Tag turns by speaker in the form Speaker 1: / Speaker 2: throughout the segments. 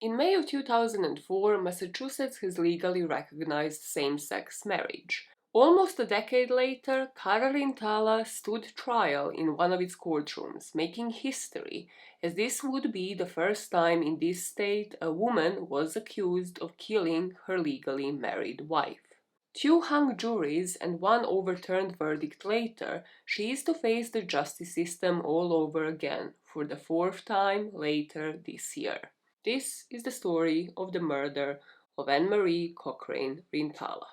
Speaker 1: In May of 2004, Massachusetts has legally recognized same-sex marriage. Almost a decade later, Cara Rintala stood trial in one of its courtrooms, making history, as this would be the first time in this state a woman was accused of killing her legally married wife. Two hung juries and one overturned verdict later, she is to face the justice system all over again, for the fourth time later this year. This is the story of the murder of Annamarie Cochrane Rintala.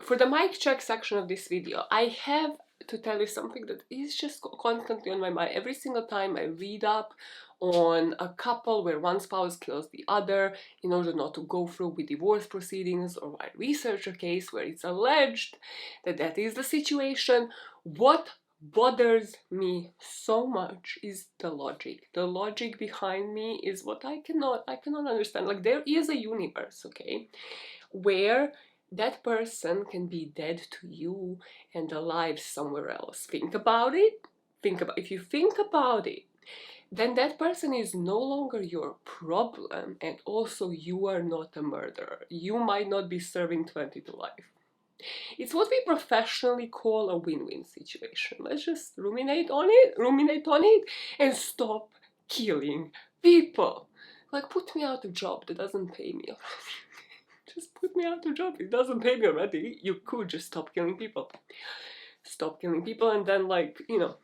Speaker 1: For the mic check section of this video, I have to tell you something that is just constantly on my mind. Every single time I read up on a couple where one spouse kills the other in order not to go through with divorce proceedings, or I research a case where it's alleged that that is the situation, what bothers me so much is the logic. The logic behind me is what I cannot understand. Like, there is a universe, okay, where that person can be dead to you and alive somewhere else. Think about it. If you think about it, then that person is no longer your problem, and also you are not a murderer. You might not be serving 20 to life. It's what we professionally call a win-win situation. Let's just ruminate on it, and stop killing people. Like, put me out a job that doesn't pay me. Just put me out of job. It doesn't pay me already. You could just stop killing people. Stop killing people, and then, like, you know,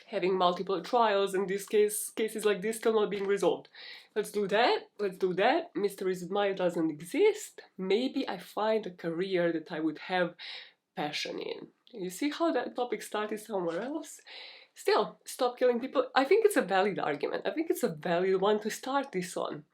Speaker 1: having multiple trials and cases like this still not being resolved. Let's do that. Mysteries of mine doesn't exist. Maybe I find a career that I would have passion in. You see how that topic started somewhere else? Still, stop killing people. I think it's a valid argument. I think it's a valid one to start this on.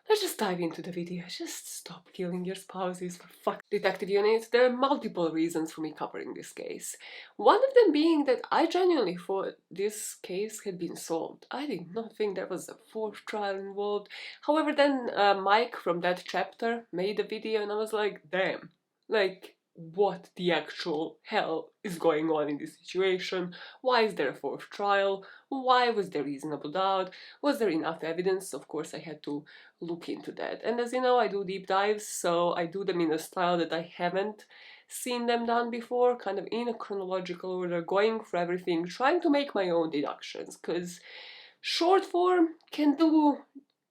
Speaker 1: Let's just dive into the video. Just stop killing your spouses, for fuck. Detective unit, there are multiple reasons for me covering this case. One of them being that I genuinely thought this case had been solved. I did not think there was a fourth trial involved. However, then Mike from that chapter made a video and I was like, damn, like, what the actual hell is going on in this situation? Why is there a fourth trial? Why was there reasonable doubt? Was there enough evidence? Of course, I had to look into that. And as you know, I do deep dives, so I do them in a style that I haven't seen them done before, kind of in a chronological order, going for everything, trying to make my own deductions, because short form can do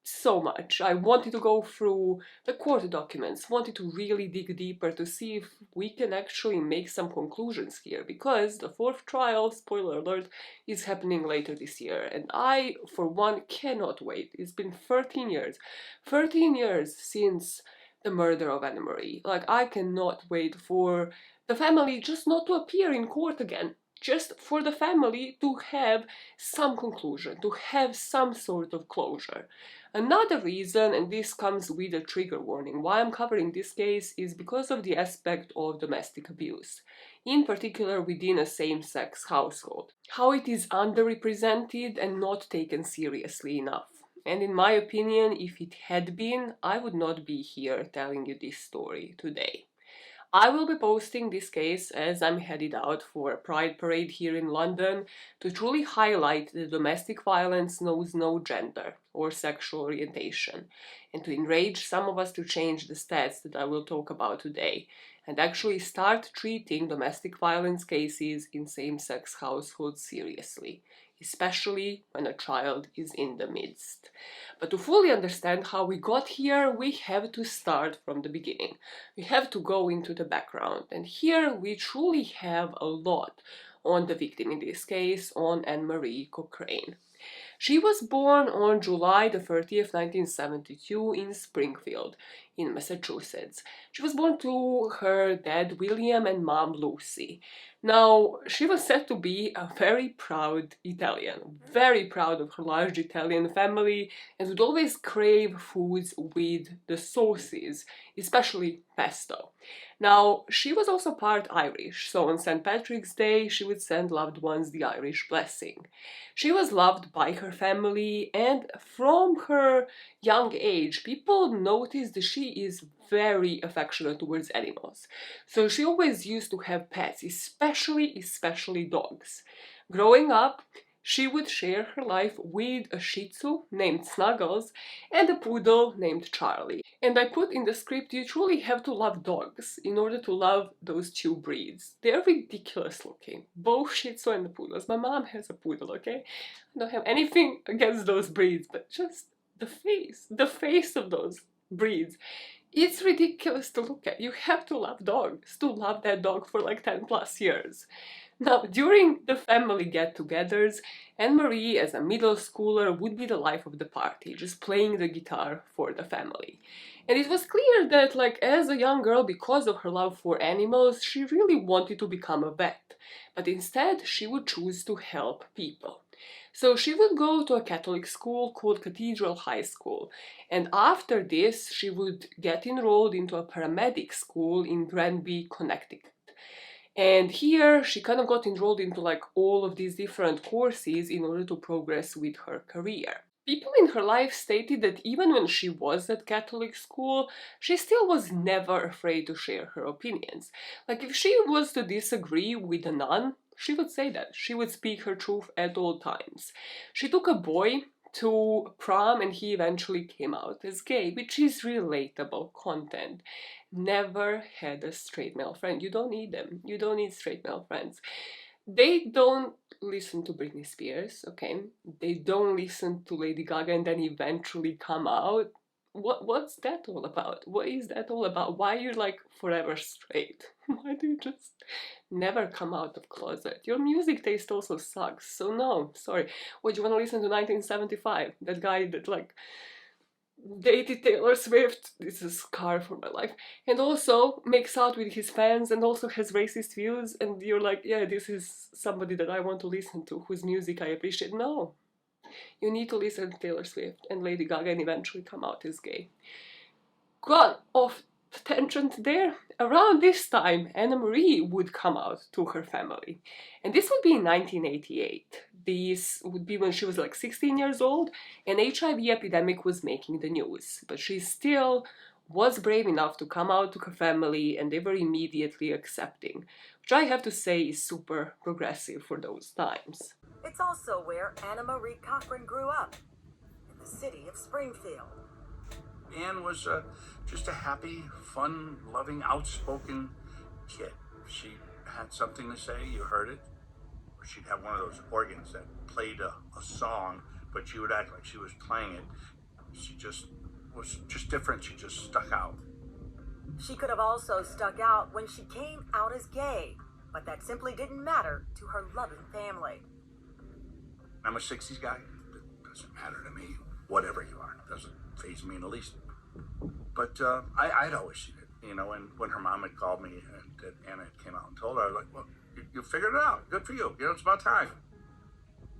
Speaker 1: so much. I wanted to go through the court documents, wanted to really dig deeper to see if we can actually make some conclusions here, because the fourth trial, spoiler alert, is happening later this year, and I, for one, cannot wait. It's been 13 years. 13 years since the murder of Annamarie. Like, I cannot wait for the family just not to appear in court again. Just for the family to have some conclusion, to have some sort of closure. Another reason, and this comes with a trigger warning, why I'm covering this case is because of the aspect of domestic abuse, in particular within a same-sex household. How it is underrepresented and not taken seriously enough. And in my opinion, if it had been, I would not be here telling you this story today. I will be posting this case as I'm headed out for a Pride Parade here in London to truly highlight that domestic violence knows no gender or sexual orientation, and to enrage some of us to change the stats that I will talk about today, and actually start treating domestic violence cases in same-sex households seriously, especially when a child is in the midst. But to fully understand how we got here, we have to start from the beginning. We have to go into the background, and here we truly have a lot on the victim in this case, on Annamarie Cochrane. She was born on July the 30th, 1972 in Springfield, in Massachusetts. She was born to her dad William and mom Lucy. Now, she was said to be a very proud Italian, very proud of her large Italian family, and would always crave foods with the sauces, especially pesto. Now, she was also part Irish, so on St. Patrick's Day she would send loved ones the Irish blessing. She was loved by her family, and from her young age, people noticed that she is very affectionate towards animals. So she always used to have pets, especially dogs. Growing up, she would share her life with a Shih Tzu named Snuggles and a poodle named Charlie. And I put in the script, you truly have to love dogs in order to love those two breeds. They're ridiculous looking, both Shih Tzu and the poodles. My mom has a poodle, okay? I don't have anything against those breeds, but just the face of those breeds. It's ridiculous to look at. You have to love dogs to love that dog for like 10 plus years. Now, during the family get-togethers, Annamarie, as a middle schooler, would be the life of the party, just playing the guitar for the family. And it was clear that, like, as a young girl, because of her love for animals, she really wanted to become a vet. But instead, she would choose to help people. So she would go to a Catholic school called Cathedral High School. And after this, she would get enrolled into a paramedic school in Granby, Connecticut. And here she kind of got enrolled into like all of these different courses in order to progress with her career. People in her life stated that even when she was at Catholic school, she still was never afraid to share her opinions. Like if she was to disagree with a nun, she would say that. She would speak her truth at all times. She took a boy to prom and he eventually came out as gay, which is relatable content. Never had a straight male friend. You don't need them. You don't need straight male friends. They don't listen to Britney Spears, okay? They don't listen to Lady Gaga and then eventually come out. What's that all about? What is that all about? Why you're like forever straight? Why do you just never come out of closet? Your music taste also sucks, so no, sorry. What, do you want to listen to 1975? That guy that like dated Taylor Swift, this is a scar for my life, and also makes out with his fans and also has racist views, and you're like, yeah, this is somebody that I want to listen to, whose music I appreciate. No, you need to listen to Taylor Swift and Lady Gaga and eventually come out as gay. Gone off the tangent there. Around this time, Annamarie would come out to her family. And this would be in 1988. This would be when she was like 16 years old, and HIV epidemic was making the news. But she still was brave enough to come out to her family, and they were immediately accepting, which I have to say is super progressive for those times.
Speaker 2: It's also where Annamarie Cochrane grew up, in the city of Springfield.
Speaker 3: Anne was just a happy, fun-loving, outspoken kid. She had something to say, you heard it. Or she'd have one of those organs that played a song, but she would act like she was playing it. She just was just different. She just stuck out.
Speaker 2: She could have also stuck out when she came out as gay, but that simply didn't matter to her loving family.
Speaker 3: I'm a 60s guy. It doesn't matter to me. Whatever you are, it doesn't faze me in the least. But I'd always seen it, you know, and when her mom had called me and that Anna came out and told her, I was like, well, you figured it out. Good for you. You know, it's about time.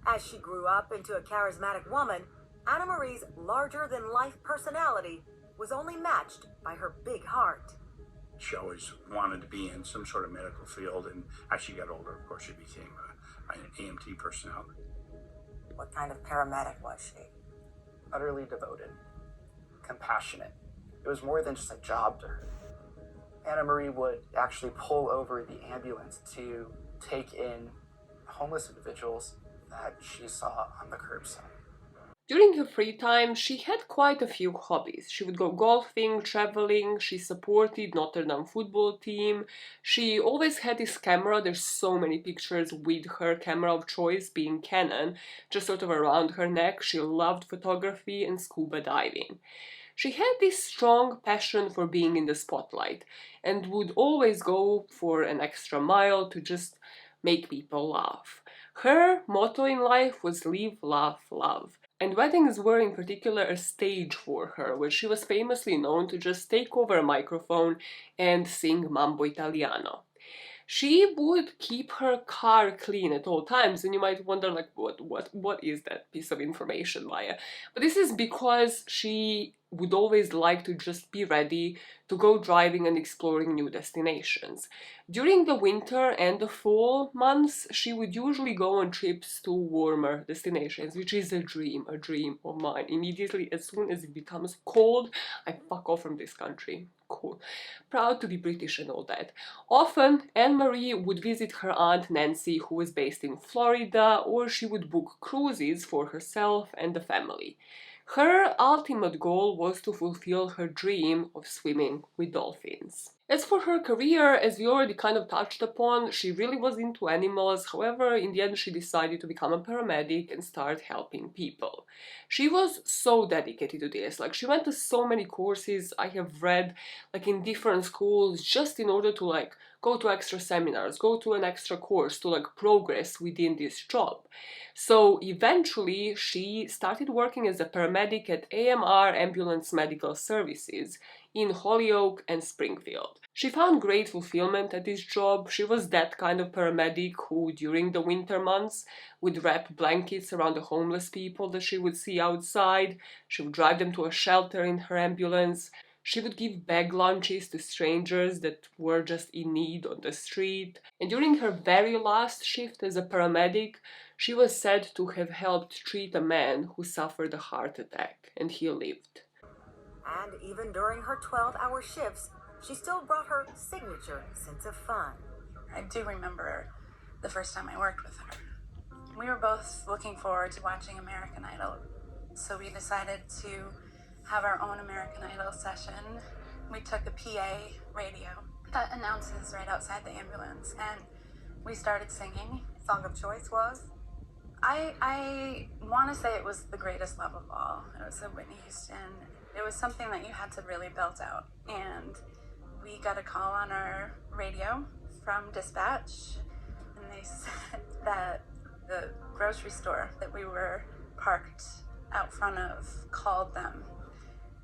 Speaker 2: As she grew up into a charismatic woman, Annamarie's larger-than-life personality was only matched by her big heart.
Speaker 3: She always wanted to be in some sort of medical field, and as she got older, of course, she became an EMT personality.
Speaker 2: What kind of paramedic was she?
Speaker 4: Utterly devoted, compassionate. It was more than just a job to her. Annamarie would actually pull over the ambulance to take in homeless individuals that she saw on the curbside.
Speaker 1: During her free time, she had quite a few hobbies. She would go golfing, traveling, she supported Notre Dame football team. She always had this camera, there's so many pictures with her camera of choice being Canon, just sort of around her neck. She loved photography and scuba diving. She had this strong passion for being in the spotlight and would always go for an extra mile to just make people laugh. Her motto in life was live, laugh, love. And weddings were in particular a stage for her, where she was famously known to just take over a microphone and sing Mambo Italiano. She would keep her car clean at all times, and you might wonder, like, what is that piece of information, Maya? But this is because she would always like to just be ready to go driving and exploring new destinations. During the winter and the fall months, she would usually go on trips to warmer destinations, which is a dream of mine. Immediately, as soon as it becomes cold, I fuck off from this country. Cool. Proud to be British and all that. Often, Annamarie would visit her aunt Nancy, who was based in Florida, or she would book cruises for herself and the family. Her ultimate goal was to fulfill her dream of swimming with dolphins. As for her career, as we already kind of touched upon, she really was into animals. However, in the end, she decided to become a paramedic and start helping people. She was so dedicated to this. Like, she went to so many courses I have read, like in different schools, just in order to like go to extra seminars, go to an extra course to like progress within this job. So eventually she started working as a paramedic at AMR Ambulance Medical Services in Holyoke and Springfield. She found great fulfillment at this job. She was that kind of paramedic who, during the winter months, would wrap blankets around the homeless people that she would see outside. She would drive them to a shelter in her ambulance. She would give bag lunches to strangers that were just in need on the street. And during her very last shift as a paramedic, she was said to have helped treat a man who suffered a heart attack, and he lived.
Speaker 2: And even during her 12-hour shifts, she still brought her signature sense of fun.
Speaker 5: I do remember the first time I worked with her. We were both looking forward to watching American Idol, so we decided to have our own American Idol session. We took a PA radio that announces right outside the ambulance, and we started singing.
Speaker 2: Song of choice was?
Speaker 5: I want to say it was The Greatest Love of All. It was a Whitney Houston. It was something that you had to really belt out. And we got a call on our radio from dispatch, and they said that the grocery store that we were parked out front of called them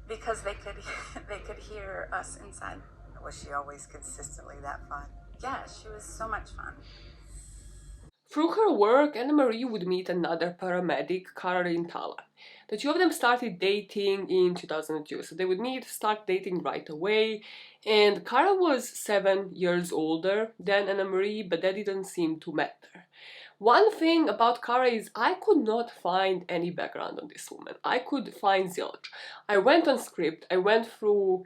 Speaker 5: because they could hear us inside.
Speaker 2: Was she always consistently that fun?
Speaker 5: Yeah, she was so much fun.
Speaker 1: Through her work, Annamarie would meet another paramedic, Cara Rintala. The two of them started dating in 2002, so they would start dating right away, and Cara was 7 years older than Annamarie, but that didn't seem to matter. One thing about Cara is I could not find any background on this woman. I could find zilch. I went on Script, I went through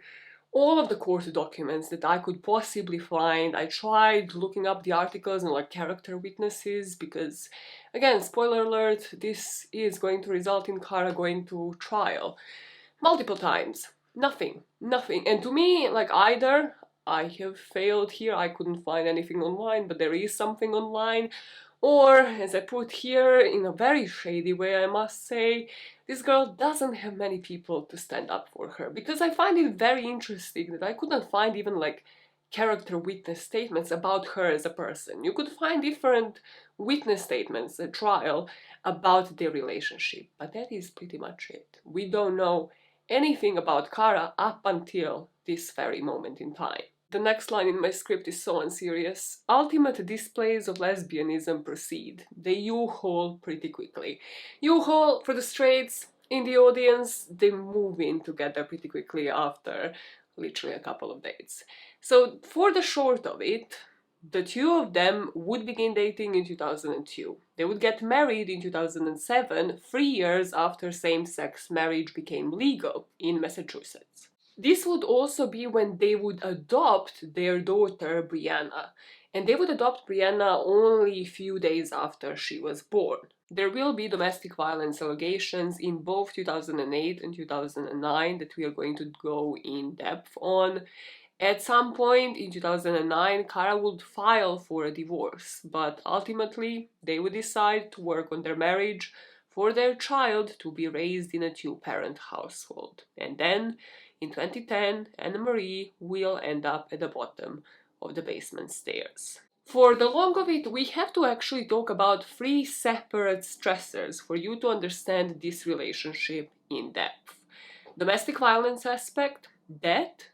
Speaker 1: all of the court documents that I could possibly find. I tried looking up the articles and like character witnesses because, again, spoiler alert, this is going to result in Cara going to trial multiple times. Nothing. And to me, like, either I have failed here, I couldn't find anything online, but there is something online, or, as I put here, in a very shady way, I must say, this girl doesn't have many people to stand up for her, because I find it very interesting that I couldn't find even like character witness statements about her as a person. You could find different witness statements at trial about their relationship, but that is pretty much it. We don't know anything about Cara up until this very moment in time. The next line in my script is so unserious. Ultimate displays of lesbianism proceed. They U-haul pretty quickly. U-haul for the straights in the audience, they move in together pretty quickly after literally a couple of dates. So for the short of it, the two of them would begin dating in 2002. They would get married in 2007, 3 years after same-sex marriage became legal in Massachusetts. This would also be when they would adopt their daughter, Brianna. And they would adopt Brianna only a few days after she was born. There will be domestic violence allegations in both 2008 and 2009 that we are going to go in depth on. At some point in 2009, Cara would file for a divorce, but ultimately they would decide to work on their marriage for their child to be raised in a two-parent household. And then, in 2010, Annamarie will end up at the bottom of the basement stairs. For the long of it, we have to actually talk about 3 separate stressors for you to understand this relationship in depth. Domestic violence aspect, debt,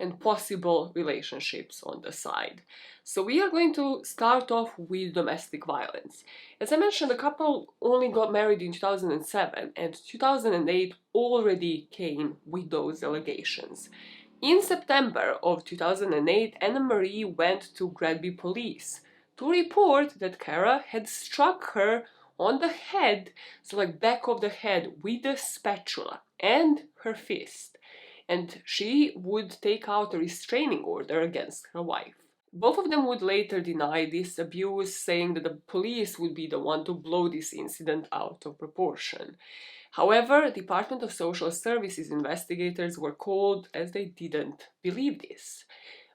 Speaker 1: and possible relationships on the side. So we are going to start off with domestic violence. As I mentioned, the couple only got married in 2007, and 2008 already came with those allegations. In September of 2008, Annamarie went to Granby police to report that Cara had struck her on the head, so like back of the head, with a spatula and her fist, and she would take out a restraining order against her wife. Both of them would later deny this abuse, saying that the police would be the one to blow this incident out of proportion. However, Department of Social Services investigators were called as they didn't believe this.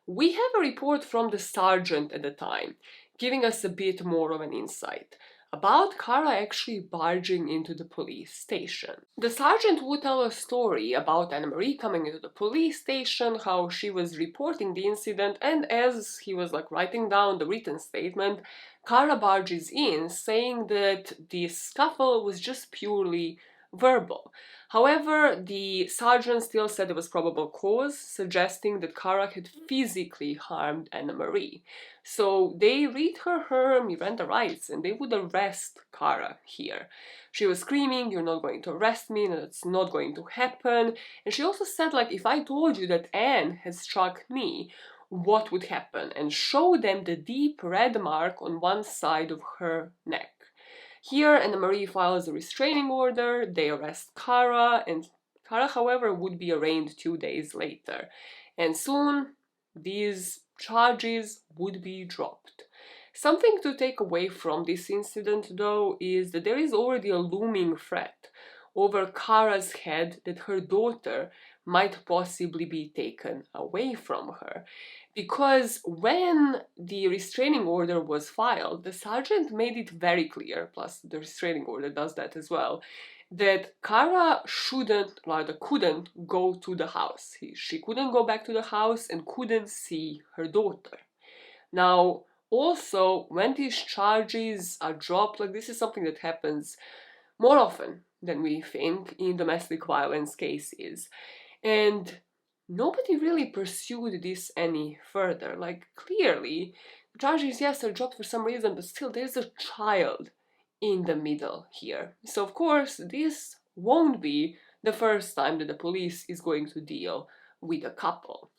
Speaker 1: We have a report from the sergeant at the time, giving us a bit more of an insight about Cara actually barging into the police station. The sergeant would tell a story about Annamarie coming into the police station, how she was reporting the incident, and as he was writing down the written statement, Cara barges in, saying that the scuffle was just purely verbal. However, the sergeant still said there was probable cause, suggesting that Cara had physically harmed Annamarie. So they read her Miranda rights and they would arrest Cara here. She was screaming, "You're not going to arrest me, and it's not going to happen." And she also said, if I told you that Anne had struck me, what would happen? And show them the deep red mark on one side of her neck. Here, Annamarie files a restraining order, they arrest Cara, and Cara, however, would be arraigned 2 days later. And soon, these charges would be dropped. Something to take away from this incident, though, is that there is already a looming threat over Cara's head that her daughter might possibly be taken away from her. Because when the restraining order was filed, the sergeant made it very clear, plus the restraining order does that as well, that Cara couldn't go to the house. She couldn't go back to the house and couldn't see her daughter. Now, also, when these charges are dropped, this is something that happens more often than we think in domestic violence cases. And nobody really pursued this any further. Clearly, the charges, yes, are dropped for some reason, but still there's a child in the middle here. So of course, this won't be the first time that the police is going to deal with a couple.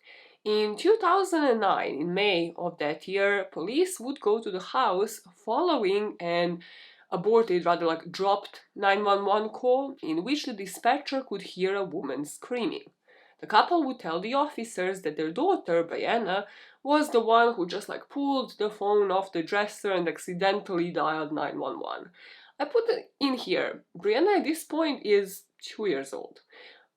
Speaker 1: In 2009, in May of that year, police would go to the house following an aborted, dropped 911 call in which the dispatcher could hear a woman screaming. The couple would tell the officers that their daughter, Brianna, was the one who just pulled the phone off the dresser and accidentally dialed 911. I put it in here. Brianna at this point is 2 years old.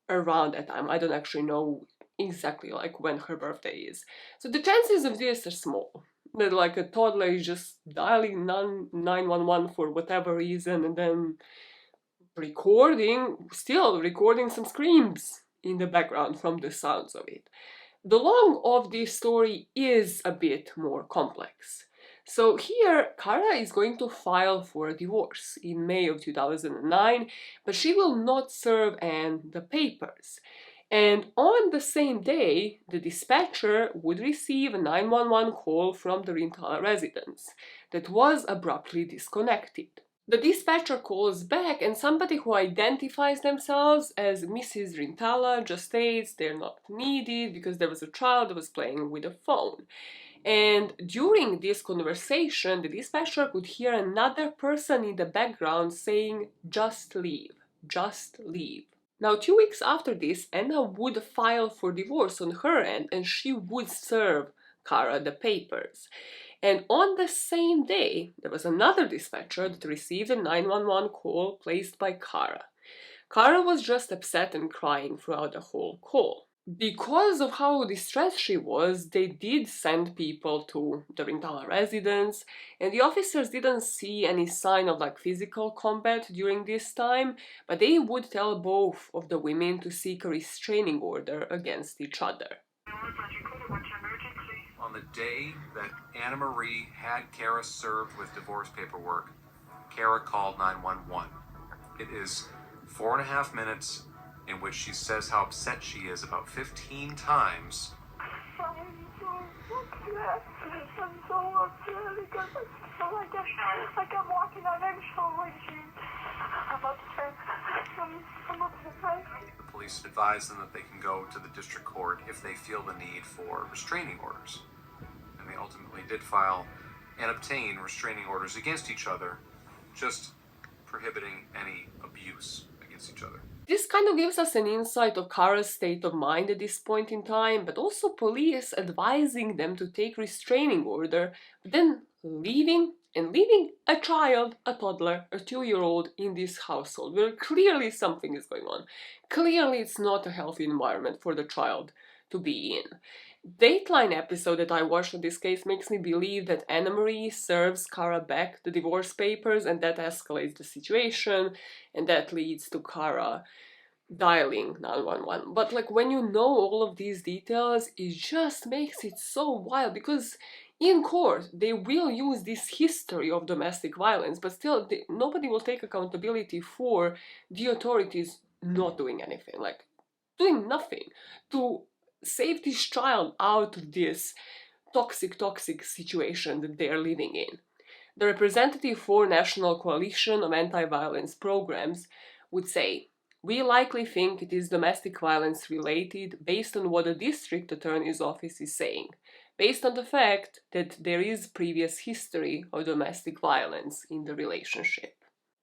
Speaker 1: Around that time. I don't actually know exactly when her birthday is. So the chances of this are small. That a toddler is just dialing 911 for whatever reason and then recording some screams in the background from the sounds of it. The long of this story is a bit more complex. So here, Cara is going to file for a divorce in May of 2009, but she will not serve Anne the papers. And on the same day, the dispatcher would receive a 911 call from the Rintala residence that was abruptly disconnected. The dispatcher calls back and somebody who identifies themselves as Mrs. Rintala just states they're not needed because there was a child that was playing with a phone. And during this conversation, the dispatcher could hear another person in the background saying, "Just leave, just leave." Now, 2 weeks after this, Anna would file for divorce on her end and she would serve Cara the papers. And on the same day, there was another dispatcher that received a 911 call placed by Cara. Cara was just upset and crying throughout the whole call. Because of how distressed she was, they did send people to the Rintala residence, and the officers didn't see any sign of physical combat during this time, but they would tell both of the women to seek a restraining order against each other.
Speaker 6: On the day that Annamarie had Cara served with divorce paperwork, Cara called 911. It is 4.5 minutes in which she says how upset she is about 15 times
Speaker 7: trying to upset. I'm so upset because I feel like I'm walking on eggshells with you. I'm upset. I'm upset.
Speaker 6: The police advise them that they can go to the district court if they feel the need for restraining orders. And they ultimately did file and obtain restraining orders against each other, just prohibiting any abuse against each other.
Speaker 1: This kind of gives us an insight of Cara's state of mind at this point in time, but also police advising them to take restraining order, but then leaving a child, a toddler, a 2-year-old in this household where clearly something is going on. Clearly it's not a healthy environment for the child to be in. Dateline episode that I watched on this case makes me believe that Annamarie serves Cara back the divorce papers, and that escalates the situation, and that leads to Cara dialing 911. But like, when you know all of these details, it just makes it so wild, because in court they will use this history of domestic violence, but still nobody will take accountability for the authorities not doing anything, like doing nothing to save this child out of this toxic situation that they are living in. The representative for National Coalition of Anti-Violence Programs would say, "We likely think it is domestic violence related based on what the district attorney's office is saying, based on the fact that there is previous history of domestic violence in the relationship."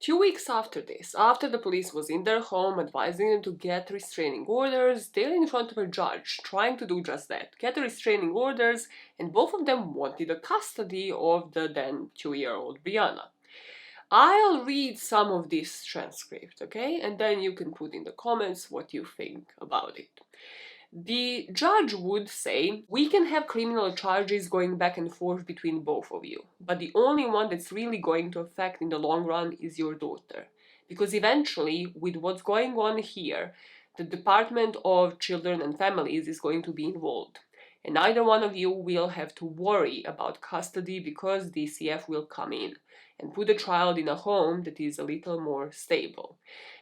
Speaker 1: 2 weeks after this, after the police was in their home advising them to get restraining orders, they're in front of a judge trying to do just that, get the restraining orders, and both of them wanted the custody of the then 2-year-old Brianna. I'll read some of this transcript, okay? And then you can put in the comments what you think about it. The judge would say, "We can have criminal charges going back and forth between both of you, but the only one that's really going to affect in the long run is your daughter. Because eventually, with what's going on here, the Department of Children and Families is going to be involved. And neither one of you will have to worry about custody because DCF will come in and put the child in a home that is a little more stable."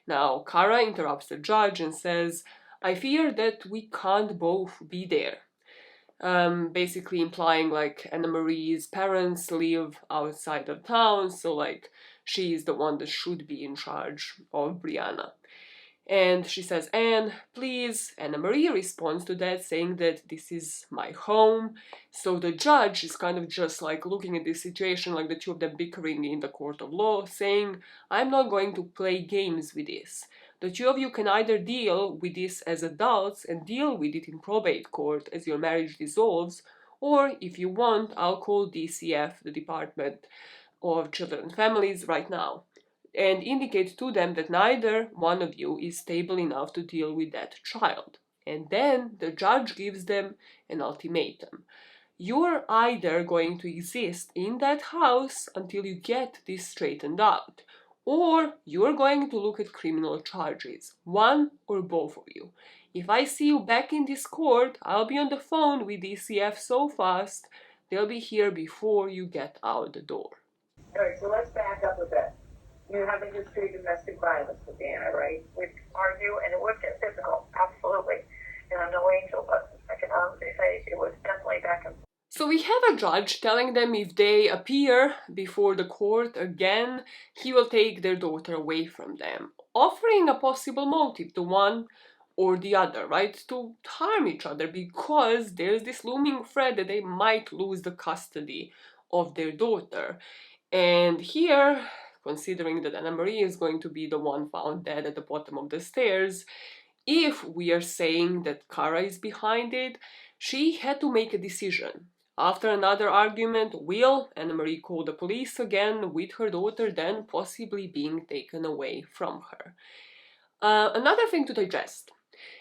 Speaker 1: Now, Cara interrupts the judge and says, "I fear that we can't both be there." Basically implying like Annamarie's parents live outside of town, so like she is the one that should be in charge of Brianna. And she says, "Anne, please." Annamarie responds to that saying that this is my home. So the judge is kind of just like looking at this situation like the two of them bickering in the court of law, saying, "I'm not going to play games with this. The two of you can either deal with this as adults and deal with it in probate court as your marriage dissolves, or if you want, I'll call DCF, the Department of Children and Families, right now, and indicate to them that neither one of you is stable enough to deal with that child." And then the judge gives them an ultimatum. "You're either going to exist in that house until you get this straightened out, or you're going to look at criminal charges, one or both of you. If I see you back in this court, I'll be on the phone with DCF so fast, they'll be here before you get out the door."
Speaker 7: All right, so let's back up a bit. You have a history of domestic violence with Anna, right? We argue, and it would get physical, absolutely. And I'm no angel, but I can honestly say it was definitely back and forth.
Speaker 1: So we have a judge telling them if they appear before the court again, he will take their daughter away from them, offering a possible motive to one or the other, right? To harm each other, because there's this looming threat that they might lose the custody of their daughter. And here, considering that Annamarie is going to be the one found dead at the bottom of the stairs, if we are saying that Cara is behind it, she had to make a decision. After another argument, will Annamarie call the police again with her daughter then possibly being taken away from her? Another thing to digest,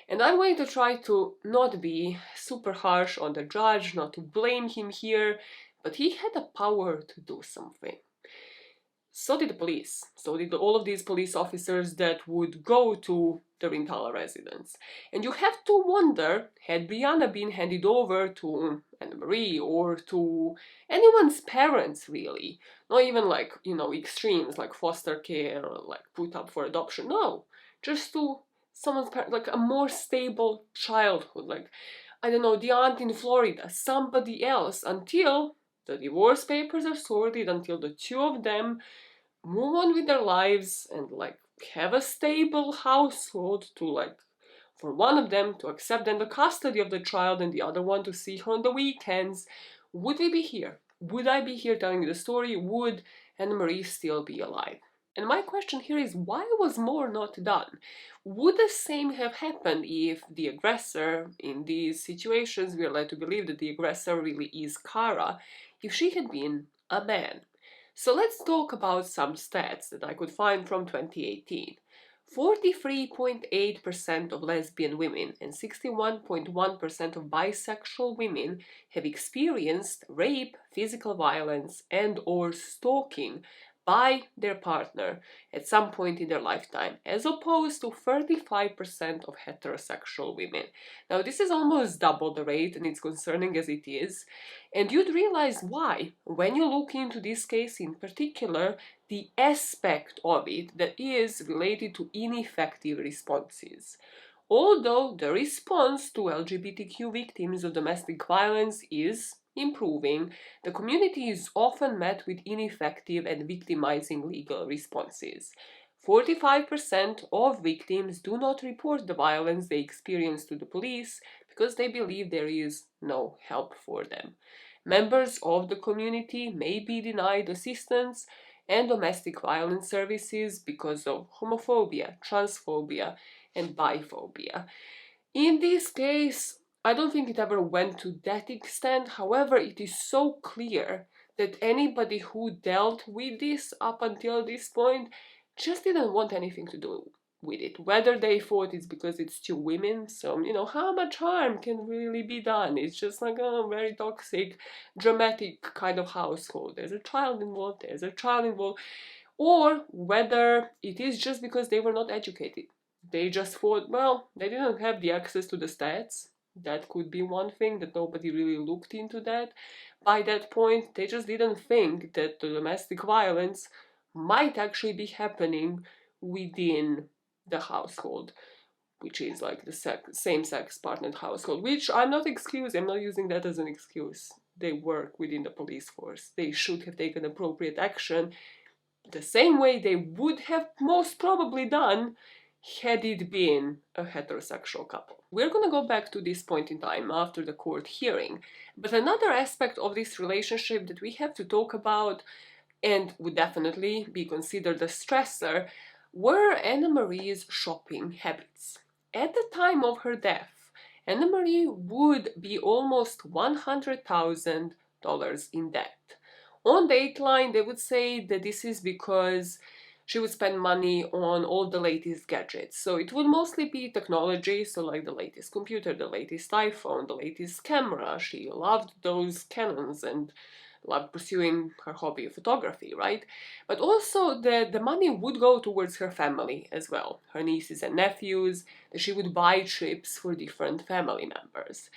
Speaker 1: and I'm going to try to not be super harsh on the judge, not to blame him here, but he had the power to do something. So did the police. So did all of these police officers that would go to the Rintala residence. And you have to wonder, had Brianna been handed over to Annamarie or to anyone's parents, really? Not even like, extremes like foster care or like put up for adoption. No, just to someone's parent, like a more stable childhood. Like, I don't know, the aunt in Florida, somebody else, until the divorce papers are sorted, until the two of them move on with their lives and like have a stable household to like for one of them to accept then the custody of the child and the other one to see her on the weekends. Would we be here? Would I be here telling you the story? Would Annamarie still be alive? And my question here is, why was more not done? Would the same have happened if the aggressor in these situations, we are led to believe that the aggressor really is Cara, if she had been a man? So let's talk about some stats that I could find from 2018. 43.8% of lesbian women and 61.1% of bisexual women have experienced rape, physical violence, and/or stalking by their partner at some point in their lifetime, as opposed to 35% of heterosexual women. Now, this is almost double the rate, and it's concerning as it is, and you'd realize why when you look into this case in particular, the aspect of it that is related to ineffective responses. Although the response to LGBTQ victims of domestic violence is improving, the community is often met with ineffective and victimizing legal responses. 45% of victims do not report the violence they experience to the police because they believe there is no help for them. Members of the community may be denied assistance and domestic violence services because of homophobia, transphobia, and biphobia. In this case, I don't think it ever went to that extent. However, it is so clear that anybody who dealt with this up until this point just didn't want anything to do with it. Whether they thought it's because it's two women, so, you know, how much harm can really be done? It's just like a very toxic, dramatic kind of household. There's a child involved, or whether it is just because they were not educated. They just thought, well, they didn't have the access to the stats. That could be one thing, that nobody really looked into that. By that point, they just didn't think that the domestic violence might actually be happening within the household, which is like the same-sex partnered household, which I'm not using that as an excuse. They work within the police force. They should have taken appropriate action the same way they would have most probably done had it been a heterosexual couple. We're going to go back to this point in time after the court hearing, but another aspect of this relationship that we have to talk about and would definitely be considered a stressor were Annamarie's shopping habits. At the time of her death, Annamarie would be almost $100,000 in debt. On Dateline, they would say that this is because she would spend money on all the latest gadgets. So it would mostly be technology, so like the latest computer, the latest iPhone, the latest camera. She loved those Canons and loved pursuing her hobby of photography, right? But also the money would go towards her family as well, her nieces and nephews, that she would buy trips for different family members.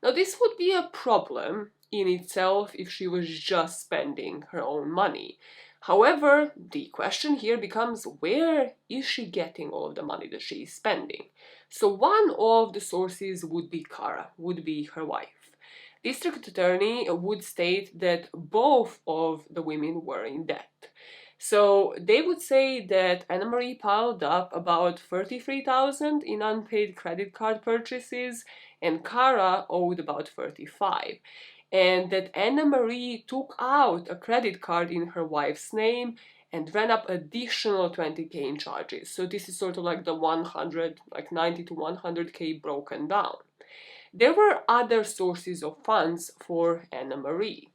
Speaker 1: Now this would be a problem in itself if she was just spending her own money. However, the question here becomes, where is she getting all of the money that she is spending? So one of the sources would be Cara, would be her wife. District attorney would state that both of the women were in debt. So they would say that Annamarie piled up about $33,000 in unpaid credit card purchases and Cara owed about $35,000. And that Annamarie took out a credit card in her wife's name and ran up additional $20,000 in charges. So this is sort of like the 100, like 90 to 100K broken down. There were other sources of funds for Annamarie,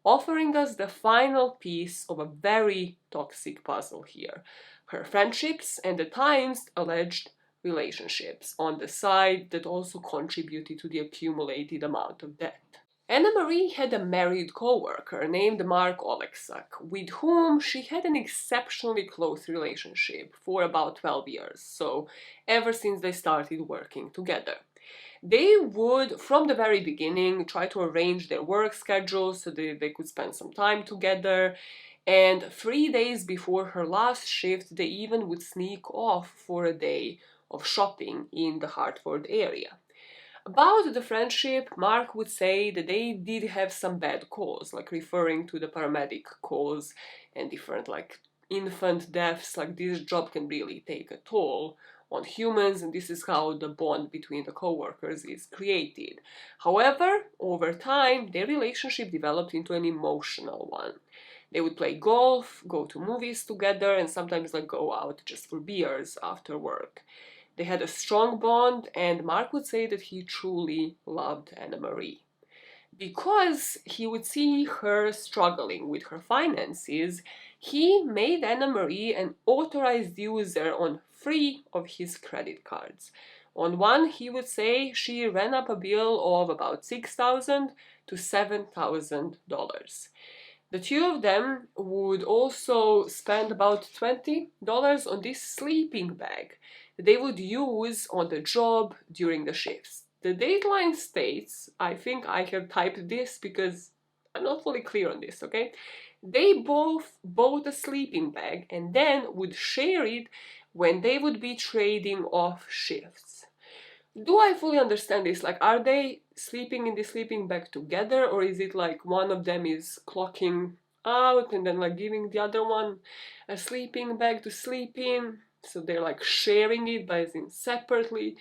Speaker 1: offering us the final piece of a very toxic puzzle here. Her friendships and at times alleged relationships on the side that also contributed to the accumulated amount of debt. Annamarie had a married co-worker named Mark Oleksak, with whom she had an exceptionally close relationship for about 12 years, so ever since they started working together. They would, from the very beginning, try to arrange their work schedules so they could spend some time together, and 3 days before her last shift, they even would sneak off for a day of shopping in the Hartford area. About the friendship, Mark would say that they did have some bad calls, like referring to the paramedic calls and different like infant deaths. Like this job can really take a toll on humans, and this is how the bond between the co-workers is created. However, over time, their relationship developed into an emotional one. They would play golf, go to movies together, and sometimes like go out just for beers after work. They had a strong bond, and Mark would say that he truly loved Annamarie. Because he would see her struggling with her finances, he made Annamarie an authorized user on 3 of his credit cards. On one, he would say she ran up a bill of about $6,000 to $7,000. The two of them would also spend about $20 on this sleeping bag that they would use on the job during the shifts. The dateline states, I think I have typed this because I'm not fully clear on this, okay? They both bought a sleeping bag and then would share it when they would be trading off shifts. Do I fully understand this? Like, are they sleeping in the sleeping bag together, or is it like one of them is clocking out and then like giving the other one a sleeping bag to sleep in? So they're like sharing it but as in separately.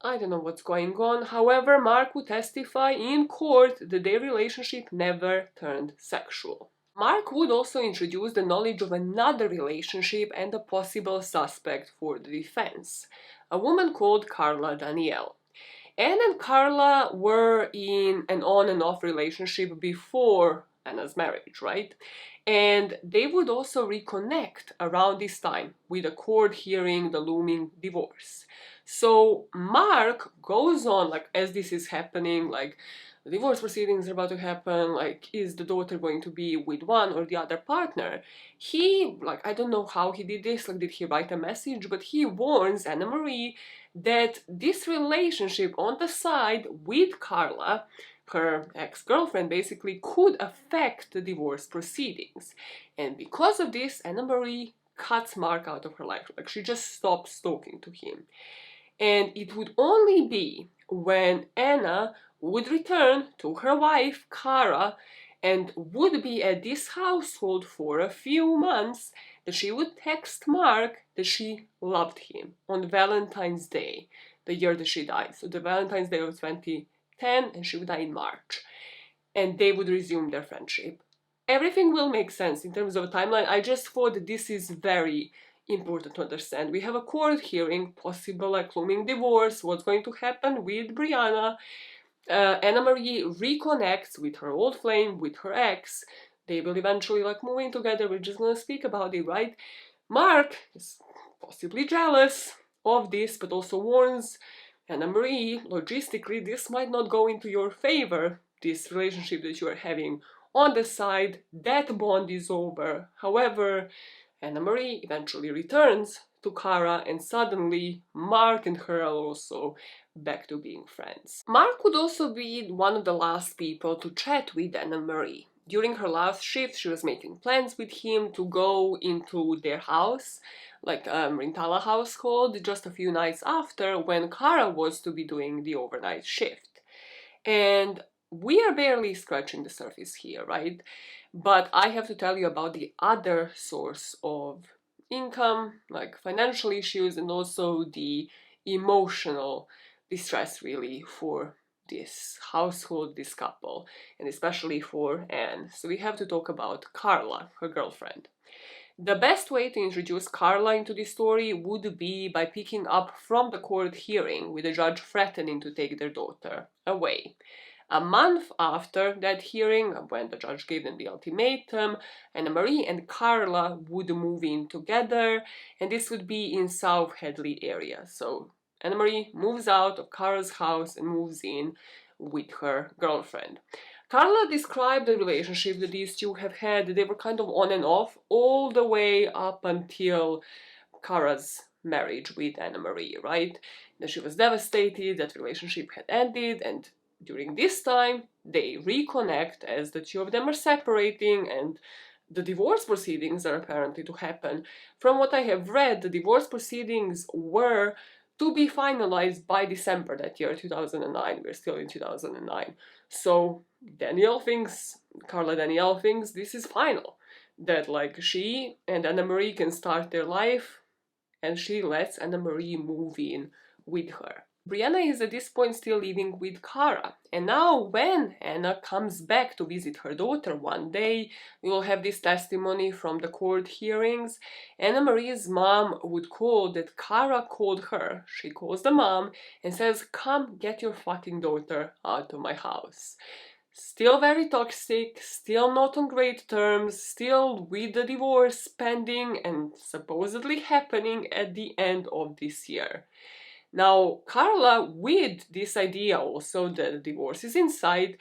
Speaker 1: I don't know what's going on. However, Mark would testify in court that their relationship never turned sexual. Mark would also introduce the knowledge of another relationship and a possible suspect for the defense, a woman called Carla Danielle. Anne and Carla were in an on and off relationship before Anna's marriage, right? And they would also reconnect around this time with a court hearing the looming divorce. So Mark goes on, like, as this is happening, like, the divorce proceedings are about to happen, like, is the daughter going to be with one or the other partner? He, like, I don't know how he did this, like, did he write a message? But he warns Annamarie that this relationship on the side with Carla, her ex-girlfriend, basically could affect the divorce proceedings. And because of this, Annamarie cuts Mark out of her life. Like, she just stops talking to him. And it would only be when Anna would return to her wife, Cara, and would be at this household for a few months that she would text Mark that she loved him on Valentine's Day, the year that she died. So the Valentine's Day of 2010, and she would die in March. And they would resume their friendship. Everything will make sense in terms of a timeline. I just thought that this is very important to understand. We have a court hearing, possible like looming divorce, what's going to happen with Brianna. Annamarie reconnects with her old flame, with her ex. They will eventually like move in together. We're just gonna speak about it, right? Mark is possibly jealous of this, but also warns Annamarie, logistically, this might not go into your favor, this relationship that you are having on the side. That bond is over. However, Annamarie eventually returns to Cara, and suddenly Mark and her are also back to being friends. Mark would also be one of the last people to chat with Annamarie. During her last shift, she was making plans with him to go into their house, like Rintala household, just a few nights after when Cara was to be doing the overnight shift. And we are barely scratching the surface here, right? But I have to tell you about the other source of income, like financial issues, and also the emotional distress really for this household, this couple, and especially for Anne. So we have to talk about Carla, her girlfriend. The best way to introduce Carla into the story would be by picking up from the court hearing with the judge threatening to take their daughter away. A month after that hearing, when the judge gave them the ultimatum, Annamarie and Carla would move in together, and this would be in South Hadley area. So Annamarie moves out of Cara's house and moves in with her girlfriend. Carla described the relationship that these two have had. They were kind of on and off all the way up until Cara's marriage with Annamarie, right? That she was devastated, that relationship had ended, and during this time, they reconnect as the two of them are separating, and the divorce proceedings are apparently to happen. From what I have read, the divorce proceedings were to be finalized by December that year, 2009. We're still in 2009. So Carla Danielle thinks this is final. That like she and Annamarie can start their life, and she lets Annamarie move in with her. Brianna is at this point still living with Cara, and now when Anna comes back to visit her daughter one day, we will have this testimony from the court hearings. Annamarie's mom would call that Cara called her. She calls the mom and says, "Come get your fucking daughter out of my house." Still very toxic, still not on great terms, still with the divorce pending and supposedly happening at the end of this year. Now, Carla, with this idea also that the divorce is in sight,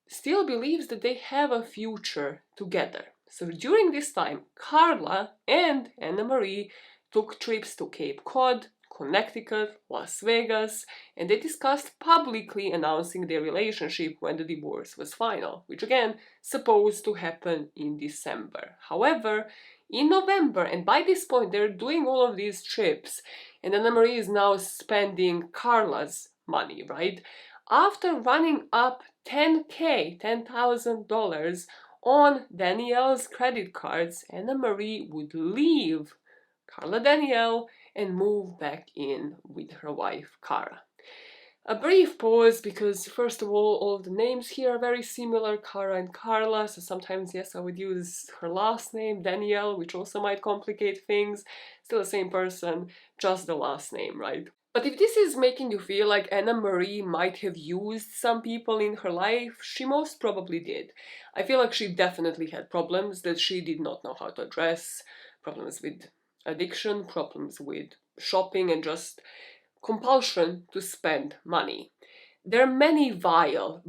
Speaker 1: still believes that they have a future together. So during this time, Carla and Annamarie took trips to Cape Cod, Connecticut, Las Vegas, and they discussed publicly announcing their relationship when the divorce was final, which again, supposed to happen in December. However, in November, and by this point they're doing all of these trips, and Annamarie is now spending Carla's money, right? After running up $10,000 on Danielle's credit cards, Annamarie would leave Carla Danielle and move back in with her wife, Cara. A brief pause because, first of all of the names here are very similar, Cara and Carla, so sometimes, yes, I would use her last name, Danielle, which also might complicate things. Still the same person, just the last name, right? But if this is making you feel like Annamarie might have used some people in her life, she most probably did. I feel like she definitely had problems that she did not know how to address, problems with addiction, problems with shopping, and just compulsion to spend money. There are many vile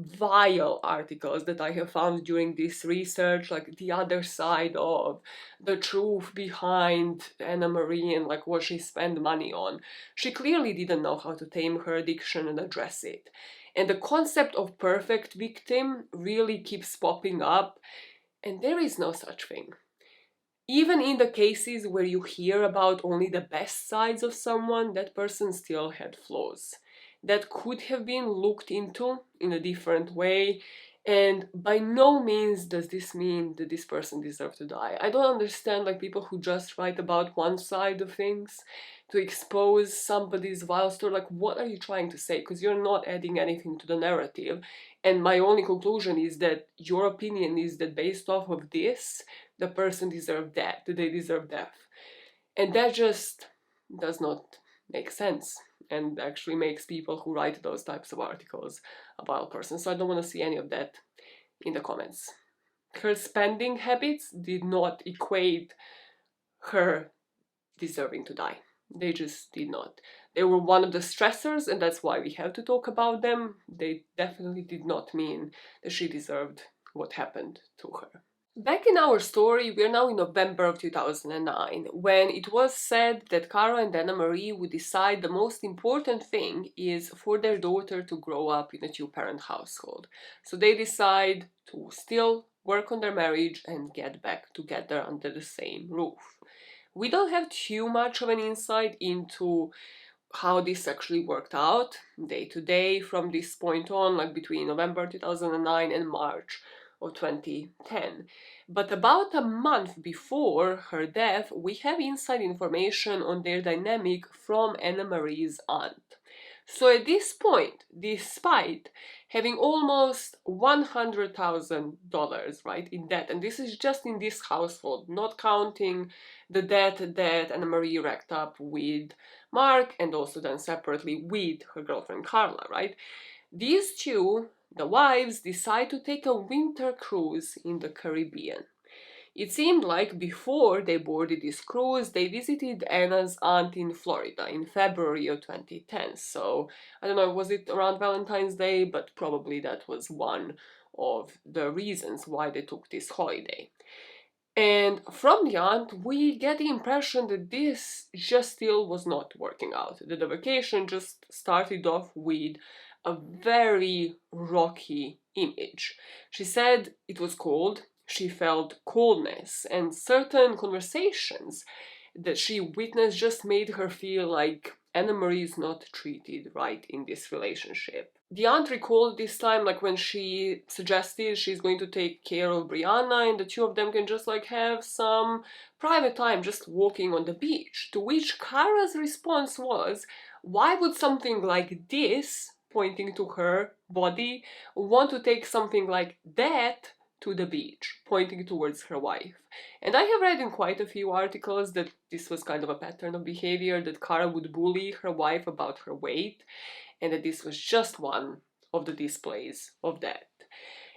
Speaker 1: articles that I have found during this research, like the other side of the truth behind Annamarie and like what she spent money on. She clearly didn't know how to tame her addiction and address it. And the concept of perfect victim really keeps popping up, and there is no such thing. Even in the cases where you hear about only the best sides of someone, that person still had flaws that could have been looked into in a different way, and by no means does this mean that this person deserves to die. I don't understand like people who just write about one side of things to expose somebody's vile story. Like, what are you trying to say? Because you're not adding anything to the narrative. And my only conclusion is that your opinion is that based off of this, the person deserved death, they deserve death. And that just does not make sense, and actually makes people who write those types of articles a vile person. So I don't want to see any of that in the comments. Her spending habits did not equate her deserving to die. They just did not. They were one of the stressors, and that's why we have to talk about them. They definitely did not mean that she deserved what happened to her. Back in our story, we're now in November of 2009, when it was said that Cara and Annamarie would decide the most important thing is for their daughter to grow up in a two-parent household. So they decide to still work on their marriage and get back together under the same roof. We don't have too much of an insight into how this actually worked out day to day from this point on, like between November 2009 and March of 2010. But about a month before her death, we have inside information on their dynamic from Annamarie's aunt. So at this point, despite having almost $100,000, right, in debt, and this is just in this household, not counting the debt that Annamarie racked up with Mark and also then separately with her girlfriend Carla, right? These two, the wives, decide to take a winter cruise in the Caribbean. It seemed like before they boarded this cruise, they visited Anna's aunt in Florida in February of 2010. So, I don't know, was it around Valentine's Day? But probably that was one of the reasons why they took this holiday. And from the aunt, we get the impression that this just still was not working out. That the vacation just started off with a very rocky image. She said it was cold. She felt coldness, and certain conversations that she witnessed just made her feel like Annamarie is not treated right in this relationship. The aunt recalled this time, like when she suggested she's going to take care of Brianna and the two of them can just like have some private time just walking on the beach. To which Cara's response was, why would something like this, pointing to her body, want to take something like that to the beach, pointing towards her wife? And I have read in quite a few articles that this was kind of a pattern of behavior, that Cara would bully her wife about her weight, and that this was just one of the displays of that.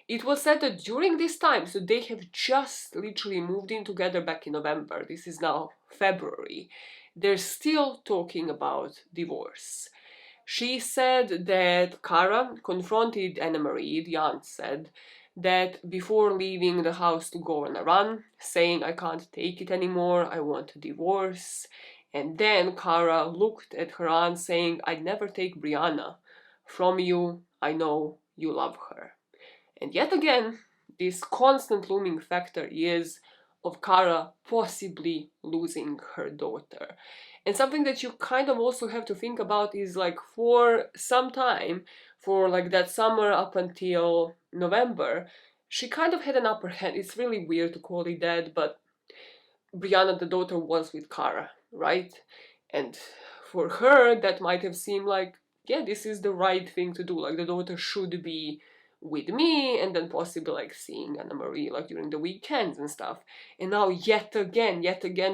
Speaker 1: It was said that during this time, so they have just literally moved in together back in November, this is now February, they're still talking about divorce. She said that Cara confronted Annamarie, the aunt said, that before leaving the house to go on a run, saying, I can't take it anymore, I want a divorce. And then Cara looked at her aunt saying, I'd never take Brianna from you, I know you love her. And yet again, this constant looming factor is of Cara possibly losing her daughter. And something that you kind of also have to think about is like for some time, for like that summer up until November, she kind of had an upper hand. It's really weird to call it that, but Brianna, the daughter, was with Cara, right? And for her, that might have seemed like, yeah, this is the right thing to do. Like the daughter should be with me, and then possibly like seeing Annamarie like during the weekends and stuff. And now yet again,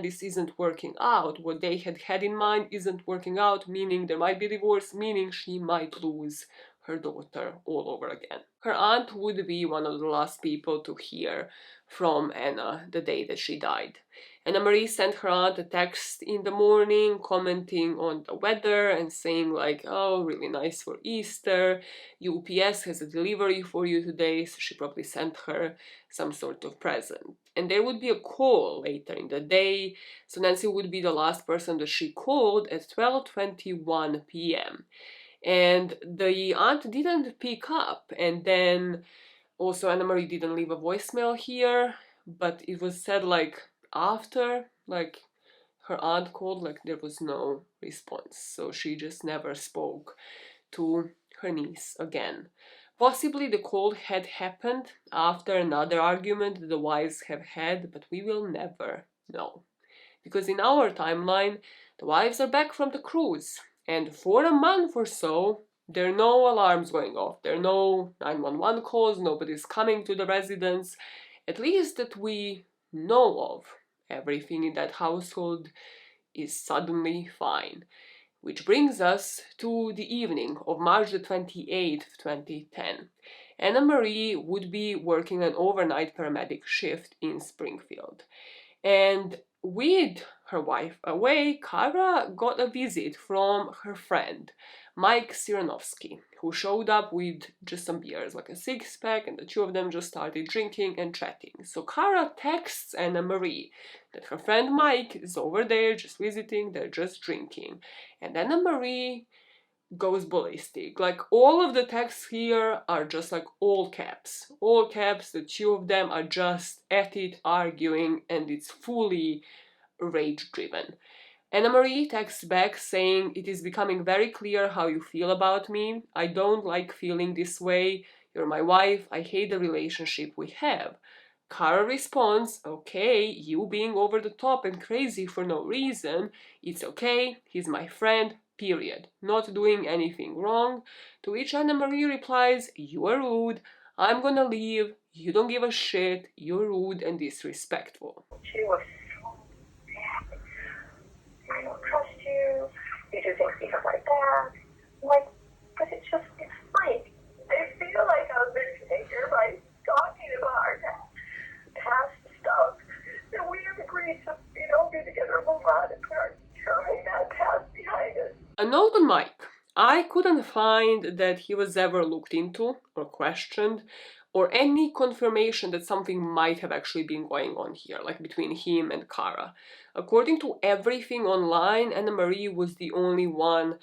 Speaker 1: this isn't working out. What they had in mind isn't working out, meaning there might be divorce, meaning she might lose her daughter all over again. Her aunt would be one of the last people to hear from Anna the day that she died. Annamarie sent her aunt a text in the morning commenting on the weather and saying like, oh, really nice for Easter, UPS has a delivery for you today, so she probably sent her some sort of present. And there would be a call later in the day, so Nancy would be the last person that she called at 12:21 p.m. And the aunt didn't pick up, and then also Annamarie didn't leave a voicemail here, but it was said like after like her aunt called, like there was no response, so she just never spoke to her niece again. Possibly the call had happened after another argument that the wives have had, but we will never know. Because in our timeline, the wives are back from the cruise, and for a month or so, there are no alarms going off, there are no 911 calls, nobody's coming to the residence, at least that we know of. Everything in that household is suddenly fine. Which brings us to the evening of March the 28th, 2010. Annamarie would be working an overnight paramedic shift in Springfield. And with her wife away, Cara got a visit from her friend, Mike Ciranovsky, who showed up with just some beers, like a six-pack, and the two of them just started drinking and chatting. So Cara texts Annamarie that her friend Mike is over there just visiting, they're just drinking. And Annamarie goes ballistic. Like all of the texts here are just like all caps. All caps, the two of them are just at it, arguing, and it's fully rage-driven. Annamarie texts back saying, it is becoming very clear how you feel about me. I don't like feeling this way. You're my wife. I hate the relationship we have. Cara responds, okay, you being over the top and crazy for no reason. It's okay. He's my friend. Period. Not doing anything wrong. To which Annamarie replies, you are rude. I'm gonna leave. You don't give a shit. You're rude and disrespectful.
Speaker 7: She was so mad. I don't trust you. You do things behind my back. I'm like, but it's fine. I feel like I was listening. You're like talking about our past stuff that we have agreed to, be together, move on, and put our terrible bad past behind us.
Speaker 1: A note on Mike. I couldn't find that he was ever looked into or questioned, or any confirmation that something might have actually been going on here, like between him and Cara. According to everything online, Annamarie was the only one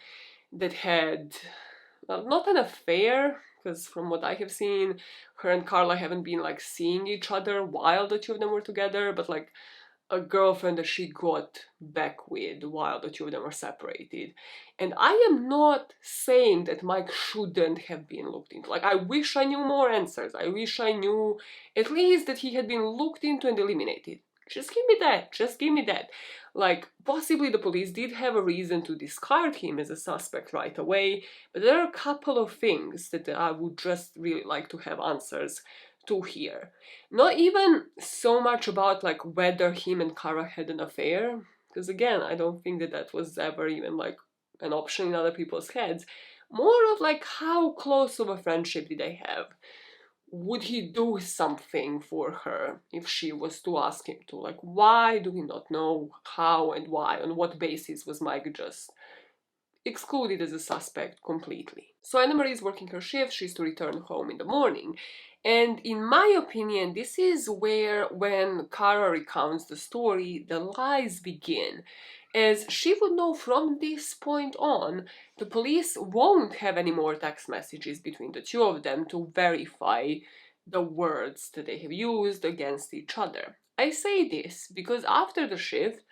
Speaker 1: that had, well, not an affair, because from what I have seen, her and Carla haven't been like seeing each other while the two of them were together, but like a girlfriend that she got back with while the two of them were separated. And I am not saying that Mike shouldn't have been looked into. Like, I wish I knew more answers. I wish I knew at least that he had been looked into and eliminated. Just give me that. Just give me that. Like, possibly the police did have a reason to discard him as a suspect right away, but there are a couple of things that I would just really like to have answers to here. Not even so much about like whether him and Cara had an affair, because again, I don't think that that was ever even like an option in other people's heads. More of like, how close of a friendship did they have? Would he do something for her if she was to ask him to? Like, why do we not know how and why? On what basis was Mike just excluded as a suspect completely? So Annamarie is working her shift, she's to return home in the morning. And in my opinion, this is where, when Cara recounts the story, the lies begin. As she would know from this point on, the police won't have any more text messages between the two of them to verify the words that they have used against each other. I say this because after the shift,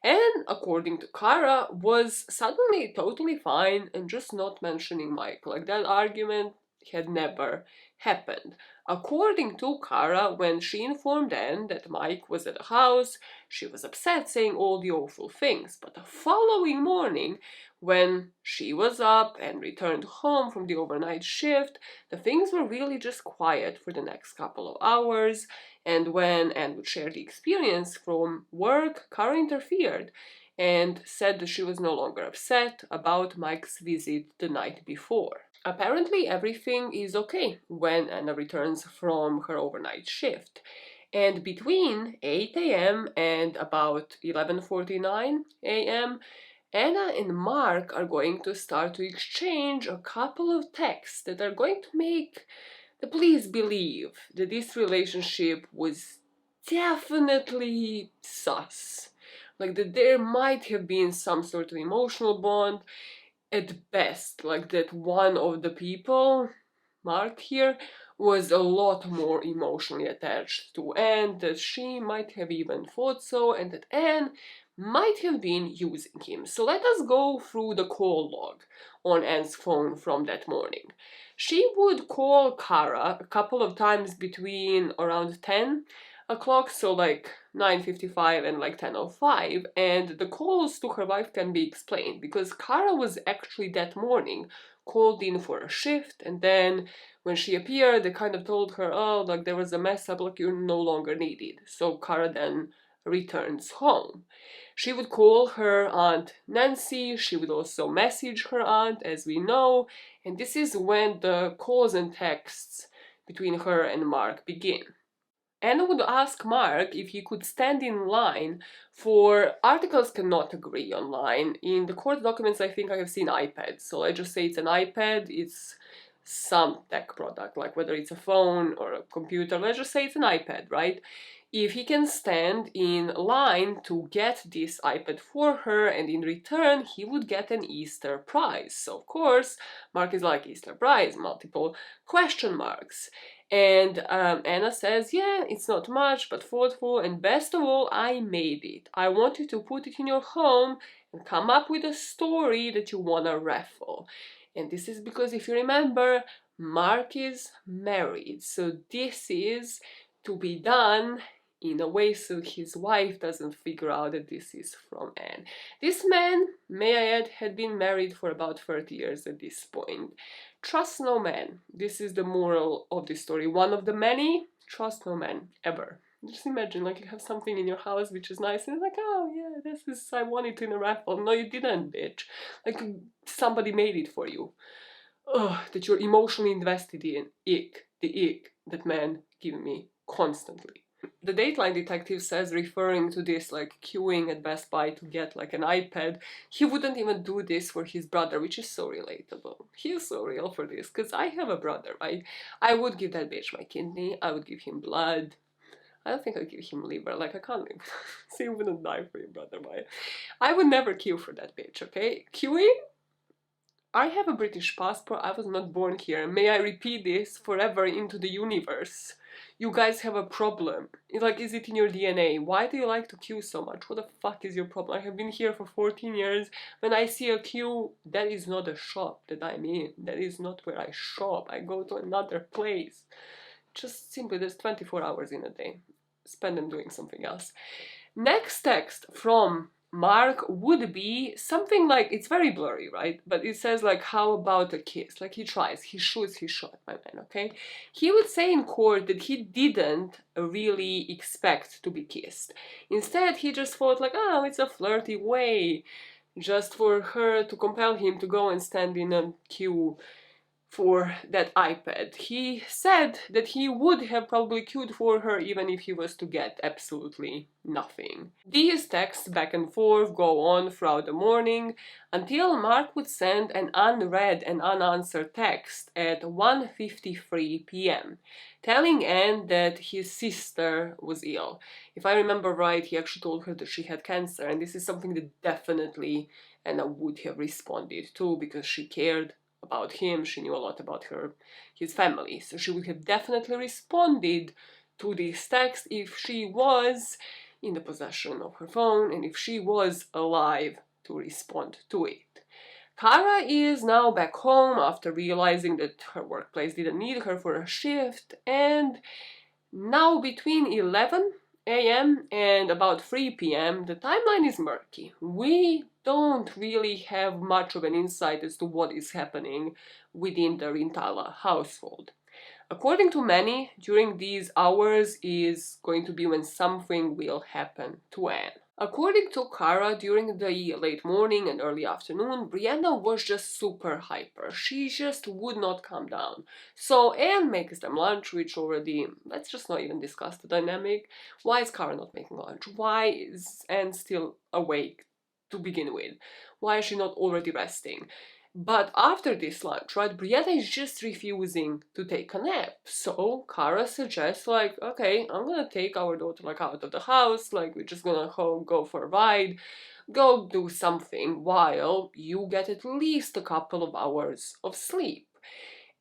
Speaker 1: Anne, according to Cara, was suddenly totally fine and just not mentioning Mike. Like, that argument had never happened. According to Cara, when she informed Anne that Mike was at the house, she was upset, saying all the awful things. But the following morning, when she was up and returned home from the overnight shift, the things were really just quiet for the next couple of hours. And when Anne would share the experience from work, Cara interfered and said that she was no longer upset about Mike's visit the night before. Apparently everything is okay when Anna returns from her overnight shift. And between 8 a.m. and about 11:49 a.m., Anna and Mark are going to start to exchange a couple of texts that are going to make the police believe that this relationship was definitely sus. Like, that there might have been some sort of emotional bond at best. Like, that one of the people, Mark here, was a lot more emotionally attached to Anne, that she might have even thought so, and that Anne might have been using him. So let us go through the call log on Anne's phone from that morning. She would call Cara a couple of times between around 10 o'clock, so like 9:55 and like 10:05, and the calls to her wife can be explained because Cara was actually that morning called in for a shift, and then when she appeared, they kind of told her, oh, like there was a mess up, like you're no longer needed. So Cara then returns home. She would call her aunt Nancy, she would also message her aunt, as we know, and this is when the calls and texts between her and Mark begin. Anna would ask Mark if he could stand in line for articles cannot agree online. In the court documents, I think I have seen iPad. So I just say it's an iPad, it's some tech product, like whether it's a phone or a computer, let's just say it's an iPad, right? If he can stand in line to get this iPad for her, and in return he would get an Easter prize. So of course, Mark is like, Easter prize, multiple question marks. And Anna says, yeah, it's not much, but thoughtful, and best of all, I made it. I want you to put it in your home and come up with a story that you want to raffle. And this is because, if you remember, Mark is married, so this is to be done in a way so his wife doesn't figure out that this is from Anne. This man, may I add, had been married for about 30 years at this point. Trust no man. This is the moral of this story. One of the many, trust no man, ever. Just imagine, like, you have something in your house which is nice, and it's like, oh yeah, this is, I won it in a raffle. No, you didn't, bitch. Like, somebody made it for you. Ugh, that you're emotionally invested in. Ick. The ick that men give me constantly. The Dateline detective says, referring to this, like, queuing at Best Buy to get, like, an iPad, he wouldn't even do this for his brother, which is so relatable. He is so real for this, because I have a brother, right? I would give that bitch my kidney, I would give him blood. I don't think I'd give him liver, like, I can't live. So you wouldn't die for your brother, right? I would never queue for that bitch, okay? Queuing? I have a British passport, I was not born here. May I repeat this forever into the universe? You guys have a problem. Like, is it in your DNA? Why do you like to queue so much? What the fuck is your problem? I have been here for 14 years. When I see a queue, that is not a shop that I'm in. That is not where I shop. I go to another place. Just simply, there's 24 hours in a day. Spend them doing something else. Next text from Mark would be something like, it's very blurry, right? But it says like, how about a kiss? Like he tries, he shoots his shot, my man, okay? He would say in court that he didn't really expect to be kissed. Instead, he just thought like, oh, it's a flirty way, just for her to compel him to go and stand in a queue for that iPad. He said that he would have probably queued for her even if he was to get absolutely nothing. These texts back and forth go on throughout the morning until Mark would send an unread and unanswered text at 1:53 p.m. telling Anne that his sister was ill. If I remember right, he actually told her that she had cancer, and this is something that definitely Anna would have responded to because she cared about him. She knew a lot about his family, so she would have definitely responded to this text if she was in the possession of her phone and if she was alive to respond to it. Cara is now back home after realizing that her workplace didn't need her for a shift, and now between 11 a.m. and about 3 p.m. the timeline is murky. We don't really have much of an insight as to what is happening within the Rintala household. According to many, during these hours is going to be when something will happen to Anne. According to Cara, during the late morning and early afternoon, Brianna was just super hyper. She just would not calm down. So Anne makes them lunch, which already, let's just not even discuss the dynamic. Why is Cara not making lunch? Why is Anne still awake to begin with? Why is she not already resting? But after this lunch, right, Brianna is just refusing to take a nap. So Cara suggests, like, okay, I'm gonna take our daughter like out of the house, like we're just gonna go for a ride, go do something while you get at least a couple of hours of sleep.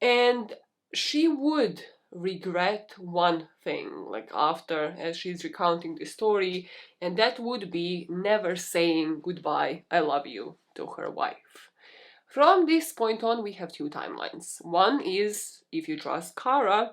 Speaker 1: And she would regret one thing, like after, as she's recounting the story, and that would be never saying goodbye, I love you, to her wife. From this point on, we have two timelines. One is, if you trust Cara,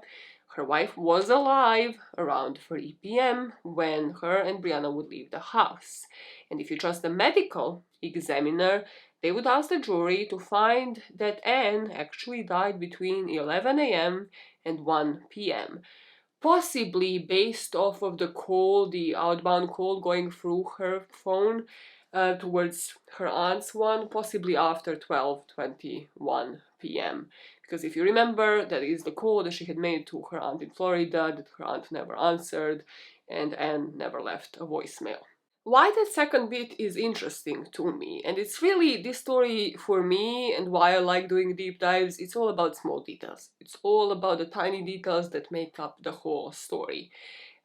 Speaker 1: her wife was alive around 3 p.m. when her and Brianna would leave the house. And if you trust the medical examiner, they would ask the jury to find that Anne actually died between 11 a.m. and 1 p.m. Possibly based off of the call, the outbound call going through her phone, towards her aunt's one, possibly after 12:21 p.m. Because if you remember, that is the call that she had made to her aunt in Florida that her aunt never answered, and Anne never left a voicemail. Why that second bit is interesting to me, and it's really this story for me, and why I like doing deep dives, it's all about small details. It's all about the tiny details that make up the whole story.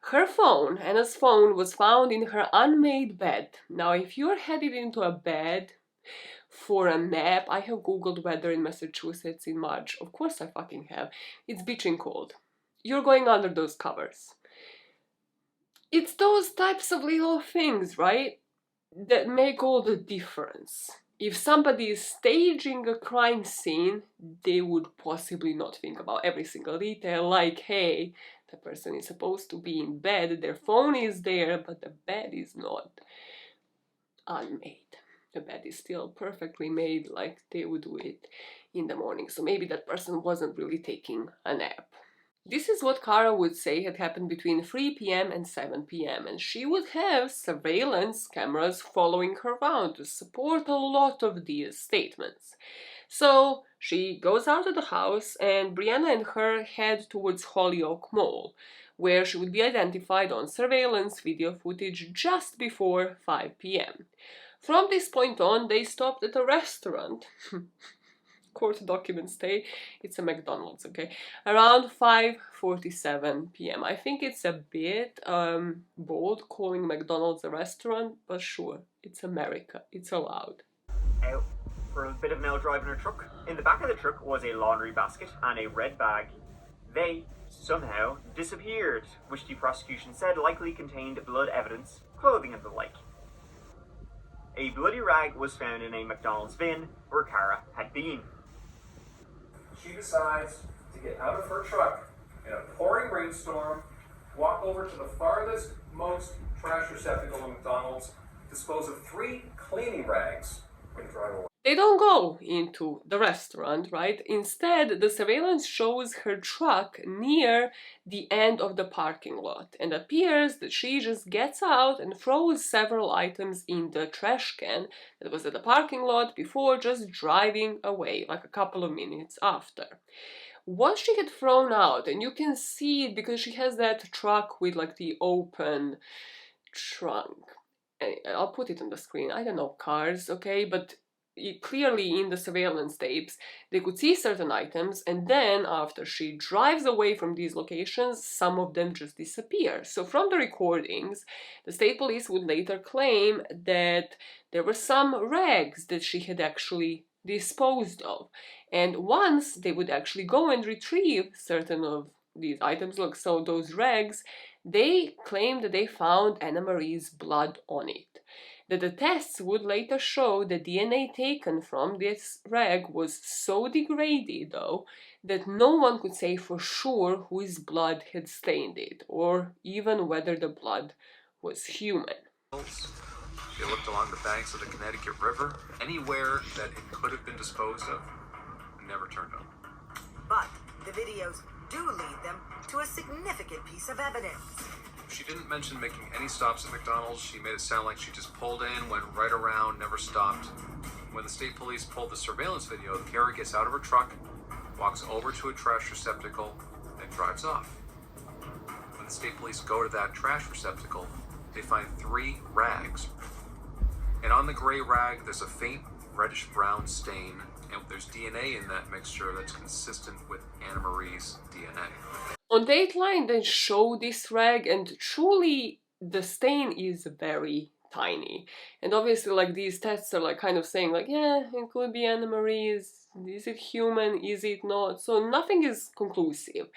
Speaker 1: Her phone, Anna's phone, was found in her unmade bed. Now, if you're headed into a bed for a nap, I have googled weather in Massachusetts in March. Of course I fucking have. It's bitching cold. You're going under those covers. It's those types of little things, right, that make all the difference. If somebody is staging a crime scene, they would possibly not think about every single detail, like, hey, the person is supposed to be in bed, their phone is there, but the bed is not unmade. The bed is still perfectly made like they would do it in the morning. So maybe that person wasn't really taking a nap. This is what Cara would say had happened between 3 p.m. and 7 p.m. and she would have surveillance cameras following her around to support a lot of these statements. So she goes out of the house and Brianna and her head towards Holyoke Mall, where she would be identified on surveillance video footage just before 5 p.m. From this point on, they stopped at a restaurant. Court documents say it's a McDonald's, okay? Around 5:47 p.m. I think it's a bit bold calling McDonald's a restaurant, but sure, it's America, it's allowed.
Speaker 8: for a bit of mail driving her truck. In the back of the truck was a laundry basket and a red bag. They somehow disappeared, which the prosecution said likely contained blood evidence, clothing and the like. A bloody rag was found in a McDonald's bin where Cara had been.
Speaker 9: She decides to get out of her truck in a pouring rainstorm, walk over to the farthest most trash receptacle in McDonald's, dispose of 3 cleaning rags, and drive away.
Speaker 1: They don't go into the restaurant, right? Instead, the surveillance shows her truck near the end of the parking lot, and appears that she just gets out and throws several items in the trash can that was at the parking lot before just driving away, like a couple of minutes after. Once she had thrown out, and you can see it because she has that truck with like the open trunk. I'll put it on the screen. I don't know cars, okay, but clearly in the surveillance tapes they could see certain items, and then after she drives away from these locations, some of them just disappear. So from the recordings, the state police would later claim that there were some rags that she had actually disposed of, and once they would actually go and retrieve certain of these items, look, so those rags, they claimed that they found Annamarie's blood on it. That the tests would later show that DNA taken from this rag was so degraded, though, that no one could say for sure whose blood had stained it, or even whether the blood was human.
Speaker 6: They looked along the banks of the Connecticut River, anywhere that it could have been disposed of, never turned up.
Speaker 2: But the videos do lead them to a significant piece of evidence.
Speaker 6: She didn't mention making any stops at McDonald's. She made it sound like she just pulled in, went right around, never stopped. When the state police pulled the surveillance video, Cara gets out of her truck, walks over to a trash receptacle, and drives off. When the state police go to that trash receptacle, they find 3 rags. And on the gray rag, there's a faint reddish-brown stain, and there's DNA in that mixture that's consistent with Annamarie's DNA.
Speaker 1: On Dateline, they show this rag, and truly the stain is very tiny. And obviously, like, these tests are like kind of saying like, yeah, it could be Annamarie's. Is it human? Is it not? So nothing is conclusive.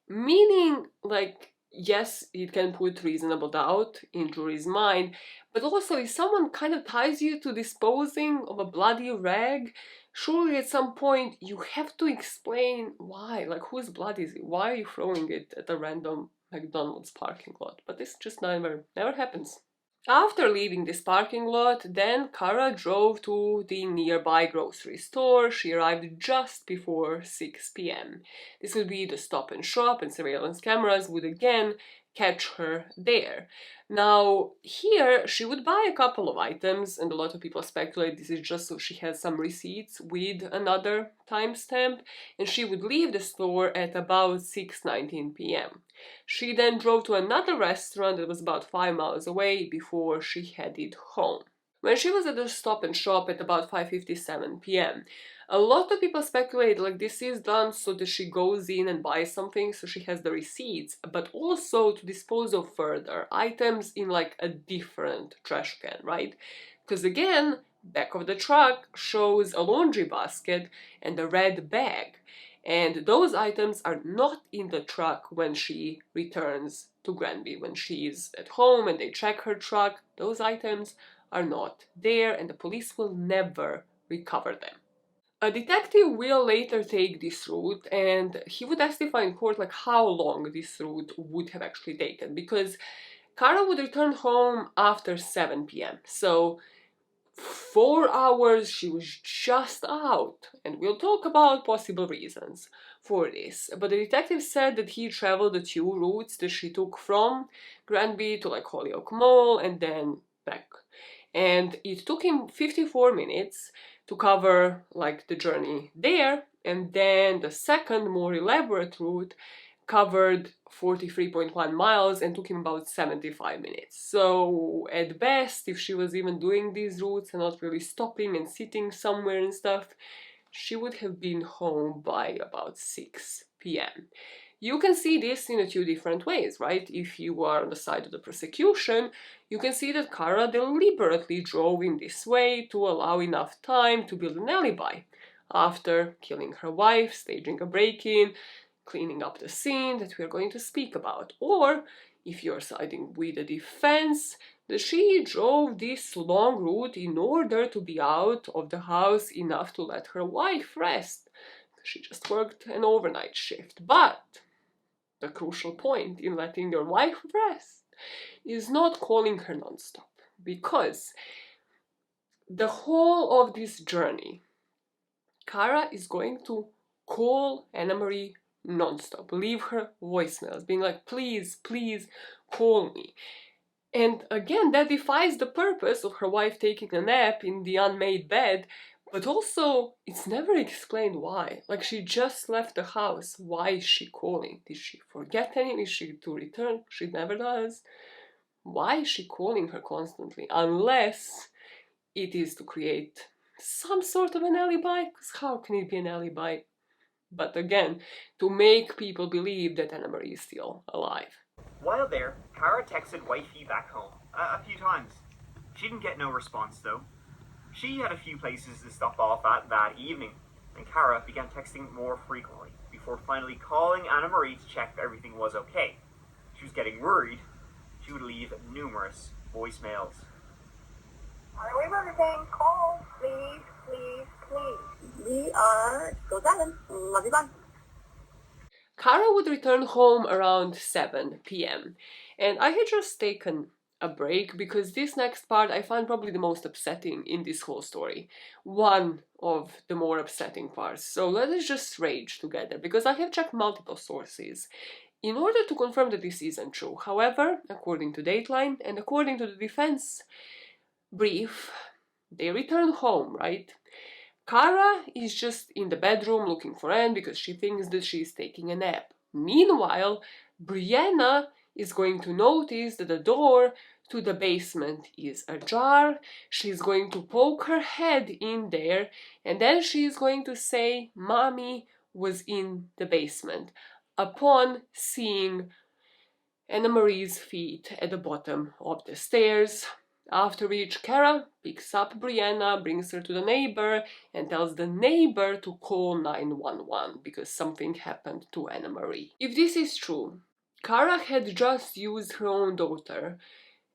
Speaker 1: Meaning, like, yes, it can put reasonable doubt in jury's mind, but also if someone kind of ties you to disposing of a bloody rag, surely at some point you have to explain why, like whose blood is it? Why are you throwing it at a random McDonald's parking lot? But this just never happens. After leaving this parking lot, then Cara drove to the nearby grocery store. She arrived just before 6 p.m. This would be the stop and shop, and surveillance cameras would again catch her there. Now, here she would buy a couple of items, and a lot of people speculate this is just so she has some receipts with another timestamp, and she would leave the store at about 6:19 p.m. She then drove to another restaurant that was about 5 miles away before she headed home. When she was at the stop and shop at about 5:57 p.m., a lot of people speculate like this is done so that she goes in and buys something so she has the receipts, but also to dispose of further items in like a different trash can, right? Because again, back of the truck shows a laundry basket and a red bag, and those items are not in the truck when she returns to Granby. When she is at home and they check her truck, those items are not there, and the police will never recover them. A detective will later take this route, and he would testify in court like how long this route would have actually taken, because Cara would return home after 7 p.m. So 4 hours she was just out, and we'll talk about possible reasons for this. But the detective said that he traveled the 2 routes that she took from Granby to like Holyoke Mall and then back. And it took him 54 minutes to cover like the journey there, and then the second more elaborate route covered 43.1 miles and took him about 75 minutes. So at best, if she was even doing these routes and not really stopping and sitting somewhere and stuff, she would have been home by about 6 p.m. You can see this in two different ways, right? If you are on the side of the prosecution, you can see that Cara deliberately drove in this way to allow enough time to build an alibi after killing her wife, staging a break-in, cleaning up the scene that we are going to speak about. Or, if you're siding with the defense, that she drove this long route in order to be out of the house enough to let her wife rest. She just worked an overnight shift. But the crucial point in letting your wife rest is not calling her nonstop, because the whole of this journey, Cara is going to call Annamarie nonstop, leave her voicemails, being like, please, please call me. And again, that defies the purpose of her wife taking a nap in the unmade bed, but also it's never explained why. Like, she just left the house. Why is she calling? Did she forget anything? Is she to return? She never does. Why is she calling her constantly? Unless it is to create some sort of an alibi, because how can it be an alibi? But again, to make people believe that Annamarie is still alive.
Speaker 8: While there, Cara texted wifey back home a few times. She didn't get no response though. She had a few places to stop off at that evening, and Cara began texting more frequently before finally calling Annamarie to check if everything was okay. She was getting worried. She would leave numerous voicemails.
Speaker 7: Are we everything? Call, please, please, please. We are go 7. Love you, bye.
Speaker 1: Cara would return home around 7 p.m. and I had just taken a break because this next part I find probably the most upsetting in this whole story. One of the more upsetting parts. So let us just rage together, because I have checked multiple sources in order to confirm that this isn't true. However, according to Dateline and according to the defense brief, they return home, right? Cara is just in the bedroom looking for Anne because she thinks that she's taking a nap. Meanwhile, Brianna is going to notice that the door to the basement is ajar. She's going to poke her head in there, and then she's going to say, "Mommy was in the basement," upon seeing Annamarie's feet at the bottom of the stairs. After which, Cara picks up Brianna, brings her to the neighbor, and tells the neighbor to call 911 because something happened to Annamarie. If this is true, Cara had just used her own daughter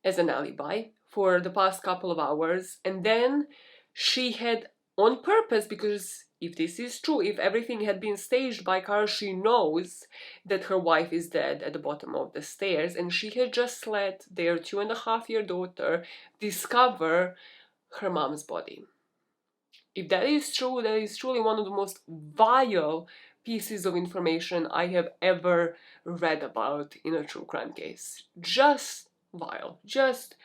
Speaker 1: as an alibi for the past couple of hours, and then she had, on purpose, because if this is true, if everything had been staged by Cara, she knows that her wife is dead at the bottom of the stairs, and she had just let their 2.5-year-old daughter discover her mom's body. If that is true, that is truly one of the most vile pieces of information I have ever read about in a true crime case. Just vile. Just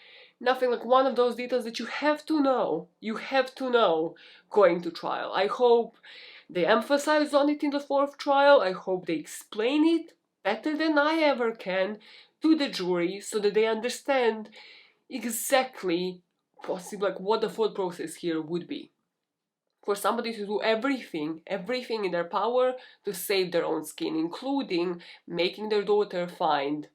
Speaker 1: nothing like one of those details that you have to know going to trial. I hope they emphasize on it in the 4th trial. I hope they explain it better than I ever can to the jury so that they understand exactly possibly like what the thought process here would be. For somebody to do everything in their power to save their own skin, including making their daughter find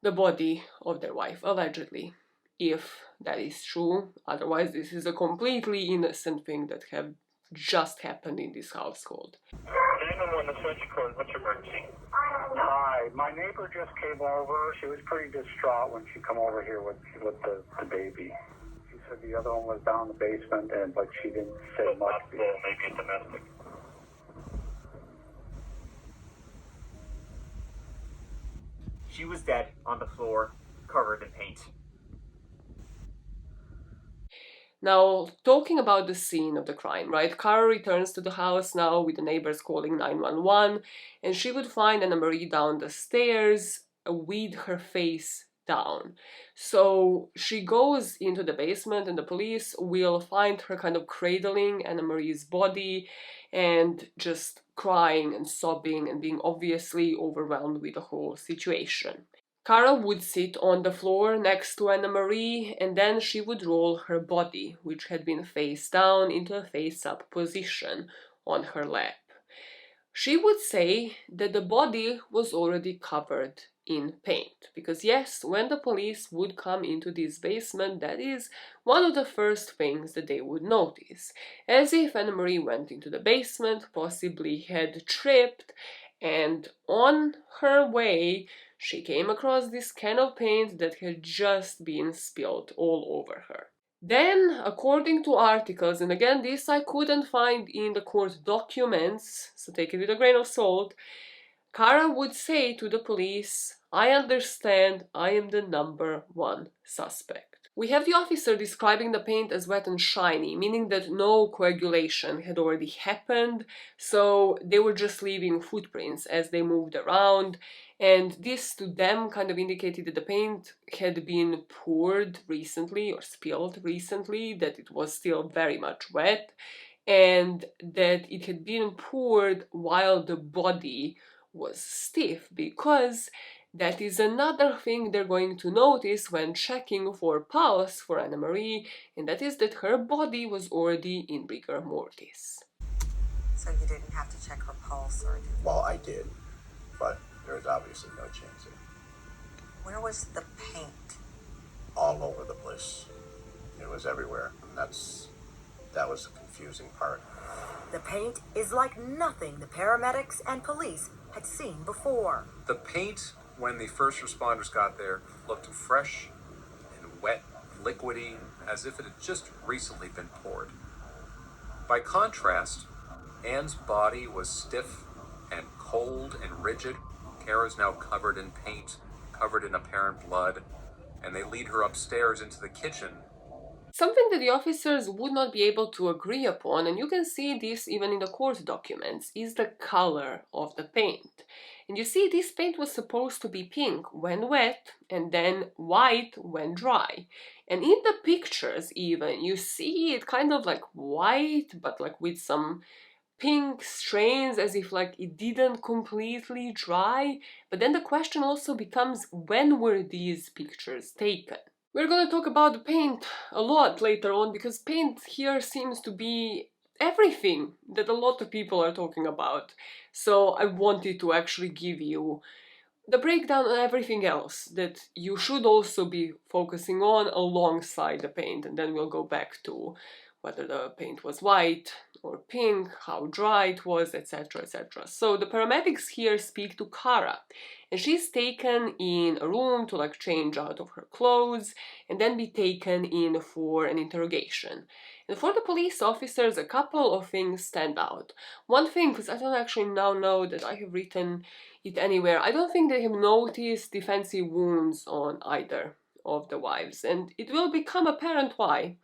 Speaker 1: the body of their wife, allegedly, if that is true. Otherwise, this is a completely innocent thing that have just happened in this household.
Speaker 10: On the switchboard, what's your emergency?
Speaker 11: Hi, my neighbor just came over. She was pretty distraught when she come over here with the baby. She said the other one was down in the basement, but she didn't say much.
Speaker 10: Maybe a domestic.
Speaker 8: She was dead on the floor, covered in paint.
Speaker 1: Now, talking about the scene of the crime, right? Cara returns to the house now with the neighbors calling 911, and she would find Annamarie down the stairs with her face down. So she goes into the basement and the police will find her kind of cradling Annamarie's body and just crying and sobbing and being obviously overwhelmed with the whole situation. Cara would sit on the floor next to Annamarie, and then she would roll her body, which had been face down, into a face-up position on her lap. She would say that the body was already covered in paint. Because yes, when the police would come into this basement, that is one of the first things that they would notice. As if Annamarie went into the basement, possibly had tripped, and on her way she came across this can of paint that had just been spilled all over her. Then, according to articles, and again this I couldn't find in the court documents, so take it with a grain of salt, Cara would say to the police, "I understand, I am the #1 suspect." We have the officer describing the paint as wet and shiny, meaning that no coagulation had already happened, so they were just leaving footprints as they moved around, and this to them kind of indicated that the paint had been poured recently or spilled recently, that it was still very much wet, and that it had been poured while the body was stiff, because that is another thing they're going to notice when checking for pulse for Annamarie, and that is that her body was already in rigor mortis.
Speaker 2: So you didn't have to check her pulse or anything?
Speaker 3: Well, I did, but there was obviously no chance of it.
Speaker 2: Where was the paint?
Speaker 3: All over the place. It was everywhere, and that was the confusing part.
Speaker 2: The paint is like nothing the paramedics and police had seen before.
Speaker 6: The paint, when the first responders got there, looked fresh and wet, liquidy, as if it had just recently been poured. By contrast, Anne's body was stiff and cold and rigid. Cara's now covered in paint, covered in apparent blood, and they lead her upstairs into the kitchen.
Speaker 1: Something that the officers would not be able to agree upon, and you can see this even in the court documents, is the color of the paint. And you see, this paint was supposed to be pink when wet and then white when dry. And in the pictures even, you see it kind of like white, but like with some pink strains, as if like it didn't completely dry. But then the question also becomes, when were these pictures taken? We're gonna talk about the paint a lot later on, because paint here seems to be everything that a lot of people are talking about. So I wanted to actually give you the breakdown on everything else that you should also be focusing on alongside the paint, and then we'll go back to whether the paint was white or pink, how dry it was, etc, etc. So the paramedics here speak to Cara, and she's taken in a room to like change out of her clothes and then be taken in for an interrogation. And for the police officers, a couple of things stand out. One thing, because I don't actually now know that I have written it anywhere, I don't think they have noticed defensive wounds on either of the wives, and it will become apparent why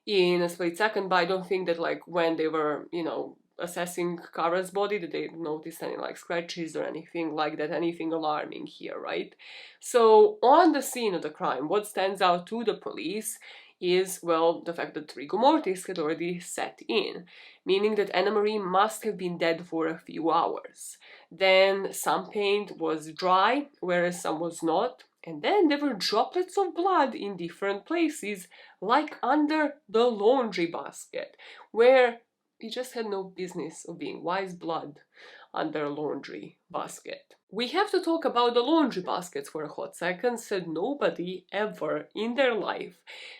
Speaker 1: in a split second, but I don't think that like when they were, you know, assessing Cara's body that they noticed any like scratches or anything like that, anything alarming here, right? So on the scene of the crime, what stands out to the police is, well, the fact that rigor mortis had already set in, meaning that Annamarie must have been dead for a few hours. Then some paint was dry, whereas some was not. And then there were droplets of blood in different places, like under the laundry basket, where it just had no business of being. Why is blood under a laundry basket? We have to talk about the laundry baskets for a hot second, said nobody ever in their life.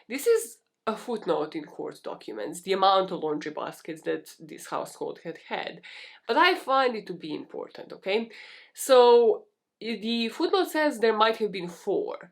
Speaker 1: This is a footnote in court documents, the amount of laundry baskets that this household had. But I find it to be important, okay? So the footnote says there might have been 4.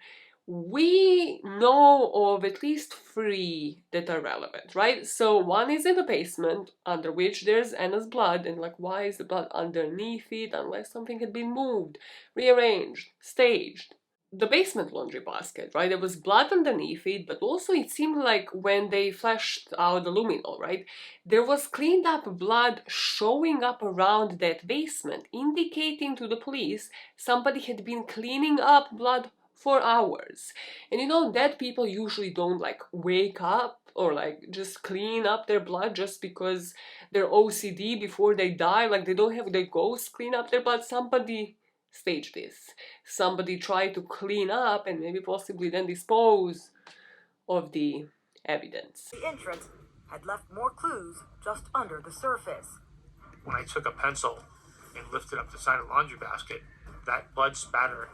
Speaker 1: We know of at least 3 that are relevant, right? So one is in the basement, under which there's Anna's blood, and like, why is the blood underneath it unless something had been moved, rearranged, staged? The basement laundry basket, right? There was blood underneath it, but also it seemed like when they flashed out the luminol, right? There was cleaned up blood showing up around that basement, indicating to the police somebody had been cleaning up blood for hours. And you know, dead people usually don't like wake up or like just clean up their blood just because they're OCD before they die. Like they don't have their ghosts clean up their blood. Somebody staged this. Somebody tried to clean up and maybe possibly then dispose of the evidence.
Speaker 2: The entrance had left more clues just under the surface.
Speaker 9: When I took a pencil and lifted up the side of the laundry basket, that blood spatter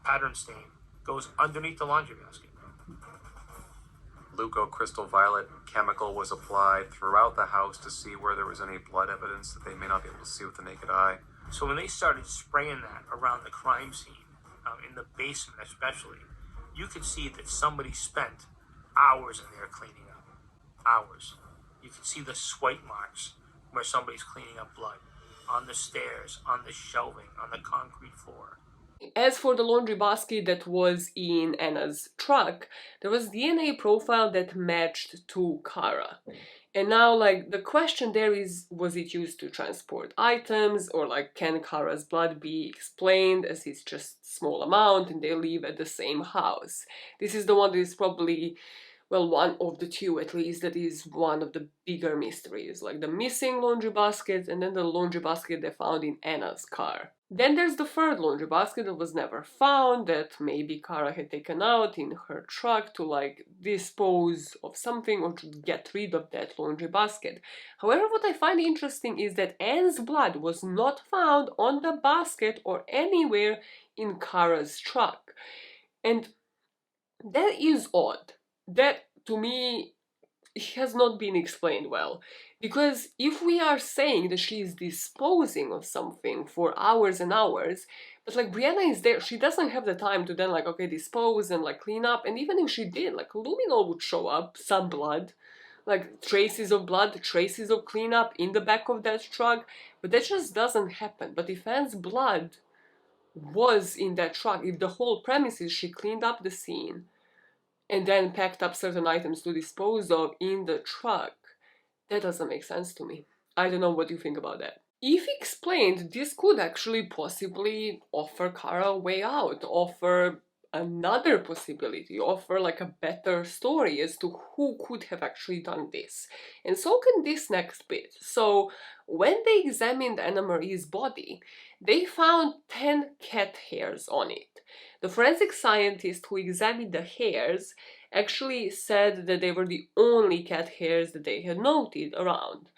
Speaker 9: pattern stain goes underneath the laundry basket.
Speaker 6: Crystal violet chemical was applied throughout the house to see where there was any blood evidence that they may not be able to see with the naked eye.
Speaker 9: So when they started spraying that around the crime scene, in the basement especially, you could see that somebody spent hours in there cleaning up. Hours. You could see the swipe marks where somebody's cleaning up blood. On the stairs, on the shelving, on the concrete floor.
Speaker 1: As for the laundry basket that was in Anna's truck, there was DNA profile that matched to Cara. And now, like, the question there is, was it used to transport items, or like, can Cara's blood be explained as it's just small amount and they live at the same house? This is the one that is probably, well, one of the two at least, that is one of the bigger mysteries, like the missing laundry basket and then the laundry basket they found in Anna's car. Then there's the third laundry basket that was never found, that maybe Cara had taken out in her truck to like dispose of something or to get rid of that laundry basket. However, what I find interesting is that Anne's blood was not found on the basket or anywhere in Cara's truck. And that is odd. That, to me, has not been explained well. Because if we are saying that she is disposing of something for hours and hours, but like Brianna is there, she doesn't have the time to then like, okay, dispose and like clean up. And even if she did, like luminol would show up, some blood, like traces of blood, traces of cleanup in the back of that truck, but that just doesn't happen. But if Anne's blood was in that truck, if the whole premise is she cleaned up the scene and then packed up certain items to dispose of in the truck, that doesn't make sense to me. I don't know what you think about that. If explained, this could actually possibly offer Cara a way out, offer another possibility, offer like a better story as to who could have actually done this. And so can this next bit. So when they examined Annamarie's body, they found 10 cat hairs on it. The forensic scientist who examined the hairs actually said that they were the only cat hairs that they had noted around.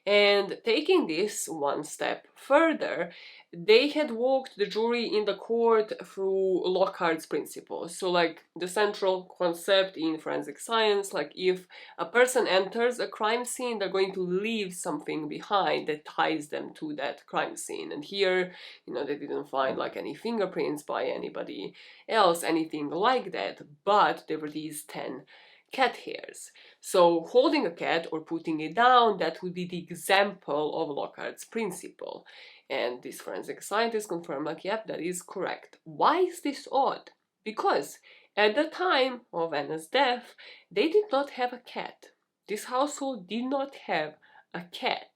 Speaker 1: And taking this one step further, they had walked the jury in the court through Lockhart's principles. So like the central concept in forensic science, like if a person enters a crime scene, they're going to leave something behind that ties them to that crime scene. And here, you know, they didn't find like any fingerprints by anybody else, anything like that, but there were these 10 cat hairs. So holding a cat or putting it down, that would be the example of Lockhart's principle. And this forensic scientist confirmed, like, yep, that is correct. Why is this odd? Because at the time of Anna's death, they did not have a cat. This household did not have a cat.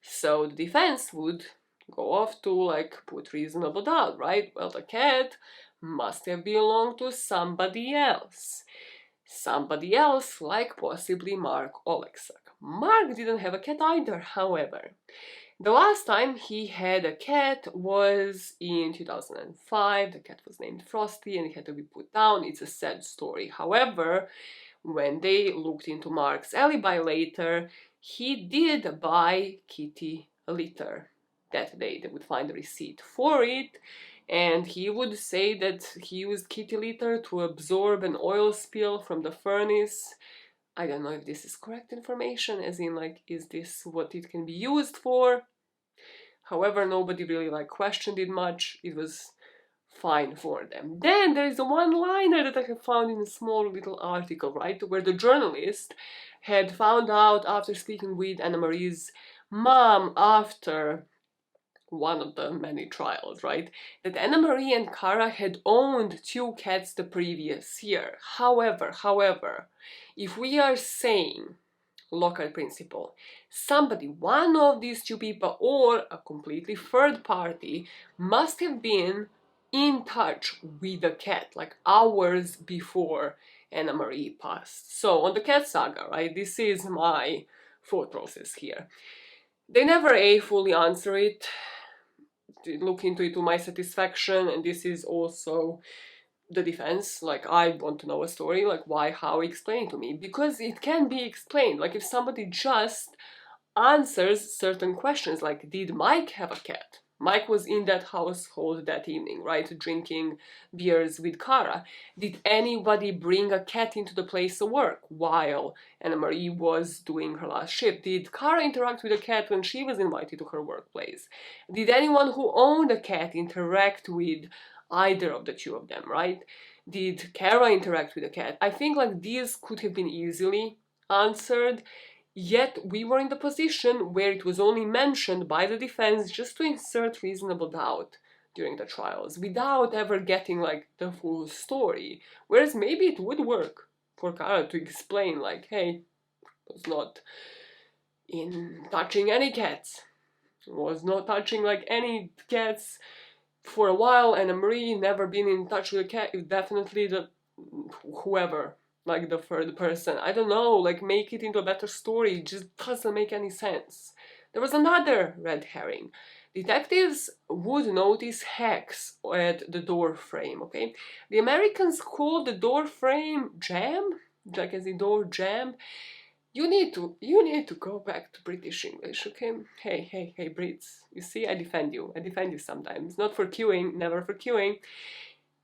Speaker 1: So the defense would go off to, like, put reasonable doubt, right? Well, the cat must have belonged to somebody else. Somebody else, like possibly Mark Oleksak. Mark didn't have a cat either, however. The last time he had a cat was in 2005. The cat was named Frosty and it had to be put down. It's a sad story. However, when they looked into Mark's alibi later, he did buy Kitty a litter that day. They would find a receipt for it. And he would say that he used kitty litter to absorb an oil spill from the furnace. I don't know if this is correct information, as in, like, is this what it can be used for? However, nobody really, like, questioned it much. It was fine for them. Then there is a one-liner that I have found in a small little article, right, where the journalist had found out after speaking with Annamarie's mom after one of the many trials, right, that Annamarie and Cara had owned 2 cats the previous year. However, if we are saying Lockhart principle, somebody, one of these 2 people or a completely third party must have been in touch with the cat, like hours before Annamarie passed. So on the cat saga, right, this is my thought process here. They never fully answer it, look into it to my satisfaction, and this is also the defense. Like, I want to know a story, like why, how, explain to me, because it can be explained. Like if somebody just answers certain questions, like did Mike have a cat? Mike was in that household that evening, right, drinking beers with Cara. Did anybody bring a cat into the place of work while Annamarie was doing her last shift? Did Cara interact with a cat when she was invited to her workplace? Did anyone who owned a cat interact with either of the two of them, right? Did Cara interact with a cat? I think like these could have been easily answered. Yet we were in the position where it was only mentioned by the defense just to insert reasonable doubt during the trials without ever getting like the full story. Whereas maybe it would work for Cara to explain like, hey, was not in touching any cats, was not touching like any cats for a while, and Annamarie never been in touch with a cat. Definitely the whoever, like the third person, I don't know, like make it into a better story. It just doesn't make any sense. There was another red herring. Detectives would notice hacks at the door frame, okay? The Americans call the door frame jam, like as the door jam. You need to go back to British English, okay? Hey, Brits. You see, I defend you sometimes. Not for queuing, never for queuing.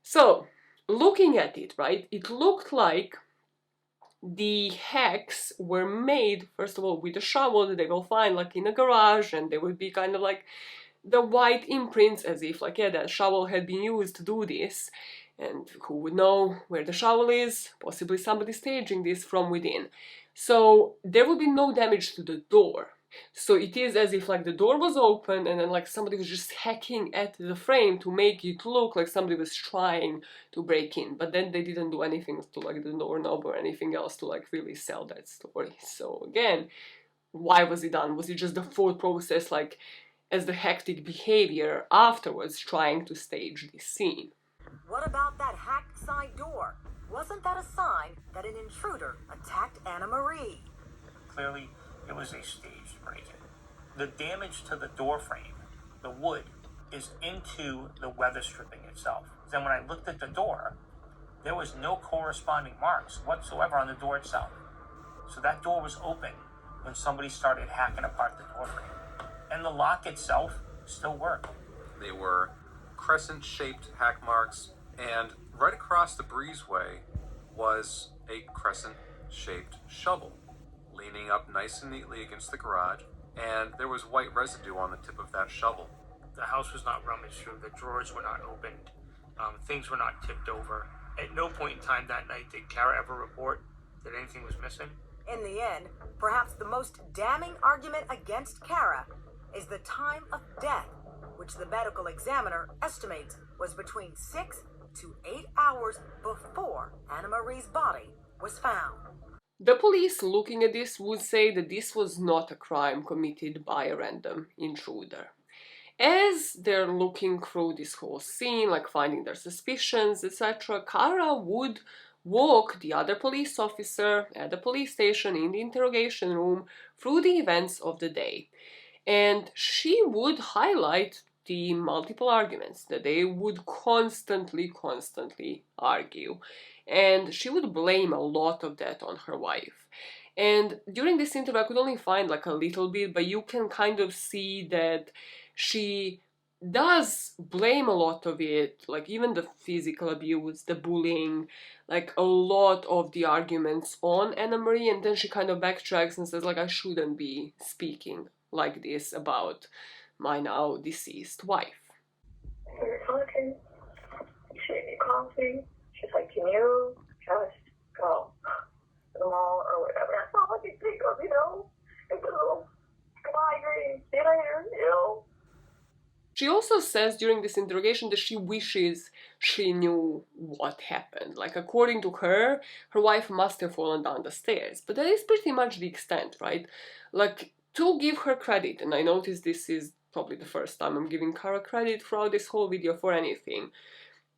Speaker 1: So, looking at it, right, it looked like the hacks were made, first of all, with a shovel that they will find like in a garage, and they would be kind of like the white imprints as if like, yeah, that shovel had been used to do this. And who would know where the shovel is? Possibly somebody staging this from within. So there will be no damage to the door. So it is as if like the door was open and then like somebody was just hacking at the frame to make it look like somebody was trying to break in. But then they didn't do anything to like the doorknob or anything else to like really sell that story. So again, why was it done? Was it just the thought process like as the hectic behavior afterwards trying to stage this scene?
Speaker 2: What about that hacked side door? Wasn't that a sign that an intruder attacked Annamarie?
Speaker 12: Clearly, it was a staged break-in. The damage to the door frame, the wood, is into the weather stripping itself. Then when I looked at the door, there was no corresponding marks whatsoever on the door itself. So that door was open when somebody started hacking apart the door frame. And the lock itself still worked.
Speaker 6: They were crescent-shaped hack marks, and right across the breezeway was a crescent-shaped shovel leaning up nice and neatly against the garage, and there was white residue on the tip of that shovel.
Speaker 12: The house was not rummaged through. The drawers were not opened. Things were not tipped over. At no point in time that night did Cara ever report that anything was missing.
Speaker 2: In the end, perhaps the most damning argument against Cara is the time of death, which the medical examiner estimates was between 6 to 8 hours before Annamarie's body was found.
Speaker 1: The police looking at this would say that this was not a crime committed by a random intruder. As they're looking through this whole scene, like finding their suspicions, etc., Cara would walk the other police officer at the police station in the interrogation room through the events of the day. And she would highlight the multiple arguments that they would constantly argue. And she would blame a lot of that on her wife. And during this interview, I could only find like a little bit, but you can kind of see that she does blame a lot of it, like even the physical abuse, the bullying, like a lot of the arguments on Annamarie, and then she kind of backtracks and says like, I shouldn't be speaking like this about my now deceased wife.
Speaker 7: We were talking, she made me coffee. She's like, can you just go to the mall or whatever? That's all I can think of, you know? It's a little migraine. See later, you know?
Speaker 1: She also says during this interrogation that she wishes she knew what happened. Like, according to her, her wife must have fallen down the stairs. But that is pretty much the extent, right? Like, to give her credit, and I notice this is probably the first time I'm giving Cara credit throughout this whole video for anything,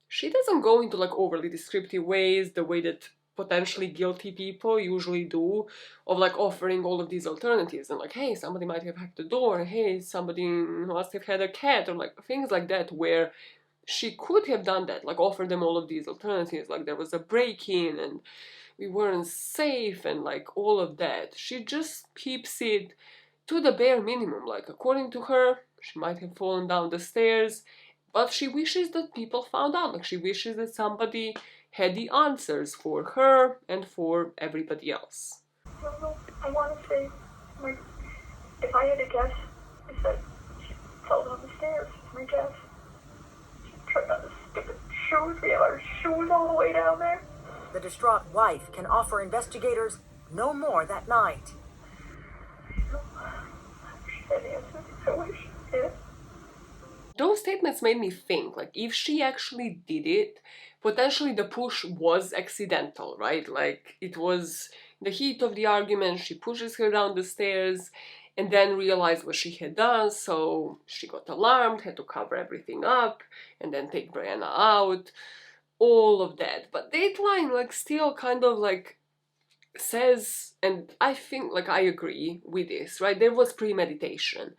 Speaker 1: she doesn't go into like overly descriptive ways, the way that potentially guilty people usually do, of like offering all of these alternatives and like, hey, somebody might have hacked the door, hey, somebody must have had a cat, or like things like that, where she could have done that, like offer them all of these alternatives, like there was a break-in and we weren't safe and like all of that. She just keeps it to the bare minimum. Like, according to her, She might have fallen down the stairs, but she wishes that people found out. Like, she wishes that somebody had the answers for her and for everybody else.
Speaker 7: I don't know. I want to say, like, if I had to guess, I said she fell down the stairs. My guess. She tripped on the stupid shoes. We have our shoes all the way down there.
Speaker 2: The distraught wife can offer investigators no more that night.
Speaker 7: I wish I had answers. I wish I did.
Speaker 1: Those statements made me think, like, if she actually did it, potentially the push was accidental, right? Like, it was the heat of the argument, she pushes her down the stairs, and then realized what she had done, so she got alarmed, had to cover everything up, and then take Brianna out, all of that. But Dateline, like, still kind of, like, says, and I think, like, I agree with this, right? There was premeditation.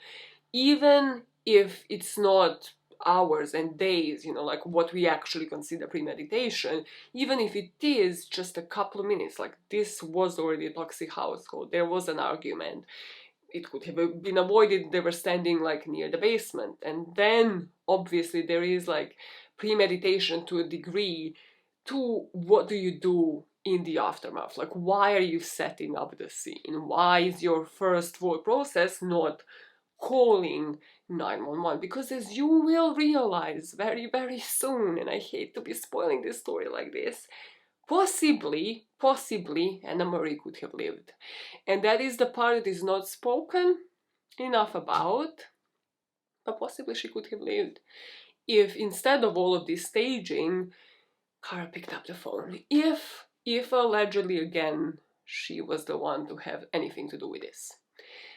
Speaker 1: Even if it's not hours and days, you know, like what we actually consider premeditation, even if it is just a couple of minutes, like this was already a toxic household, there was an argument, it could have been avoided, they were standing like near the basement, and then obviously there is like premeditation to a degree to what do you do in the aftermath, like why are you setting up the scene, why is your first thought process not calling 911, because as you will realize very, very soon, and I hate to be spoiling this story like this, possibly Annamarie could have lived. And that is the part that is not spoken enough about, but possibly she could have lived if instead of all of this staging, Cara picked up the phone. If allegedly again, she was the one to have anything to do with this.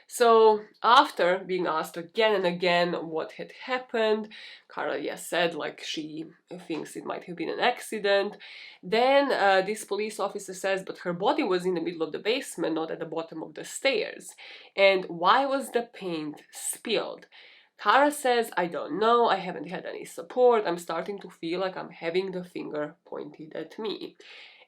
Speaker 1: So after being asked again and again what had happened, Cara, yes, said like she thinks it might have been an accident. Then this police officer says, but her body was in the middle of the basement, not at the bottom of the stairs. And why was the paint spilled? Cara says, I don't know, I haven't had any support, I'm starting to feel like I'm having the finger pointed at me.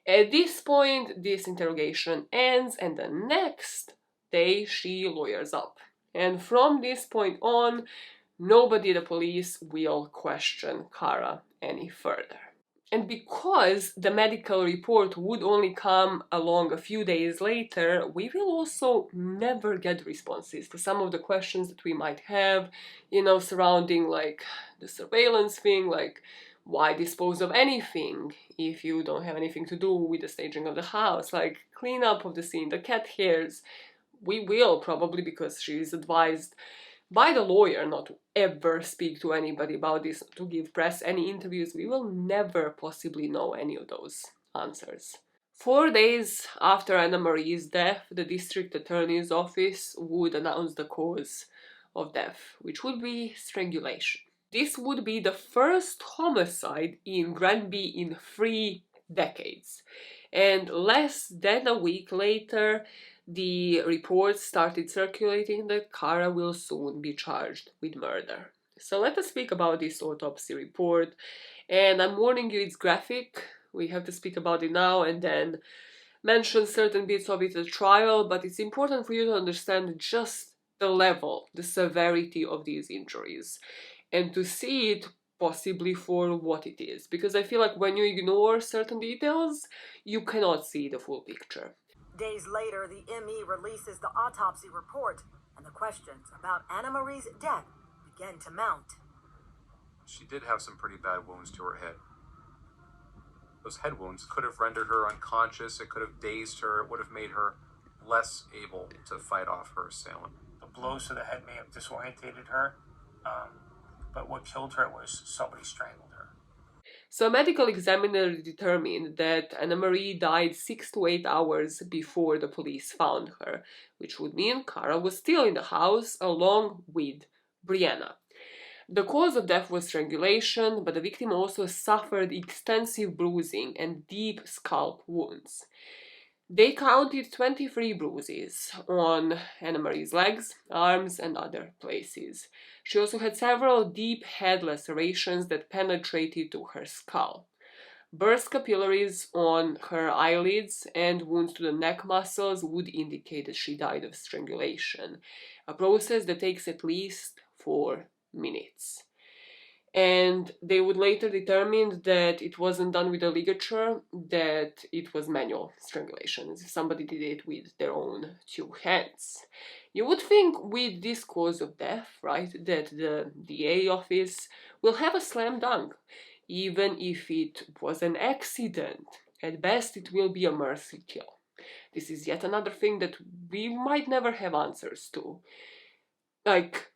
Speaker 1: At this point, this interrogation ends, and the next day she lawyers up. And from this point on, nobody at the police will question Cara any further. And because the medical report would only come along a few days later, we will also never get responses to some of the questions that we might have, you know, surrounding like the surveillance thing, like why dispose of anything if you don't have anything to do with the staging of the house, like cleanup of the scene, the cat hairs. We will probably, because she is advised by the lawyer not to ever speak to anybody about this, to give press any interviews. We will never possibly know any of those answers. 4 days after Annamarie's death, the district attorney's office would announce the cause of death, which would be strangulation. This would be the first homicide in Granby in 3 decades. And less than a week later, the reports started circulating that Cara will soon be charged with murder. So let us speak about this autopsy report. And I'm warning you, it's graphic. We have to speak about it now and then mention certain bits of it at trial, but it's important for you to understand just the level, the severity of these injuries, and to see it possibly for what it is. Because I feel like when you ignore certain details, you cannot see the full picture.
Speaker 2: Days later, the ME releases the autopsy report, and the questions about Annamarie's death begin to mount.
Speaker 6: She did have some pretty bad wounds to her head. Those head wounds could have rendered her unconscious, it could have dazed her, it would have made her less able to fight off her assailant.
Speaker 12: The blows to the head may have disorientated her, but what killed her was somebody strangled her.
Speaker 1: So a medical examiner determined that Annamarie died 6 to 8 hours before the police found her, which would mean Cara was still in the house along with Brianna. The cause of death was strangulation, but the victim also suffered extensive bruising and deep scalp wounds. They counted 23 bruises on Annamarie's legs, arms, and other places. She also had several deep head lacerations that penetrated to her skull. Burst capillaries on her eyelids and wounds to the neck muscles would indicate that she died of strangulation, a process that takes at least for minutes. And they would later determine that it wasn't done with a ligature, that it was manual strangulation, as if somebody did it with their own two hands. You would think with this cause of death, right, that the DA office will have a slam dunk, even if it was an accident. At best, it will be a mercy kill. This is yet another thing that we might never have answers to. Like,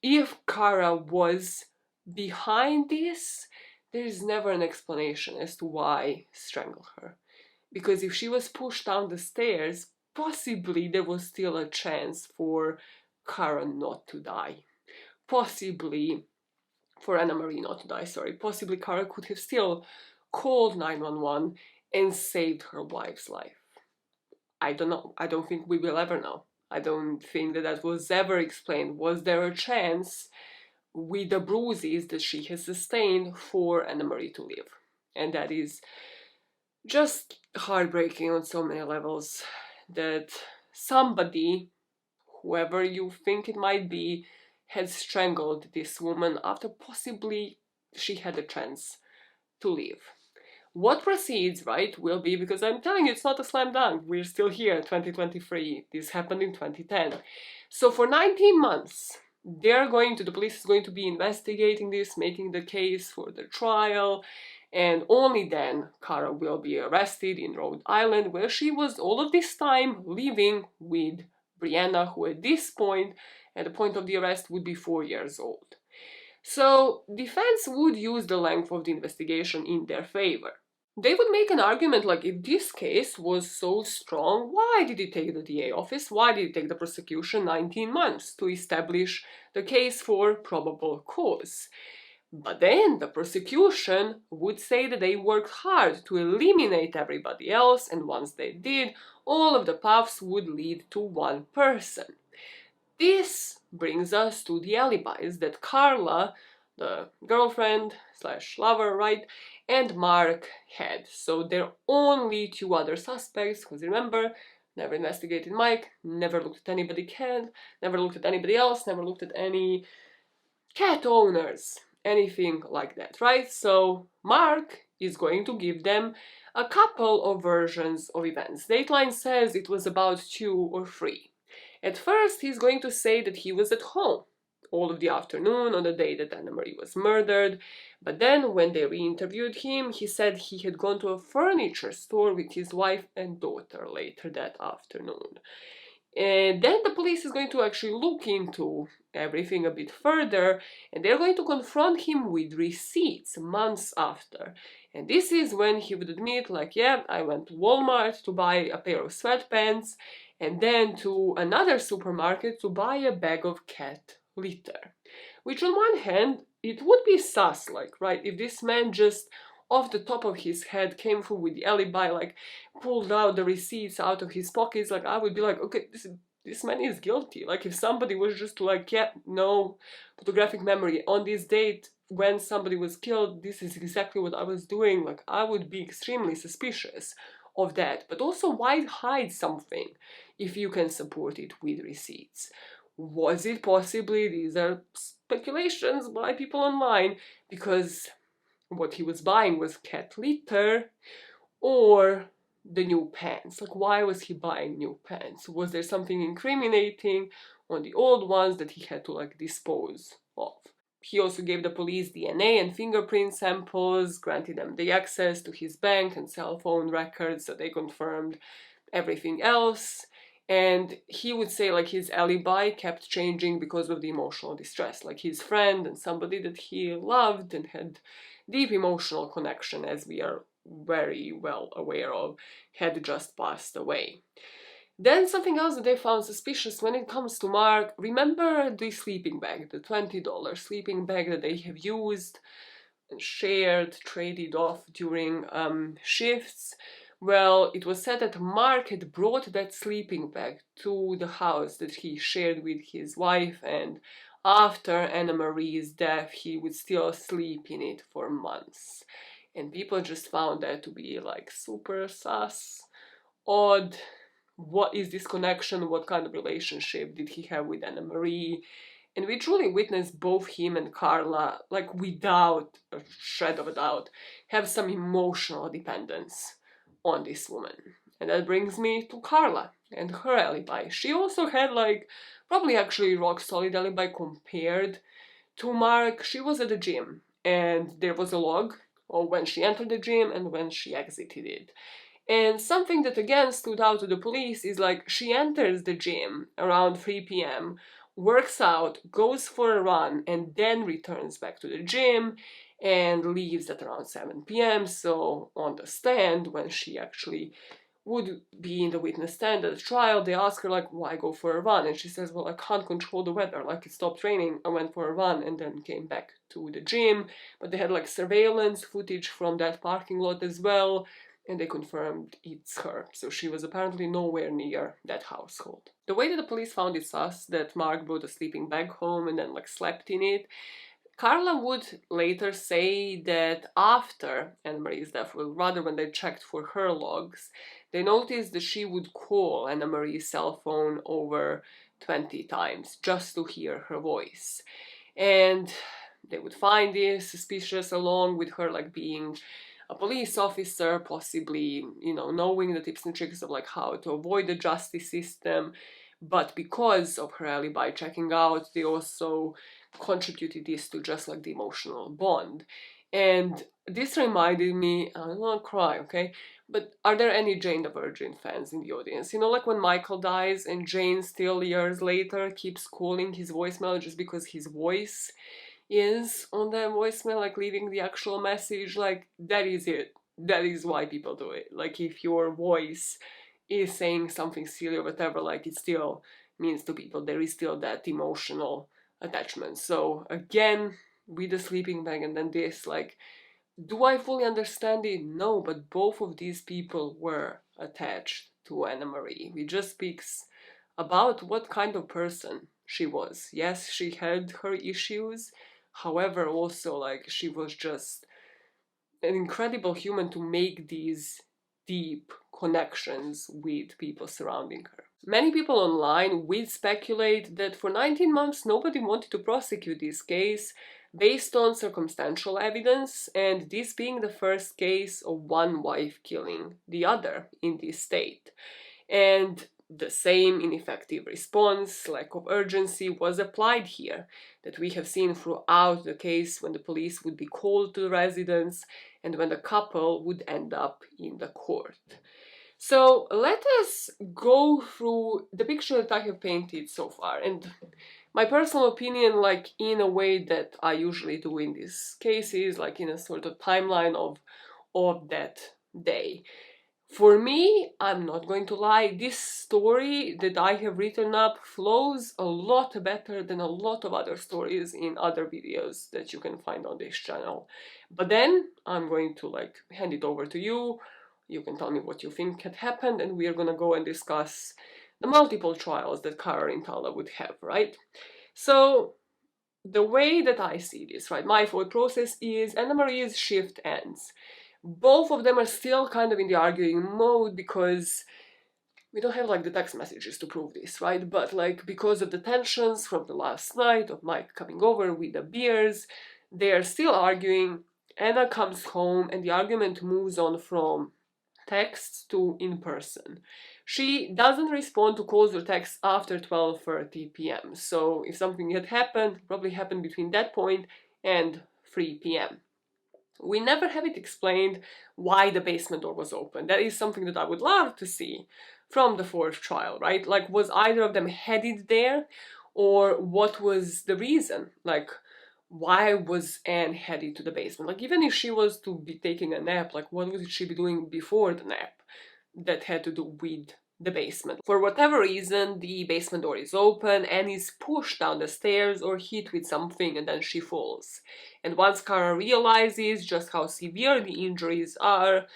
Speaker 1: if Cara was behind this, there is never an explanation as to why strangle her. Because if she was pushed down the stairs, possibly there was still a chance for Cara not to die. Possibly, for Annamarie not to die, sorry. Possibly Cara could have still called 911 and saved her wife's life. I don't know. I don't think we will ever know. I don't think that that was ever explained. Was there a chance with the bruises that she has sustained for Annamarie to live? And that is just heartbreaking on so many levels, that somebody, whoever you think it might be, had strangled this woman after possibly she had a chance to live. What proceeds, right, will be, because I'm telling you, it's not a slam dunk. We're still here, 2023. This happened in 2010. So for 19 months, the police is going to be investigating this, making the case for the trial, and only then Cara will be arrested in Rhode Island, where she was all of this time living with Brianna, who at this point, at the point of the arrest, would be 4 years old. So defense would use the length of the investigation in their favor. They would make an argument like, if this case was so strong, why did it take the DA office? Why did it take the prosecution 19 months to establish the case for probable cause? But then the prosecution would say that they worked hard to eliminate everybody else, and once they did, all of the paths would lead to one person. This brings us to the alibis that Carla, the girlfriend / lover, right, and Mark had. So there are only two other suspects, because remember, never investigated Mike, never looked at anybody cat, never looked at anybody else, never looked at any cat owners, anything like that, right? So Mark is going to give them a couple of versions of events. Dateline says it was about 2 or 3. At first, he's going to say that he was at home all of the afternoon on the day that Annamarie was murdered, but then when they re-interviewed him, he said he had gone to a furniture store with his wife and daughter later that afternoon. And then the police is going to actually look into everything a bit further, and they're going to confront him with receipts months after. And this is when he would admit, like, yeah, I went to Walmart to buy a pair of sweatpants, and then to another supermarket to buy a bag of cat litter. Which on one hand, it would be sus, like, right, if this man just off the top of his head came through with the alibi, like, pulled out the receipts out of his pockets, like, I would be like, okay, this man is guilty. Like, if somebody was just like, yeah, no photographic memory on this date when somebody was killed, this is exactly what I was doing, like, I would be extremely suspicious of that. But also, why hide something if you can support it with receipts? Was it possibly, these are speculations by people online, because what he was buying was cat litter, or the new pants? Like, why was he buying new pants? Was there something incriminating on the old ones that he had to, like, dispose of? He also gave the police DNA and fingerprint samples, granted them the access to his bank and cell phone records, so they confirmed everything else. And he would say, like, his alibi kept changing because of the emotional distress. Like, his friend and somebody that he loved and had deep emotional connection, as we are very well aware of, had just passed away. Then something else that they found suspicious when it comes to Mark, remember the sleeping bag, the $20 sleeping bag that they have used and shared, traded off during shifts? Well, it was said that Mark had brought that sleeping bag to the house that he shared with his wife, and after Annamarie's death, he would still sleep in it for months. And people just found that to be, like, super sus, odd. What is this connection? What kind of relationship did he have with Annamarie? And we truly witnessed both him and Carla, like without a shred of a doubt, have some emotional dependence on this woman. And that brings me to Carla and her alibi. She also had like probably actually rock solid alibi compared to Mark. She was at the gym and there was a log of when she entered the gym and when she exited it. And something that again stood out to the police is like she enters the gym around 3 p.m., works out, goes for a run, and then returns back to the gym and leaves at around 7 p.m. So on the stand, when she actually would be in the witness stand at the trial, they ask her like, why go for a run? And she says, well, I can't control the weather, like it stopped raining, I went for a run and then came back to the gym. But they had like surveillance footage from that parking lot as well, and they confirmed it's her. So she was apparently nowhere near that household. The way that the police found it sus that Mark brought a sleeping bag home and then like slept in it, Carla would later say that after Annamarie's death, well, rather when they checked for her logs, they noticed that she would call Annamarie's cell phone over 20 times just to hear her voice. And they would find this suspicious along with her like being a police officer, possibly, you know, knowing the tips and tricks of like how to avoid the justice system. But because of her alibi checking out, they also contributed this to just like the emotional bond. And this reminded me, I don't want to cry, okay? But are there any Jane the Virgin fans in the audience? You know, like when Michael dies and Jane still years later keeps calling his voicemail just because his voice is on the voicemail, like leaving the actual message, like that is it. That is why people do it. Like if your voice is saying something silly or whatever, like it still means to people. There is still that emotional attachment. So again, with the sleeping bag and then this, like, do I fully understand it? No, but both of these people were attached to Annamarie. It just speaks about what kind of person she was. Yes, she had her issues. However, also, like, she was just an incredible human to make these deep connections with people surrounding her. Many people online would speculate that for 19 months nobody wanted to prosecute this case based on circumstantial evidence, and this being the first case of one wife killing the other in this state. And the same ineffective response, lack of urgency, was applied here, that we have seen throughout the case when the police would be called to the residence and when the couple would end up in the court. So let us go through the picture that I have painted so far, and my personal opinion, like in a way that I usually do in these cases, like in a sort of timeline of that day. For me, I'm not going to lie, this story that I have written up flows a lot better than a lot of other stories in other videos that you can find on this channel. But then I'm going to like hand it over to you. You can tell me what you think had happened, and we are gonna go and discuss the multiple trials that Cara Rintala would have, right? So the way that I see this, right, my thought process is Annamarie's shift ends. Both of them are still kind of in the arguing mode because we don't have like the text messages to prove this, right? But like because of the tensions from the last night of Mike coming over with the beers, they are still arguing. Anna comes home and the argument moves on from texts to in person. She doesn't respond to calls or texts after 12:30 p.m. So if something had happened, probably happened between that point and 3 p.m. We never have it explained why the basement door was open. That is something that I would love to see from the fourth trial, right? Like, was either of them headed there, or what was the reason? Like, why was Anne headed to the basement? Like, even if she was to be taking a nap, like, what would she be doing before the nap that had to do with the basement? For whatever reason, the basement door is open and is pushed down the stairs or hit with something, and then she falls. And once Cara realizes just how severe the injuries are,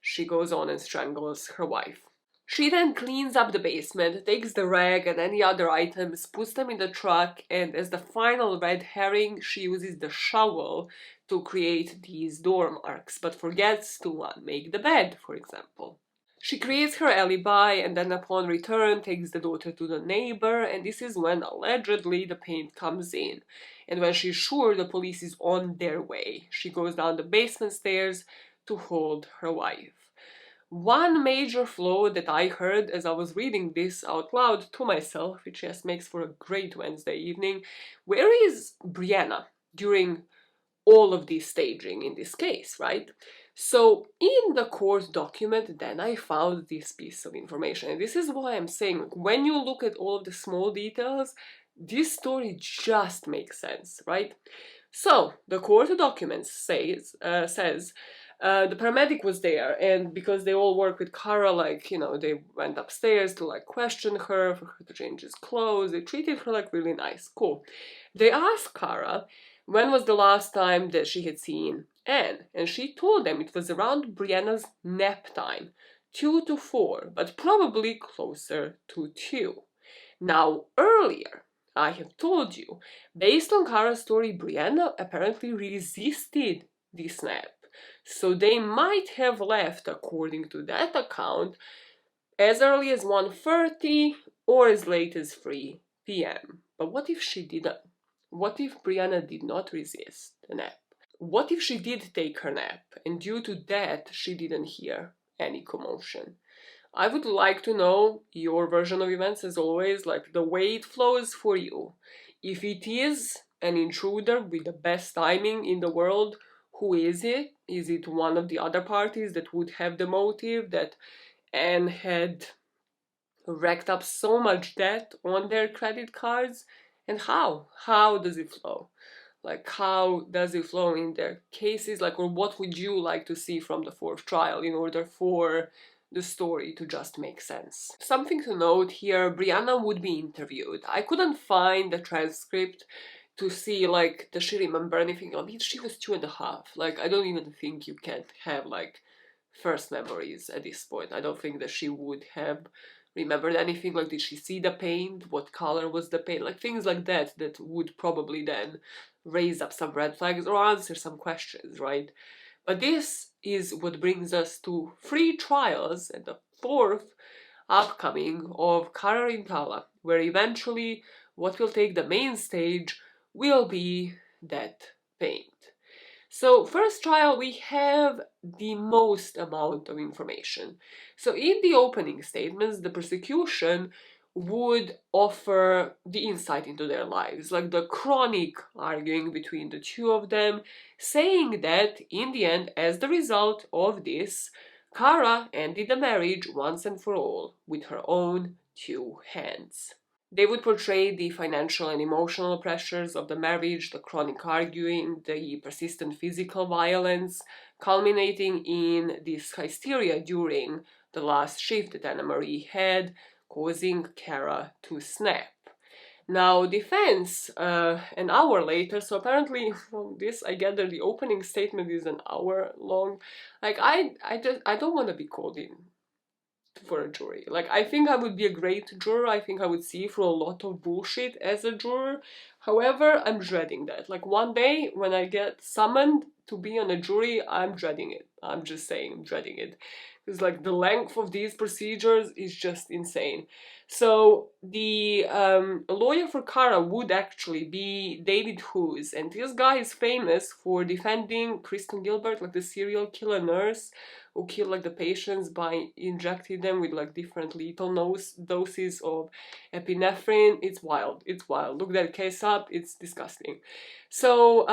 Speaker 1: she goes on and strangles her wife. She then cleans up the basement, takes the rag and any other items, puts them in the truck, and as the final red herring, she uses the shovel to create these door marks, but forgets to make the bed, for example. She creates her alibi and then upon return takes the daughter to the neighbor, and this is when allegedly the pain comes in. And when she's sure the police is on their way, she goes down the basement stairs to hold her wife. One major flaw that I heard as I was reading this out loud to myself, which just makes for a great Wednesday evening, where is Brianna during all of this staging in this case, right? So in the court document, then I found this piece of information. And this is why I'm saying, when you look at all of the small details, this story just makes sense, right? So the court document says the paramedic was there, and because they all work with Cara, like, you know, they went upstairs to like question her, for her to change his clothes. They treated her like really nice, cool. They asked Cara when was the last time that she had seen Anne, and she told them it was around Brianna's nap time, 2 to 4, but probably closer to 2. Now, earlier, I have told you, based on Cara's story, Brianna apparently resisted this nap. So they might have left, according to that account, as early as 1:30 or as late as 3 p.m. But what if she didn't? What if Brianna did not resist the nap? What if she did take her nap and due to that she didn't hear any commotion? I would like to know your version of events, as always, like the way it flows for you. If it is an intruder with the best timing in the world, who is it? Is it one of the other parties that would have the motive that Anne had racked up so much debt on their credit cards? And how? How does it flow? Like, how does it flow in their cases? Like, or what would you like to see from the fourth trial in order for the story to just make sense? Something to note here, Brianna would be interviewed. I couldn't find the transcript to see, like, does she remember anything? I mean, she was 2.5. Like, I don't even think you can have, like, first memories at this point. I don't think that she would have remembered anything. Like, did she see the paint? What color was the paint? Like, things like that that would probably then raise up some red flags or answer some questions, right? But this is what brings us to 3 trials and the 4th upcoming of Cara Rintala, where eventually what will take the main stage will be that paint. So first trial, we have the most amount of information. So in the opening statements, the prosecution would offer the insight into their lives, like the chronic arguing between the two of them, saying that in the end, as the result of this, Cara ended the marriage once and for all with her own 2 hands. They would portray the financial and emotional pressures of the marriage, the chronic arguing, the persistent physical violence, culminating in this hysteria during the last shift that Annamarie had, causing Cara to snap. Now, defense, an hour later, so apparently from this I gather the opening statement is an hour long. Like, I don't want to be called in for a jury. Like, I think I would be a great juror. I think I would see through a lot of bullshit as a juror. However, I'm dreading that. Like, one day when I get summoned to be on a jury, I'm dreading it. I'm just saying, I'm dreading it. Because, like, the length of these procedures is just insane. So the lawyer for Cara would actually be David Hughes, and this guy is famous for defending Kristen Gilbert, like the serial killer nurse who killed like the patients by injecting them with like different lethal doses of epinephrine. It's wild. It's wild. Look that case up. It's disgusting. So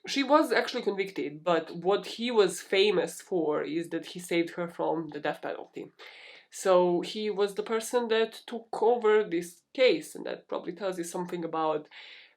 Speaker 1: she was actually convicted, but what he was famous for is that he saved her from the death penalty. So he was the person that took over this case, and that probably tells you something about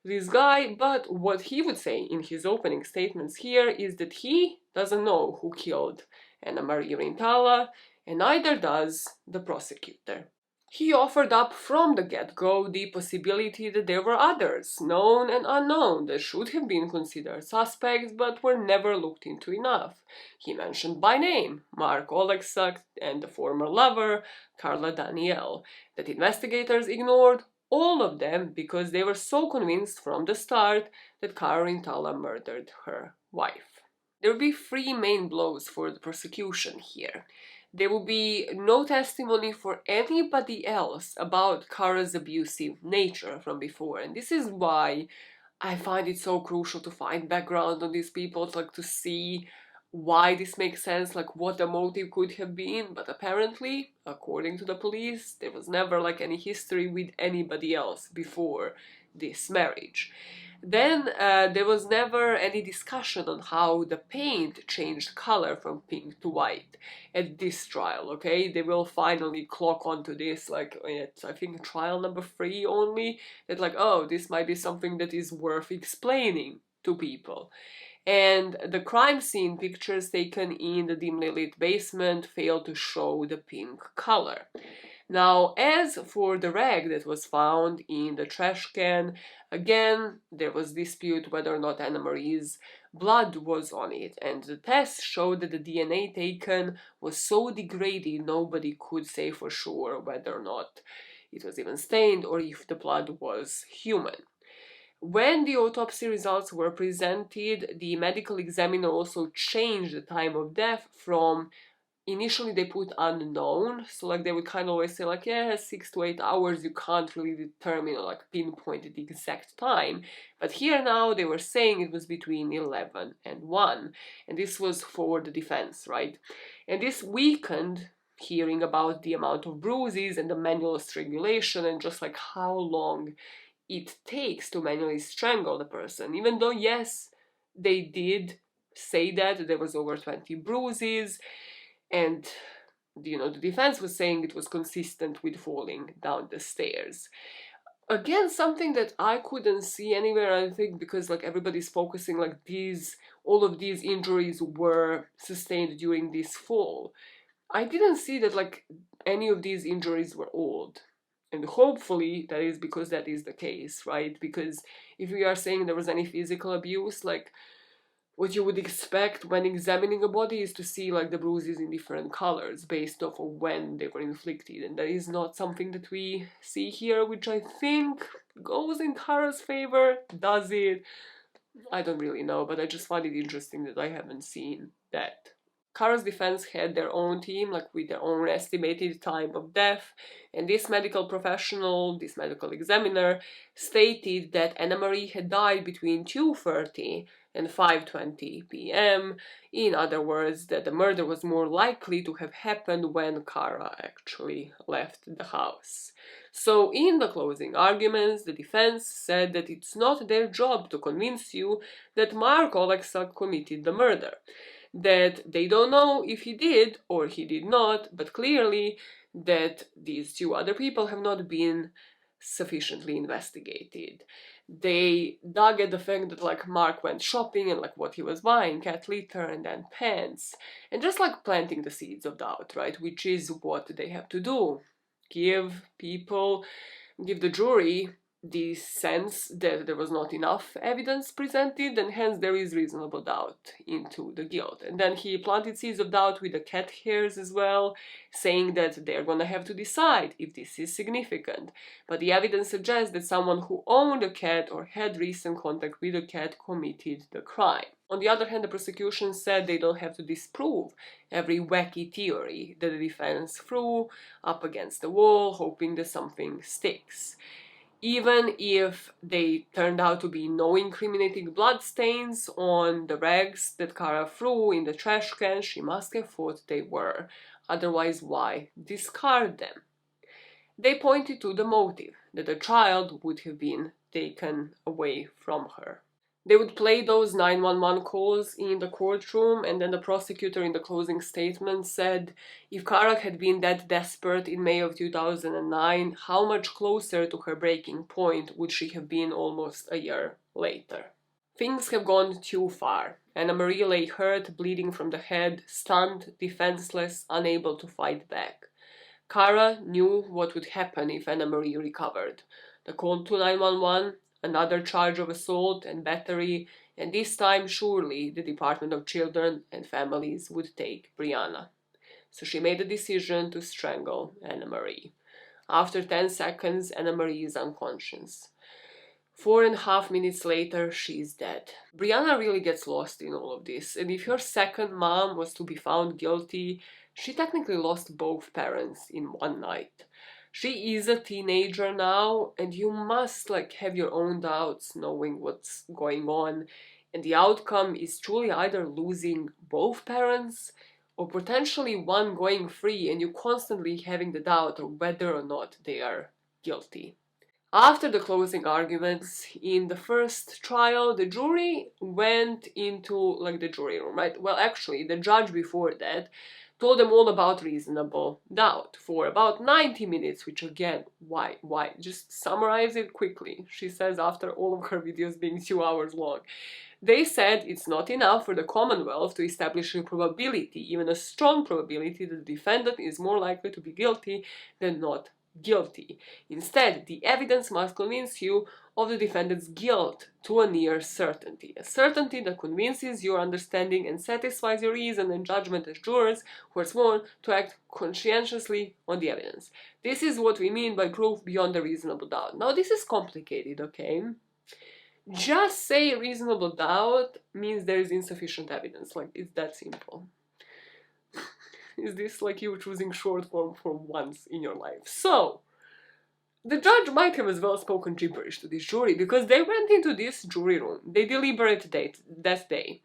Speaker 1: this guy. But what he would say in his opening statements here is that he doesn't know who killed Annamarie Rintala, and neither does the prosecutor. He offered up from the get-go the possibility that there were others, known and unknown, that should have been considered suspects but were never looked into enough. He mentioned by name Mark Oleksak and the former lover, Carla Danielle, that investigators ignored all of them because they were so convinced from the start that Cara Rintala murdered her wife. There will be 3 main blows for the prosecution here. there will be no testimony for anybody else about Cara's abusive nature from before. And this is why I find it so crucial to find background on these people, like to see why this makes sense, like what the motive could have been. But apparently, according to the police, there was never like any history with anybody else before this marriage. Then there was never any discussion on how the paint changed color from pink to white at this trial, okay? They will finally clock onto this, like, at, I think, trial number 3 only, that like, oh, this might be something that is worth explaining to people. And the crime scene pictures taken in the dimly lit basement failed to show the pink color. Now, as for the rag that was found in the trash can, again, there was dispute whether or not Annamarie's blood was on it, and the test showed that the DNA taken was so degraded nobody could say for sure whether or not it was even stained or if the blood was human. When the autopsy results were presented, the medical examiner also changed the time of death from initially they put unknown, so like they would kind of always say like, yeah, 6 to 8 hours, you can't really determine or like pinpoint the exact time, but here now they were saying it was between 11 and 1, and this was for the defense, right? And this weakened hearing about the amount of bruises and the manual strangulation and just like how long it takes to manually strangle the person, even though yes, they did say that there was over 20 bruises. And, you know, the defense was saying it was consistent with falling down the stairs. Again, something that I couldn't see anywhere, I think, because like everybody's focusing like all of these injuries were sustained during this fall. I didn't see that like any of these injuries were old. And hopefully that is because that is the case, right? Because if we are saying there was any physical abuse, like what you would expect when examining a body is to see like the bruises in different colors based off of when they were inflicted, and that is not something that we see here, which I think goes in Cara's favor. Does it? I don't really know, but I just find it interesting that I haven't seen that. Cara's defense had their own team, like with their own estimated time of death, and this medical professional, this medical examiner, stated that Annamarie had died between 2:30 and 5:20 p.m. In other words, that the murder was more likely to have happened when Cara actually left the house. So in the closing arguments, the defense said that it's not their job to convince you that Mark Oleksiak committed the murder, that they don't know if he did or he did not, but clearly that these 2 other people have not been sufficiently investigated. They dug at the fact that like Mark went shopping and like what he was buying, cat litter and then pants, and just like planting the seeds of doubt, right? Which is what they have to do. Give the jury the sense that there was not enough evidence presented, and hence there is reasonable doubt into the guilt. And then he planted seeds of doubt with the cat hairs as well, saying that they're gonna have to decide if this is significant. But the evidence suggests that someone who owned a cat or had recent contact with a cat committed the crime. On the other hand, the prosecution said they don't have to disprove every wacky theory that the defense threw up against the wall, hoping that something sticks. Even if they turned out to be no incriminating bloodstains on the rags that Cara threw in the trash can, she must have thought they were. Otherwise, why discard them? They pointed to the motive, that the child would have been taken away from her. They would play those 911 calls in the courtroom, and then the prosecutor in the closing statement said, if Cara had been that desperate in May of 2009, how much closer to her breaking point would she have been almost a year later? Things have gone too far. Annamarie lay hurt, bleeding from the head, stunned, defenseless, unable to fight back. Cara knew what would happen if Annamarie recovered. The call to 911, another charge of assault and battery, and this time surely the Department of Children and Families would take Brianna. So she made the decision to strangle Annamarie. After 10 seconds, Annamarie is unconscious. 4.5 minutes later, she's dead. Brianna really gets lost in all of this, and if her second mom was to be found guilty, she technically lost both parents in one night. She is a teenager now, and you must like have your own doubts knowing what's going on, and the outcome is truly either losing both parents or potentially one going free and you constantly having the doubt of whether or not they are guilty. After the closing arguments in the first trial, the jury went into like the jury room, right? Well, actually, the judge before that told them all about reasonable doubt for about 90 minutes, which again, why? Just summarize it quickly, she says after all of her videos being 2 hours long. They said it's not enough for the Commonwealth to establish a probability, even a strong probability, that the defendant is more likely to be guilty than not guilty. Instead, the evidence must convince you of the defendant's guilt to a near certainty, a certainty that convinces your understanding and satisfies your reason and judgment as jurors who are sworn to act conscientiously on the evidence. This is what we mean by proof beyond a reasonable doubt. Now, this is complicated, okay? Just say reasonable doubt means there is insufficient evidence. Like, it's that simple. Is this like you choosing short form for once in your life? So, the judge might have as well spoken gibberish to this jury because they went into this jury room. They deliberated that day.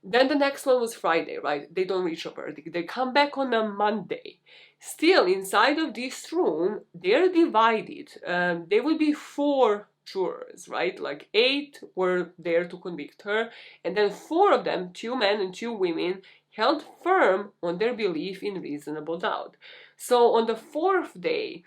Speaker 1: Then the next one was Friday, right? They don't reach a verdict. They come back on a Monday. Still, inside of this room, they're divided. There will be 4 jurors, right? Like 8 were there to convict her, and then 4 of them, 2 men and 2 women, held firm on their belief in reasonable doubt. So on the 4th day,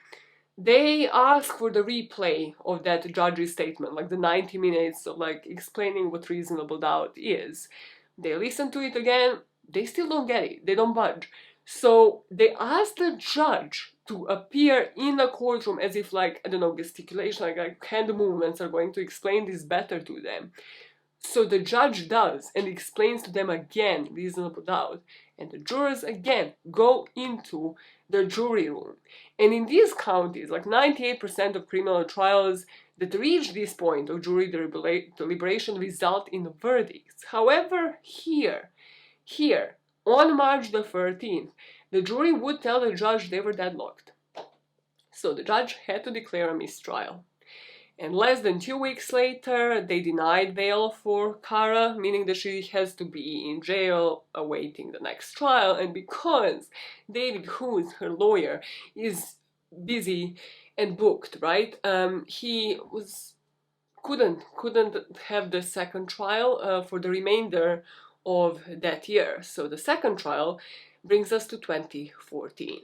Speaker 1: they asked for the replay of that judge's statement, like the 90 minutes of like explaining what reasonable doubt is. They listen to it again, they still don't get it, they don't budge. So they asked the judge to appear in the courtroom as if like, I don't know, gesticulation, like hand movements are going to explain this better to them. So the judge does and explains to them again reasonable doubt, and the jurors again go into the jury room. And in these counties, like 98% of criminal trials that reach this point of jury deliberation result in verdicts. However, here, on March the 13th, the jury would tell the judge they were deadlocked. So the judge had to declare a mistrial. And less than 2 weeks later, they denied bail for Cara, meaning that she has to be in jail awaiting the next trial. And because David, who is her lawyer, is busy and booked, right? He couldn't have the second trial for the remainder of that year. So the second trial brings us to 2014.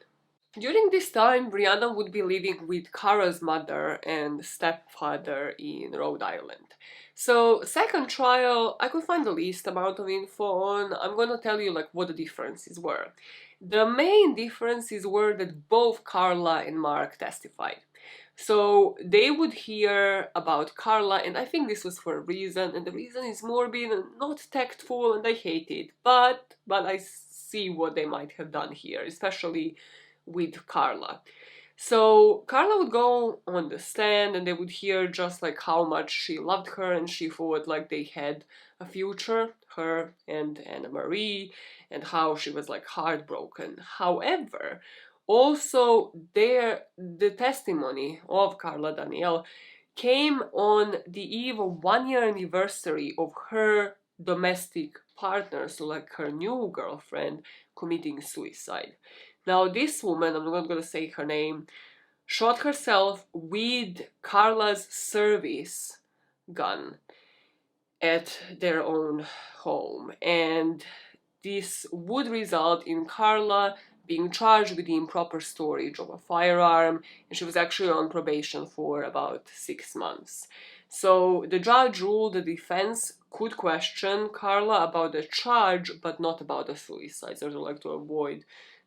Speaker 1: During this time, Brianna would be living with Cara's mother and stepfather in Rhode Island. So, second trial, I could find the least amount of info on. I'm gonna tell you like what the differences were. The main differences were that both Carla and Mark testified. So they would hear about Carla, and I think this was for a reason, and the reason is morbid and not tactful, and I hate it. But I see what they might have done here, especially with Carla. So Carla would go on the stand and they would hear just like how much she loved her and she thought like they had a future, her and Annamarie, and how she was like heartbroken. However, also the testimony of Carla Danielle came on the eve of 1-year anniversary of her domestic partner, so like her new girlfriend, committing suicide. Now, this woman, I'm not going to say her name, shot herself with Carla's service gun at their own home. And this would result in Carla being charged with the improper storage of a firearm, and she was actually on probation for about 6 months. So the judge ruled the defense could question Carla about the charge, but not about the suicide, so they like to avoid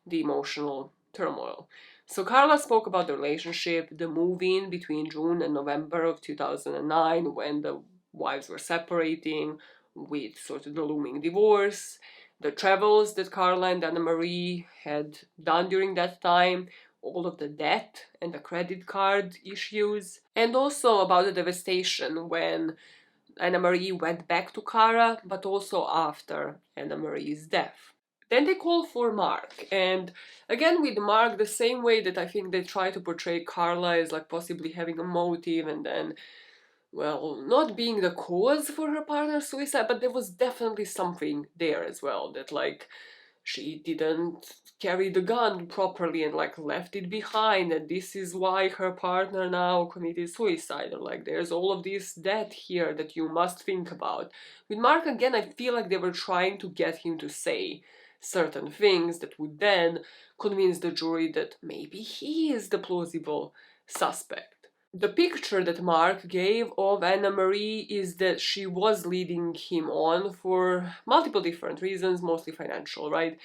Speaker 1: the emotional turmoil. So Carla spoke about the relationship, the move-in between June and November of 2009 when the wives were separating with sort of the looming divorce, the travels that Carla and Annamarie had done during that time, all of the debt and the credit card issues, and also about the devastation when Annamarie went back to Cara, but also after Annamarie's death. Then they call for Mark, and again with Mark, the same way that I think they try to portray Carla as like possibly having a motive and then, well, not being the cause for her partner's suicide, but there was definitely something there as well, that like she didn't carry the gun properly and like left it behind, and this is why her partner now committed suicide, or like there's all of this debt here that you must think about. With Mark, again, I feel like they were trying to get him to say certain things that would then convince the jury that maybe he is the plausible suspect. The picture that Mark gave of Annamarie is that she was leading him on for multiple different reasons, mostly financial, right?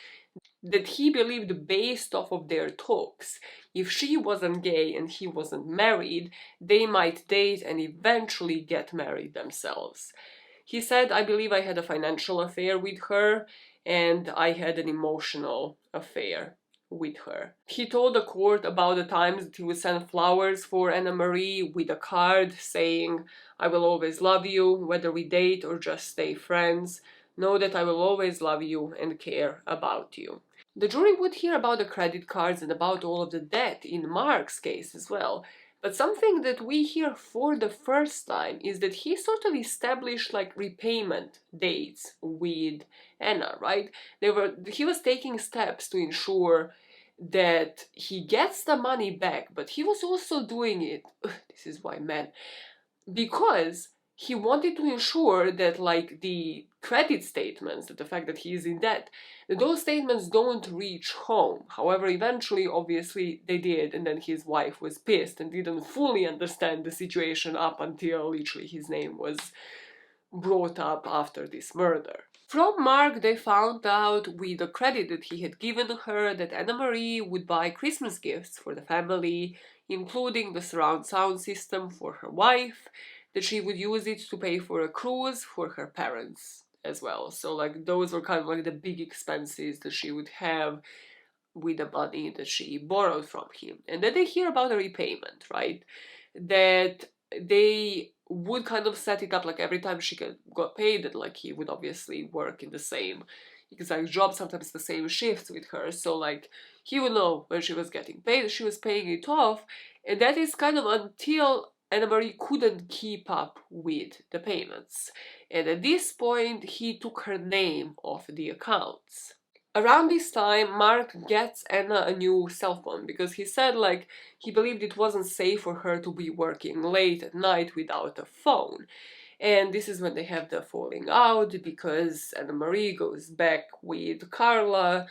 Speaker 1: That he believed, based off of their talks, if she wasn't gay and he wasn't married, they might date and eventually get married themselves. He said, I believe I had a financial affair with her and I had an emotional affair with her. He told the court about the times that he would send flowers for Annamarie with a card saying, I will always love you, whether we date or just stay friends. Know that I will always love you and care about you. The jury would hear about the credit cards and about all of the debt in Mark's case as well. But something that we hear for the first time is that he sort of established like repayment dates with Anna, right? He was taking steps to ensure that he gets the money back, but he was also doing it, this is why men, because he wanted to ensure that like the credit statements, that the fact that he is in debt, that those statements don't reach home. However, eventually, obviously, they did, and then his wife was pissed and didn't fully understand the situation up until literally his name was brought up after this murder. From Mark, they found out with the credit that he had given her that Annamarie would buy Christmas gifts for the family, including the surround sound system for her wife, that she would use it to pay for a cruise for her parents as well. So like those were kind of like the big expenses that she would have with the money that she borrowed from him. And then they hear about a repayment, right? That they would kind of set it up like every time she got paid, that like he would obviously work in the same exact job, sometimes the same shifts with her, so like he would know when she was getting paid, she was paying it off, and that is kind of until Annamarie couldn't keep up with the payments, and at this point he took her name off the accounts. Around this time, Mark gets Anna a new cell phone because he said like he believed it wasn't safe for her to be working late at night without a phone. And this is when they have the falling out because Annamarie goes back with Carla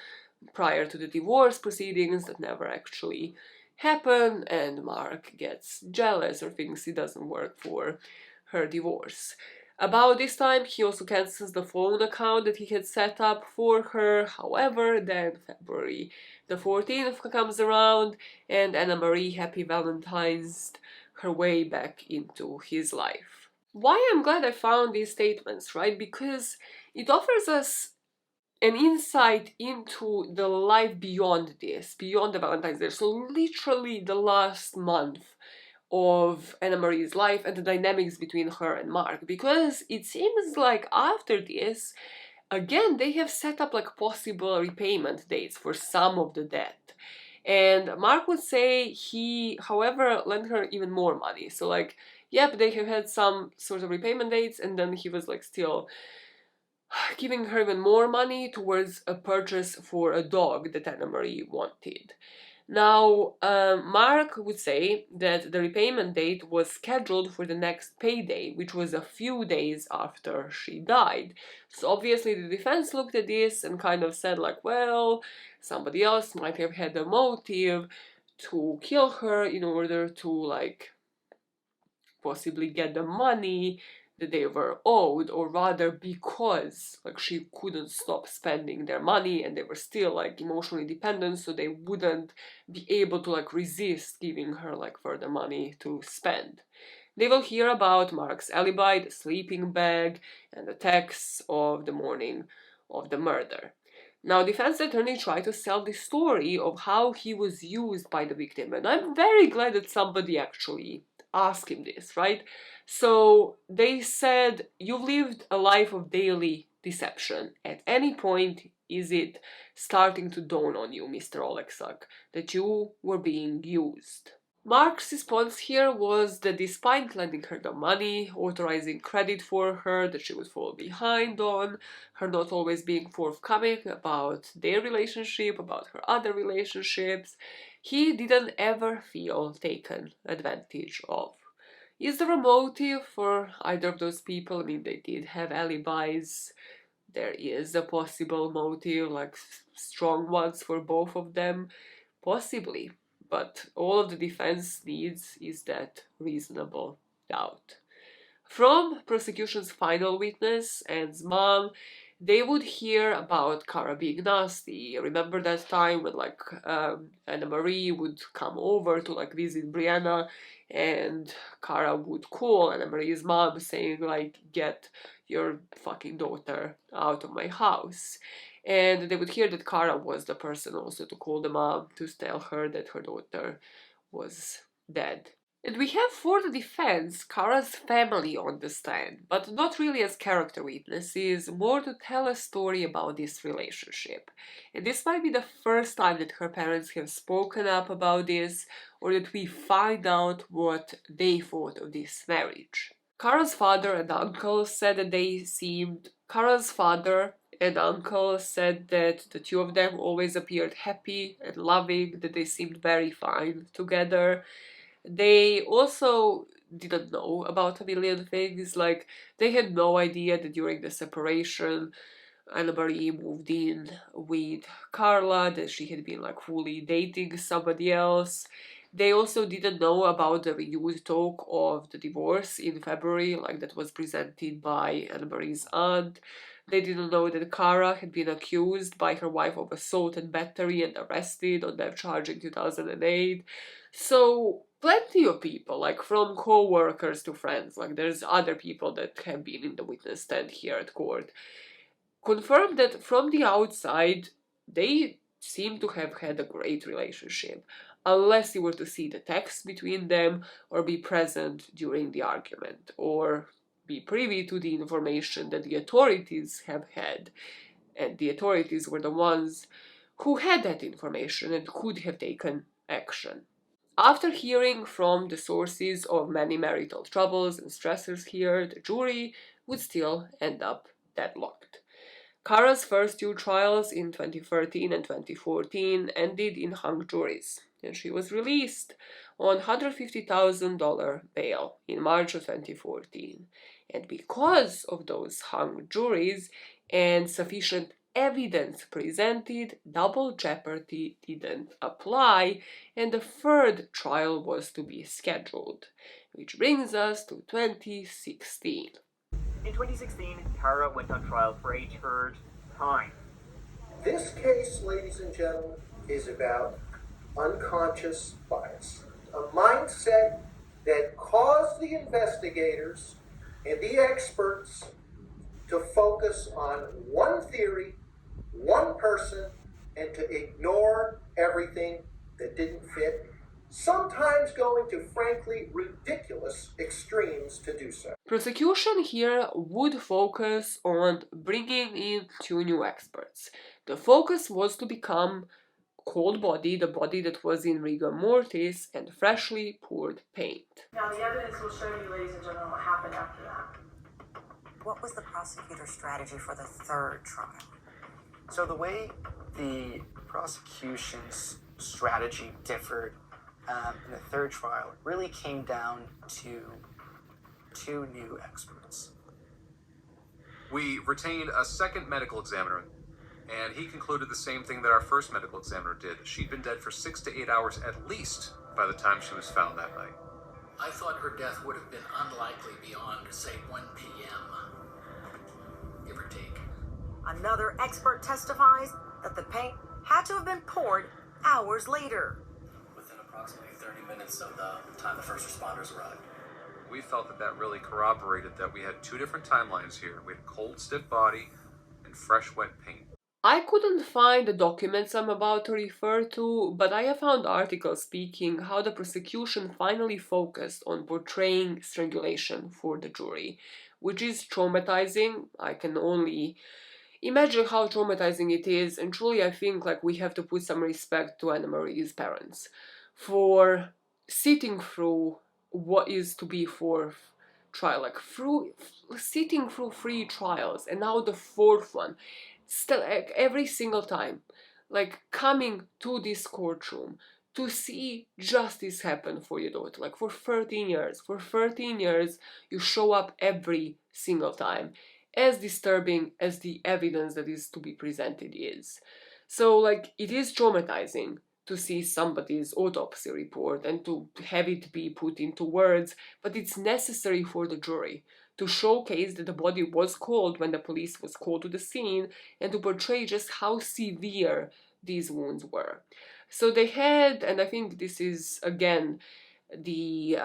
Speaker 1: prior to the divorce proceedings that never actually happen, and Mark gets jealous or thinks it doesn't work for her divorce. About this time, he also cancels the phone account that he had set up for her. However, then February the 14th comes around and Annamarie, happy Valentine's, her way back into his life. Why I'm glad I found these statements, right? Because it offers us an insight into the life beyond this, beyond the Valentine's Day. So literally the last month of Annamarie's life and the dynamics between her and Mark, because it seems like after this, again, they have set up like possible repayment dates for some of the debt. And Mark would say he, however, lent her even more money. So like, yep, they have had some sort of repayment dates, and then he was like still giving her even more money towards a purchase for a dog that Annamarie wanted. Now, Mark would say that the repayment date was scheduled for the next payday, which was a few days after she died. So obviously the defense looked at this and kind of said like, well, somebody else might have had a motive to kill her in order to like possibly get the money that they were owed, or rather because like she couldn't stop spending their money and they were still like emotionally dependent, so they wouldn't be able to like resist giving her like further money to spend. They will hear about Mark's alibi, the sleeping bag, and the texts of the morning of the murder. Now, defense attorney tried to sell the story of how he was used by the victim, and I'm very glad that somebody actually asked him this, right? So they said, you've lived a life of daily deception. At any point, is it starting to dawn on you, Mr. Oleksak, that you were being used? Mark's response here was that despite lending her the money, authorizing credit for her that she would fall behind on, her not always being forthcoming about their relationship, about her other relationships, he didn't ever feel taken advantage of. Is there a motive for either of those people? I mean, they did have alibis. There is a possible motive, like strong ones for both of them. Possibly. But all of the defense needs is that reasonable doubt. From prosecution's final witness, Anne's mom, they would hear about Cara being nasty. Remember that time when Annamarie would come over to visit Brianna, and Cara would call Annamarie's mom saying get your fucking daughter out of my house. And they would hear that Cara was the person also to call the mom to tell her that her daughter was dead. And we have for the defense Cara's family on the stand, but not really as character witnesses, more to tell a story about this relationship. And this might be the first time that her parents have spoken up about this, or that we find out what they thought of this marriage. Cara's father and uncle said that Cara's father and uncle said that the two of them always appeared happy and loving, that they seemed very fine together. They also didn't know about a million things, they had no idea that during the separation Annamarie moved in with Carla, that she had been fully dating somebody else. They also didn't know about the renewed talk of the divorce in February, that was presented by Annamarie's aunt. They didn't know that Cara had been accused by her wife of assault and battery and arrested on that charge in 2008. So plenty of people, from co-workers to friends, there's other people that have been in the witness stand here at court, confirmed that from the outside they seem to have had a great relationship, unless you were to see the text between them or be present during the argument or be privy to the information that the authorities have had, and the authorities were the ones who had that information and could have taken action. After hearing from the sources of many marital troubles and stressors here, the jury would still end up deadlocked. Cara's first two trials in 2013 and 2014 ended in hung juries, and she was released on $150,000 bail in March of 2014. And because of those hung juries and sufficient evidence presented, double jeopardy didn't apply, and the third trial was to be scheduled, which brings us to 2016.
Speaker 8: In 2016, Cara went on trial for a third time.
Speaker 13: This case, ladies and gentlemen, is about unconscious bias, a mindset that caused the investigators and the experts to focus on one theory, one person, and to ignore everything that didn't fit, sometimes going to frankly ridiculous extremes to do so.
Speaker 1: Prosecution here would focus on bringing in two new experts. The focus was to become cold body, the body that was in rigor mortis, and freshly poured paint.
Speaker 2: Now the evidence will show you, ladies and gentlemen, what happened after that. What was the prosecutor's strategy for the third trial?
Speaker 4: So the way the prosecution's strategy differed in the third trial really came down to two new experts.
Speaker 6: We retained a second medical examiner, and he concluded the same thing that our first medical examiner did. She'd been dead for 6 to 8 hours at least by the time she was found that night.
Speaker 14: I thought her death would have been unlikely beyond, say, 1 p.m., give or take.
Speaker 2: Another expert testifies that the paint had to have been poured hours later.
Speaker 14: Within approximately 30 minutes of the time the first responders arrived.
Speaker 6: We felt that really corroborated that we had two different timelines here. We had cold, stiff body and fresh, wet paint.
Speaker 1: I couldn't find the documents I'm about to refer to, but I have found articles speaking how the prosecution finally focused on portraying strangulation for the jury, which is traumatizing. I can only imagine how traumatizing it is, and truly I think like we have to put some respect to Annamarie's parents for sitting through what is to be fourth trial, like sitting through 3 trials, and now the 4th one, still like, every single time, like coming to this courtroom to see justice happen for your daughter, like for 13 years. For 13 years, you show up every single time, as disturbing as the evidence that is to be presented is. So, like, it is traumatizing to see somebody's autopsy report and to have it be put into words, but it's necessary for the jury to showcase that the body was cold when the police was called to the scene and to portray just how severe these wounds were. So they had, and I think this is again the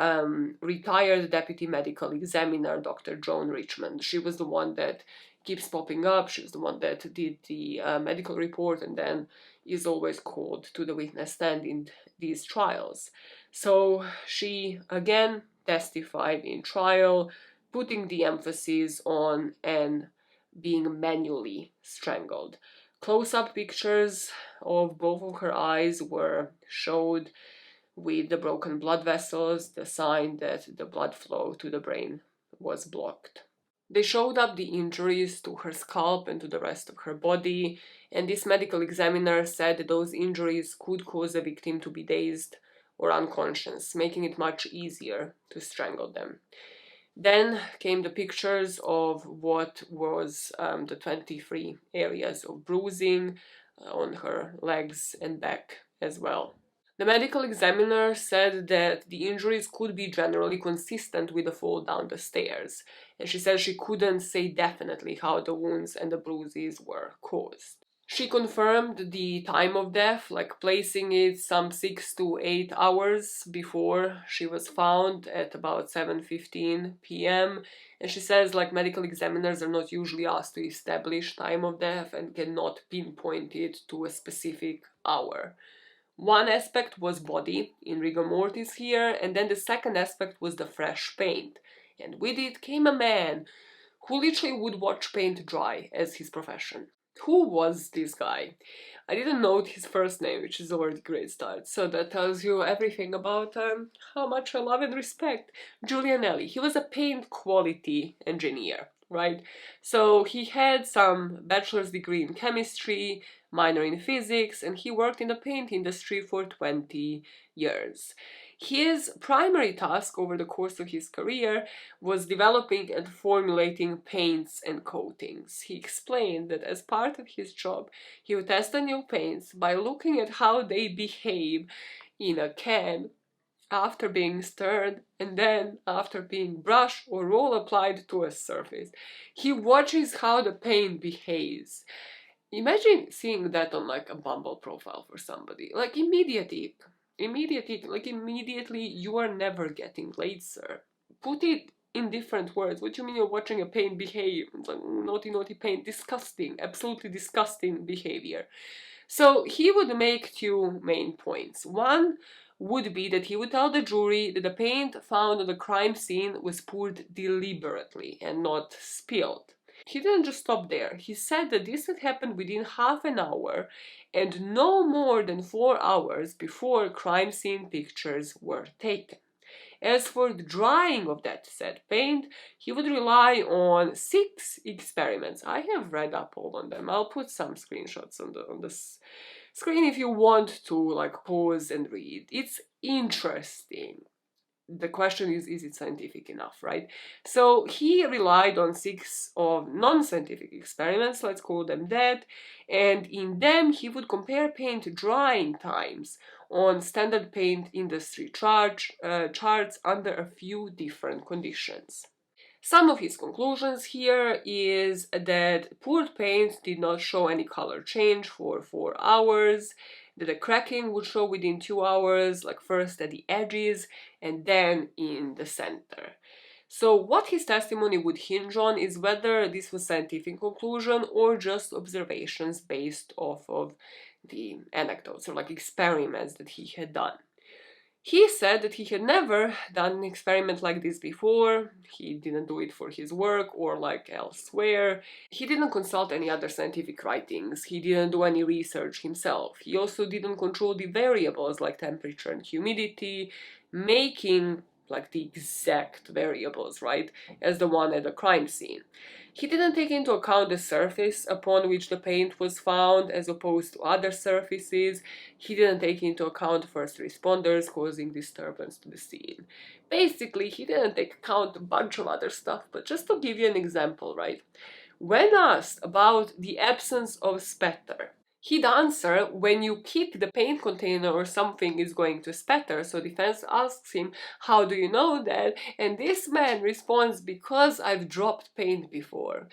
Speaker 1: retired deputy medical examiner, Dr. Joan Richmond. She was the one that keeps popping up. She was the one that did the medical report and then is always called to the witness stand in these trials. So she again testified in trial, putting the emphasis on Anne being manually strangled. Close-up pictures of both of her eyes were showed with the broken blood vessels, the sign that the blood flow to the brain was blocked. They showed up the injuries to her scalp and to the rest of her body, and this medical examiner said that those injuries could cause the victim to be dazed or unconscious, making it much easier to strangle them. Then came the pictures of what was the 23 areas of bruising on her legs and back as well. The medical examiner said that the injuries could be generally consistent with the fall down the stairs, and she said she couldn't say definitely how the wounds and the bruises were caused. She confirmed the time of death, like placing it some 6 to 8 hours before she was found at about 7:15 p.m. And she says like medical examiners are not usually asked to establish time of death and cannot pinpoint it to a specific hour. One aspect was body, in rigor mortis here, and then the second aspect was the fresh paint. And with it came a man who literally would watch paint dry as his profession. Who was this guy? I didn't note his first name, which is already a great start, so that tells you everything about how much I love and respect Giulianelli. He was a paint quality engineer, right? So he had some bachelor's degree in chemistry, minor in physics, and he worked in the paint industry for 20 years. His primary task over the course of his career was developing and formulating paints and coatings. He explained that as part of his job, he would test the new paints by looking at how they behave in a can after being stirred and then after being brushed or roll applied to a surface. He watches how the paint behaves. Imagine seeing that on like a Bumble profile for somebody. Like immediately, you are never getting laid, sir. Put it in different words. What do you mean you're watching a paint behave? It's like naughty paint. Disgusting. Absolutely disgusting behavior. So he would make 2 main points. One would be that he would tell the jury that the paint found on the crime scene was poured deliberately and not spilled. He didn't just stop there. He said that this had happened within half an hour and no more than 4 hours before crime scene pictures were taken. As for the drying of that said paint, he would rely on 6 experiments. I have read up all on them. I'll put some screenshots on the screen if you want to like pause and read. It's interesting. The question is it scientific enough, right? So he relied on 6 of non-scientific experiments, let's call them that, and in them he would compare paint drying times on standard paint industry charts under a few different conditions. Some of his conclusions here is that poured paint did not show any color change for 4 hours, that the cracking would show within 2 hours, like first at the edges and then in the center. So what his testimony would hinge on is whether this was scientific conclusion or just observations based off of the anecdotes or like experiments that he had done. He said that he had never done an experiment like this before. He didn't do it for his work or like elsewhere. He didn't consult any other scientific writings. He didn't do any research himself. He also didn't control the variables like temperature and humidity, making like the exact variables, right, as the one at the crime scene. He didn't take into account the surface upon which the paint was found as opposed to other surfaces. He didn't take into account first responders causing disturbance to the scene. Basically, he didn't take account a bunch of other stuff, but just to give you an example, right? When asked about the absence of spatter, he'd answer when you kick the paint container or something is going to spatter. So defense asks him, how do you know that? And this man responds, because I've dropped paint before.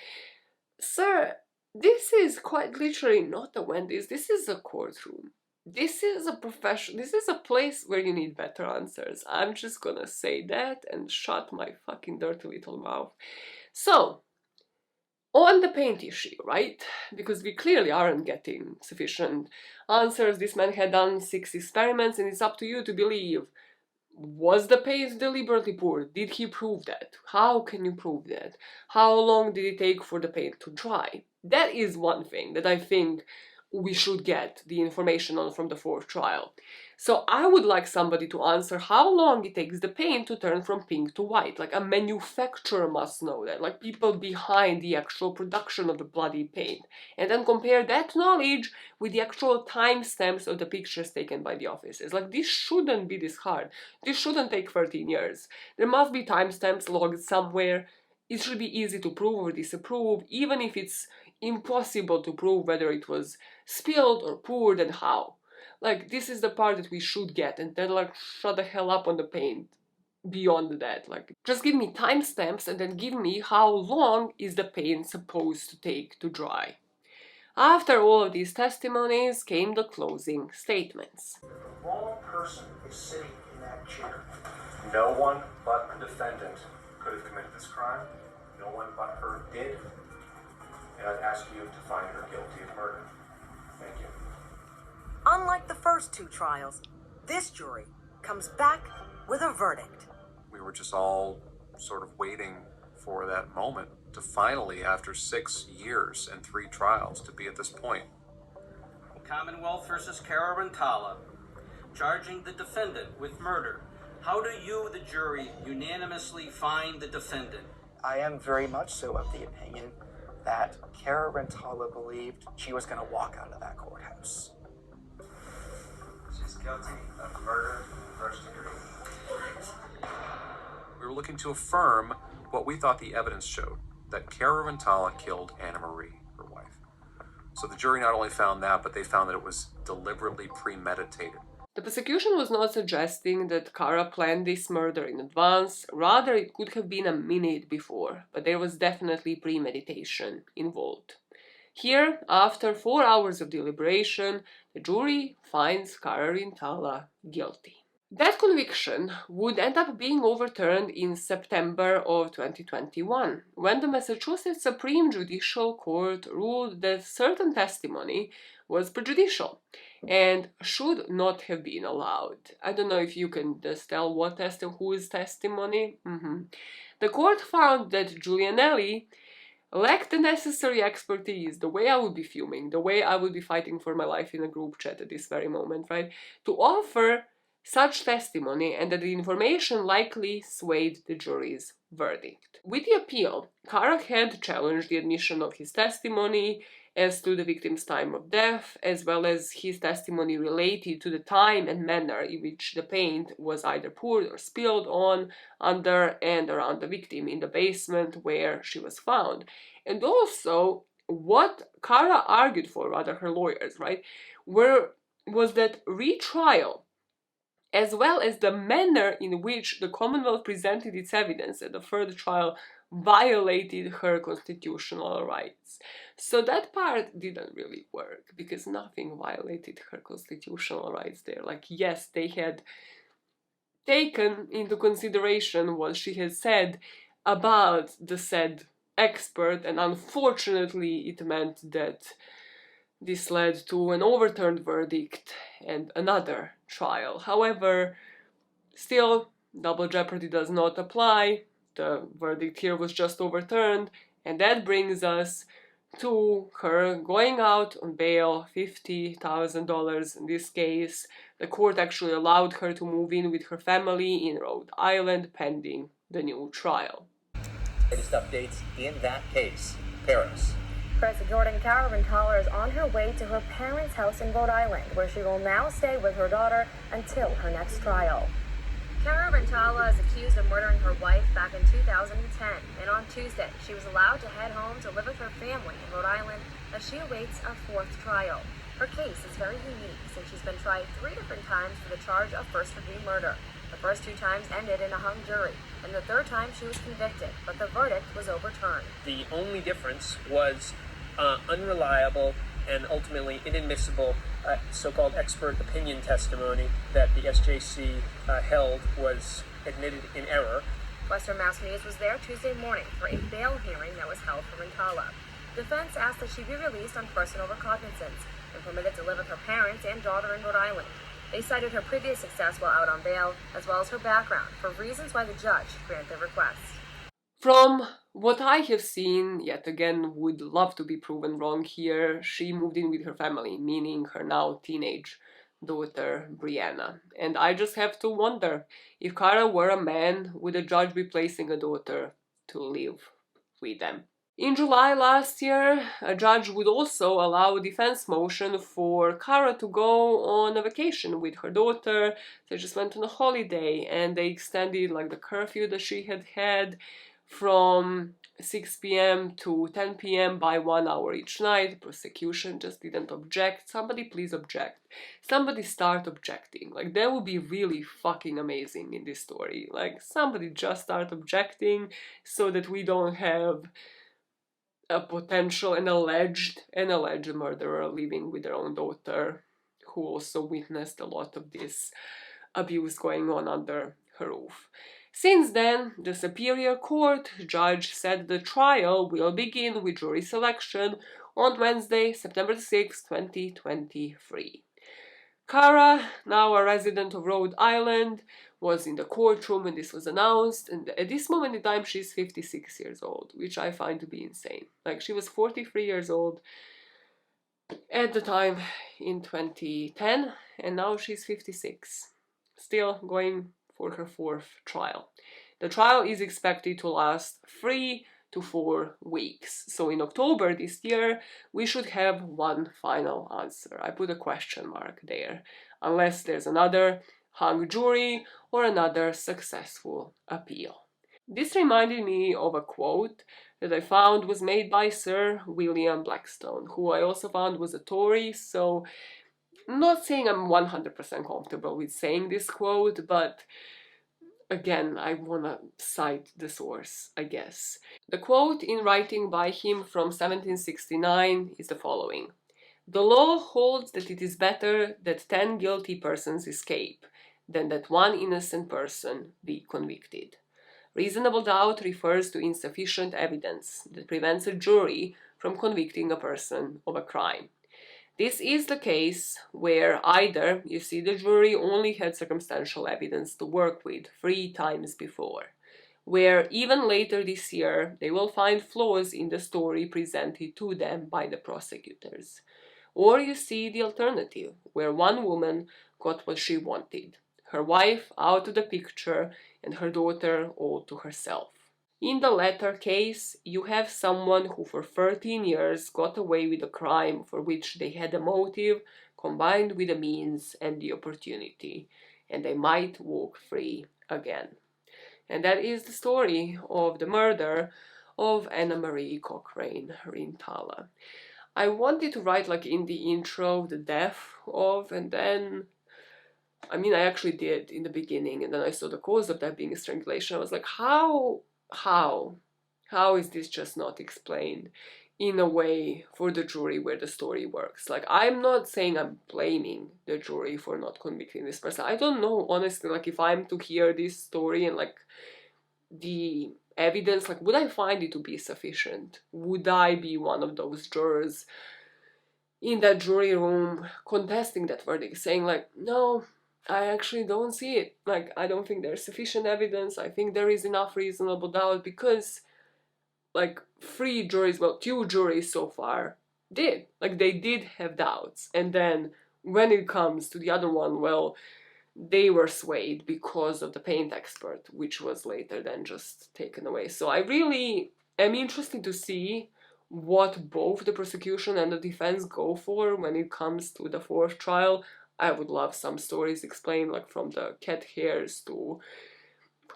Speaker 1: Sir, this is quite literally not a Wendy's, this is a courtroom. This is a profession, this is a place where you need better answers. I'm just gonna say that and shut my fucking dirty little mouth. So, on the paint issue, right? Because we clearly aren't getting sufficient answers. This man had done 6 experiments and it's up to you to believe. Was the paint deliberately poured? Did he prove that? How can you prove that? How long did it take for the paint to dry? That is one thing that I think we should get the information on from the 4th trial. So I would like somebody to answer how long it takes the paint to turn from pink to white. Like a manufacturer must know that, like people behind the actual production of the bloody paint. And then compare that knowledge with the actual timestamps of the pictures taken by the officers. Like this shouldn't be this hard. This shouldn't take 13 years. There must be timestamps logged somewhere. It should be easy to prove or disapprove, even if it's impossible to prove whether it was spilled or poured and how. Like, this is the part that we should get, and then, like, shut the hell up on the paint beyond that. Like, just give me timestamps and then give me how long is the paint supposed to take to dry. After all of these testimonies came the closing statements.
Speaker 15: The wrong person is sitting in that chair. No one but the defendant could have committed this crime. No one but her did. And I'd ask you to find her guilty of murder. Thank you.
Speaker 2: Unlike the first 2 trials, this jury comes back with a verdict.
Speaker 6: We were just all sort of waiting for that moment to finally, after 6 years and 3 trials, to be at this point.
Speaker 16: Commonwealth versus Cara Rintala, charging the defendant with murder. How do you, the jury, unanimously find the defendant?
Speaker 4: I am very much so of the opinion that Cara Rintala believed she was going to walk out of that courthouse.
Speaker 15: She's guilty of murder first degree.
Speaker 6: We were looking to affirm what we thought the evidence showed, that Cara Rintala killed Annamarie, her wife. So the jury not only found that, but they found that it was deliberately premeditated.
Speaker 1: The prosecution was not suggesting that Cara planned this murder in advance, rather it could have been a minute before, but there was definitely premeditation involved. Here, after 4 hours of deliberation, the jury finds Cara Rintala guilty. That conviction would end up being overturned in September of 2021, when the Massachusetts Supreme Judicial Court ruled that certain testimony was prejudicial and should not have been allowed. I don't know if you can just tell what whose testimony. The court found that Giulianelli lacked the necessary expertise, the way I would be fuming, the way I would be fighting for my life in a group chat at this very moment, right, to offer such testimony, and that the information likely swayed the jury's verdict. With the appeal, Cara had challenged the admission of his testimony as to the victim's time of death, as well as his testimony related to the time and manner in which the paint was either poured or spilled on, under, and around the victim in the basement where she was found. And also, what Cara argued for, rather her lawyers, right, was that retrial, as well as the manner in which the Commonwealth presented its evidence at the 3rd trial, violated her constitutional rights. So that part didn't really work, because nothing violated her constitutional rights there. Like, yes, they had taken into consideration what she had said about the said expert, and unfortunately it meant that this led to an overturned verdict and another trial. However, Still, double jeopardy does not apply. The verdict here was just overturned, and that brings us to her going out on bail, $50,000 in this case. The court actually allowed her to move in with her family in Rhode Island pending the new trial.
Speaker 17: Latest updates in that case. Paris.
Speaker 18: Chris, Jordan, Cara Rintala is on her way to her parents' house in Rhode Island, where she will now stay with her daughter until her next trial. Cara Rintala is accused of murdering her wife back in 2010, and on Tuesday, she was allowed to head home to live with her family in Rhode Island as she awaits a fourth trial. Her case is very unique since she's been tried 3 different times for the charge of first-degree murder. The first 2 times ended in a hung jury, and the third time she was convicted, but the verdict was overturned.
Speaker 19: The only difference was unreliable and ultimately inadmissible so-called expert opinion testimony that the SJC held was admitted in error.
Speaker 18: Western Mass News was there Tuesday morning for a bail hearing that was held for Rintala. Defense asked that she be released on personal recognizance and permitted to live with her parents and daughter in Rhode Island. They cited her previous success while out on bail, as well as her background, for reasons why the judge granted the request.
Speaker 1: From what I have seen, yet again would love to be proven wrong here, she moved in with her family, meaning her now teenage daughter Brianna. And I just have to wonder, if Cara were a man, would a judge be placing a daughter to live with them? In July last year, a judge would also allow a defense motion for Cara to go on a vacation with her daughter. They just went on a holiday and they extended like the curfew that she had from 6 p.m. to 10 p.m. by 1 hour each night. Prosecution just didn't object. Somebody please object. Somebody start objecting. Like, that would be really fucking amazing in this story. Like, somebody just start objecting so that we don't have a potential, an alleged murderer living with their own daughter, who also witnessed a lot of this abuse going on under her roof. Since then, the Superior Court judge said the trial will begin with jury selection on Wednesday, September 6, 2023. Cara, now a resident of Rhode Island, was in the courtroom when this was announced, and at this moment in time she's 56 years old, which I find to be insane. Like, she was 43 years old at the time in 2010, and now she's 56, still going for her 4th trial. The trial is expected to last 3 to 4 weeks. So in October this year, we should have one final answer. I put a question mark there, unless there's another hung jury or another successful appeal. This reminded me of a quote that I found was made by Sir William Blackstone, who I also found was a Tory, so I'm not saying I'm 100% comfortable with saying this quote, but again, I wanna cite the source, I guess. The quote in writing by him from 1769 is the following: "The law holds that it is better that 10 guilty persons escape than that one innocent person be convicted. Reasonable doubt refers to insufficient evidence that prevents a jury from convicting a person of a crime. This is the case where either, you see, the jury only had circumstantial evidence to work with 3 times before, where even later this year they will find flaws in the story presented to them by the prosecutors. Or you see the alternative, where one woman got what she wanted, her wife out of the picture and her daughter all to herself. In the latter case, you have someone who for 13 years got away with a crime for which they had a motive combined with the means and the opportunity, and they might walk free again." And that is the story of the murder of Annamarie Cochrane Rintala. I wanted to write, like, in the intro, the death of, and then, I mean, I actually did in the beginning, and then I saw the cause of that being strangulation. I was like, how is this just not explained in a way for the jury where the story works? Like, I'm not saying I'm blaming the jury for not convicting this person. I don't know, honestly, like, if I'm to hear this story and, like, the evidence, like, would I find it to be sufficient? Would I be one of those jurors in that jury room contesting that verdict, saying, like, no, I actually don't see it. Like, I don't think there's sufficient evidence. I think there is enough reasonable doubt because, like, 3 juries, well, 2 juries so far did. Like, they did have doubts. And then when it comes to the other one, well, they were swayed because of the paint expert, which was later then just taken away. So I really am interested to see what both the prosecution and the defense go for when it comes to the 4th trial. I would love some stories explained, like from the cat hairs to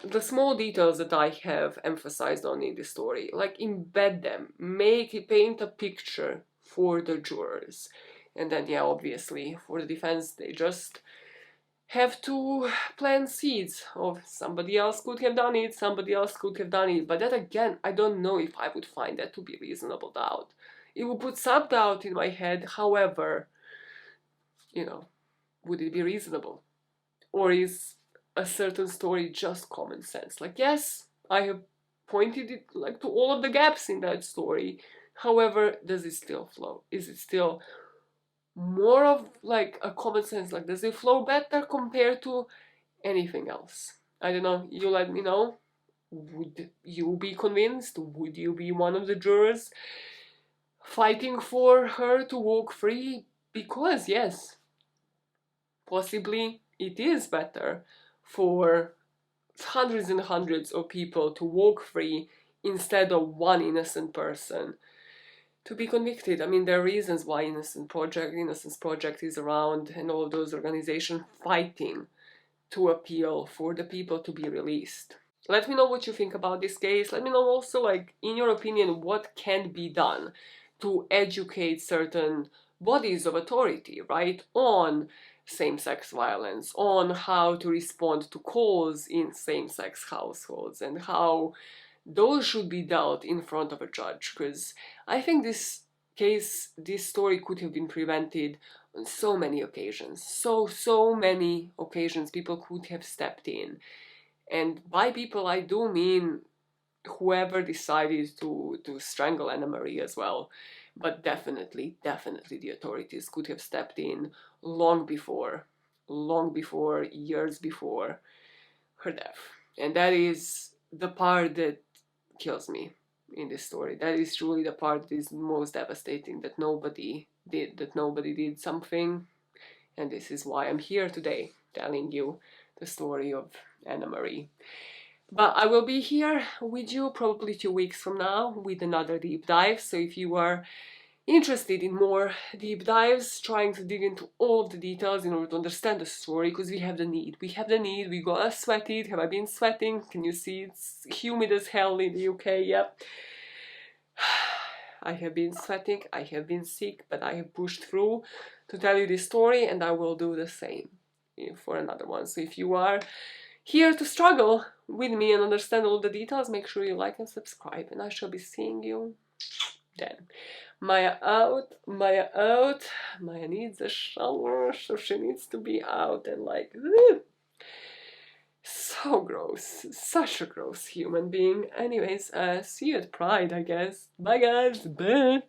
Speaker 1: the small details that I have emphasized on in the story. Like, embed them, paint a picture for the jurors. And then, yeah, obviously, for the defense, they just have to plant seeds of somebody else could have done it, somebody else could have done it. But that, again, I don't know if I would find that to be reasonable doubt. It would put some doubt in my head. However, you know, would it be reasonable? Or is a certain story just common sense? Like, yes, I have pointed it like to all of the gaps in that story. However, does it still flow? Is it still more of like a common sense? Like, does it flow better compared to anything else? I don't know. You let me know. Would you be convinced? Would you be one of the jurors fighting for her to walk free? Because, yes, possibly it is better for hundreds and hundreds of people to walk free instead of one innocent person to be convicted. I mean, there are reasons why Innocence Project is around, and all of those organizations fighting to appeal for the people to be released. Let me know what you think about this case. Let me know also, like, in your opinion, what can be done to educate certain bodies of authority, right, on same-sex violence, on how to respond to calls in same-sex households, and how those should be dealt in front of a judge. Because I think this story could have been prevented on so many occasions. So many occasions people could have stepped in. And by people, I do mean whoever decided to strangle Annamarie as well. But definitely the authorities could have stepped in long before, years before her death. And that is the part that kills me in this story. That is truly the part that is most devastating, that nobody did something. And this is why I'm here today, telling you the story of Annamarie. But I will be here with you probably 2 weeks from now with another deep dive. So if you are interested in more deep dives, trying to dig into all of the details in order to understand the story, because we have the need. We gotta sweat it. Have I been sweating? Can you see it's humid as hell in the UK? Yep. I have been sweating, I have been sick, but I have pushed through to tell you this story, and I will do the same for another one. So if you are here to struggle with me and understand all the details, make sure you like and subscribe, and I shall be seeing you then. Maya out, Maya out. Maya needs a shower, so she needs to be out and like, so gross. Such a gross human being. Anyways, see you at Pride, I guess. Bye guys. Bye.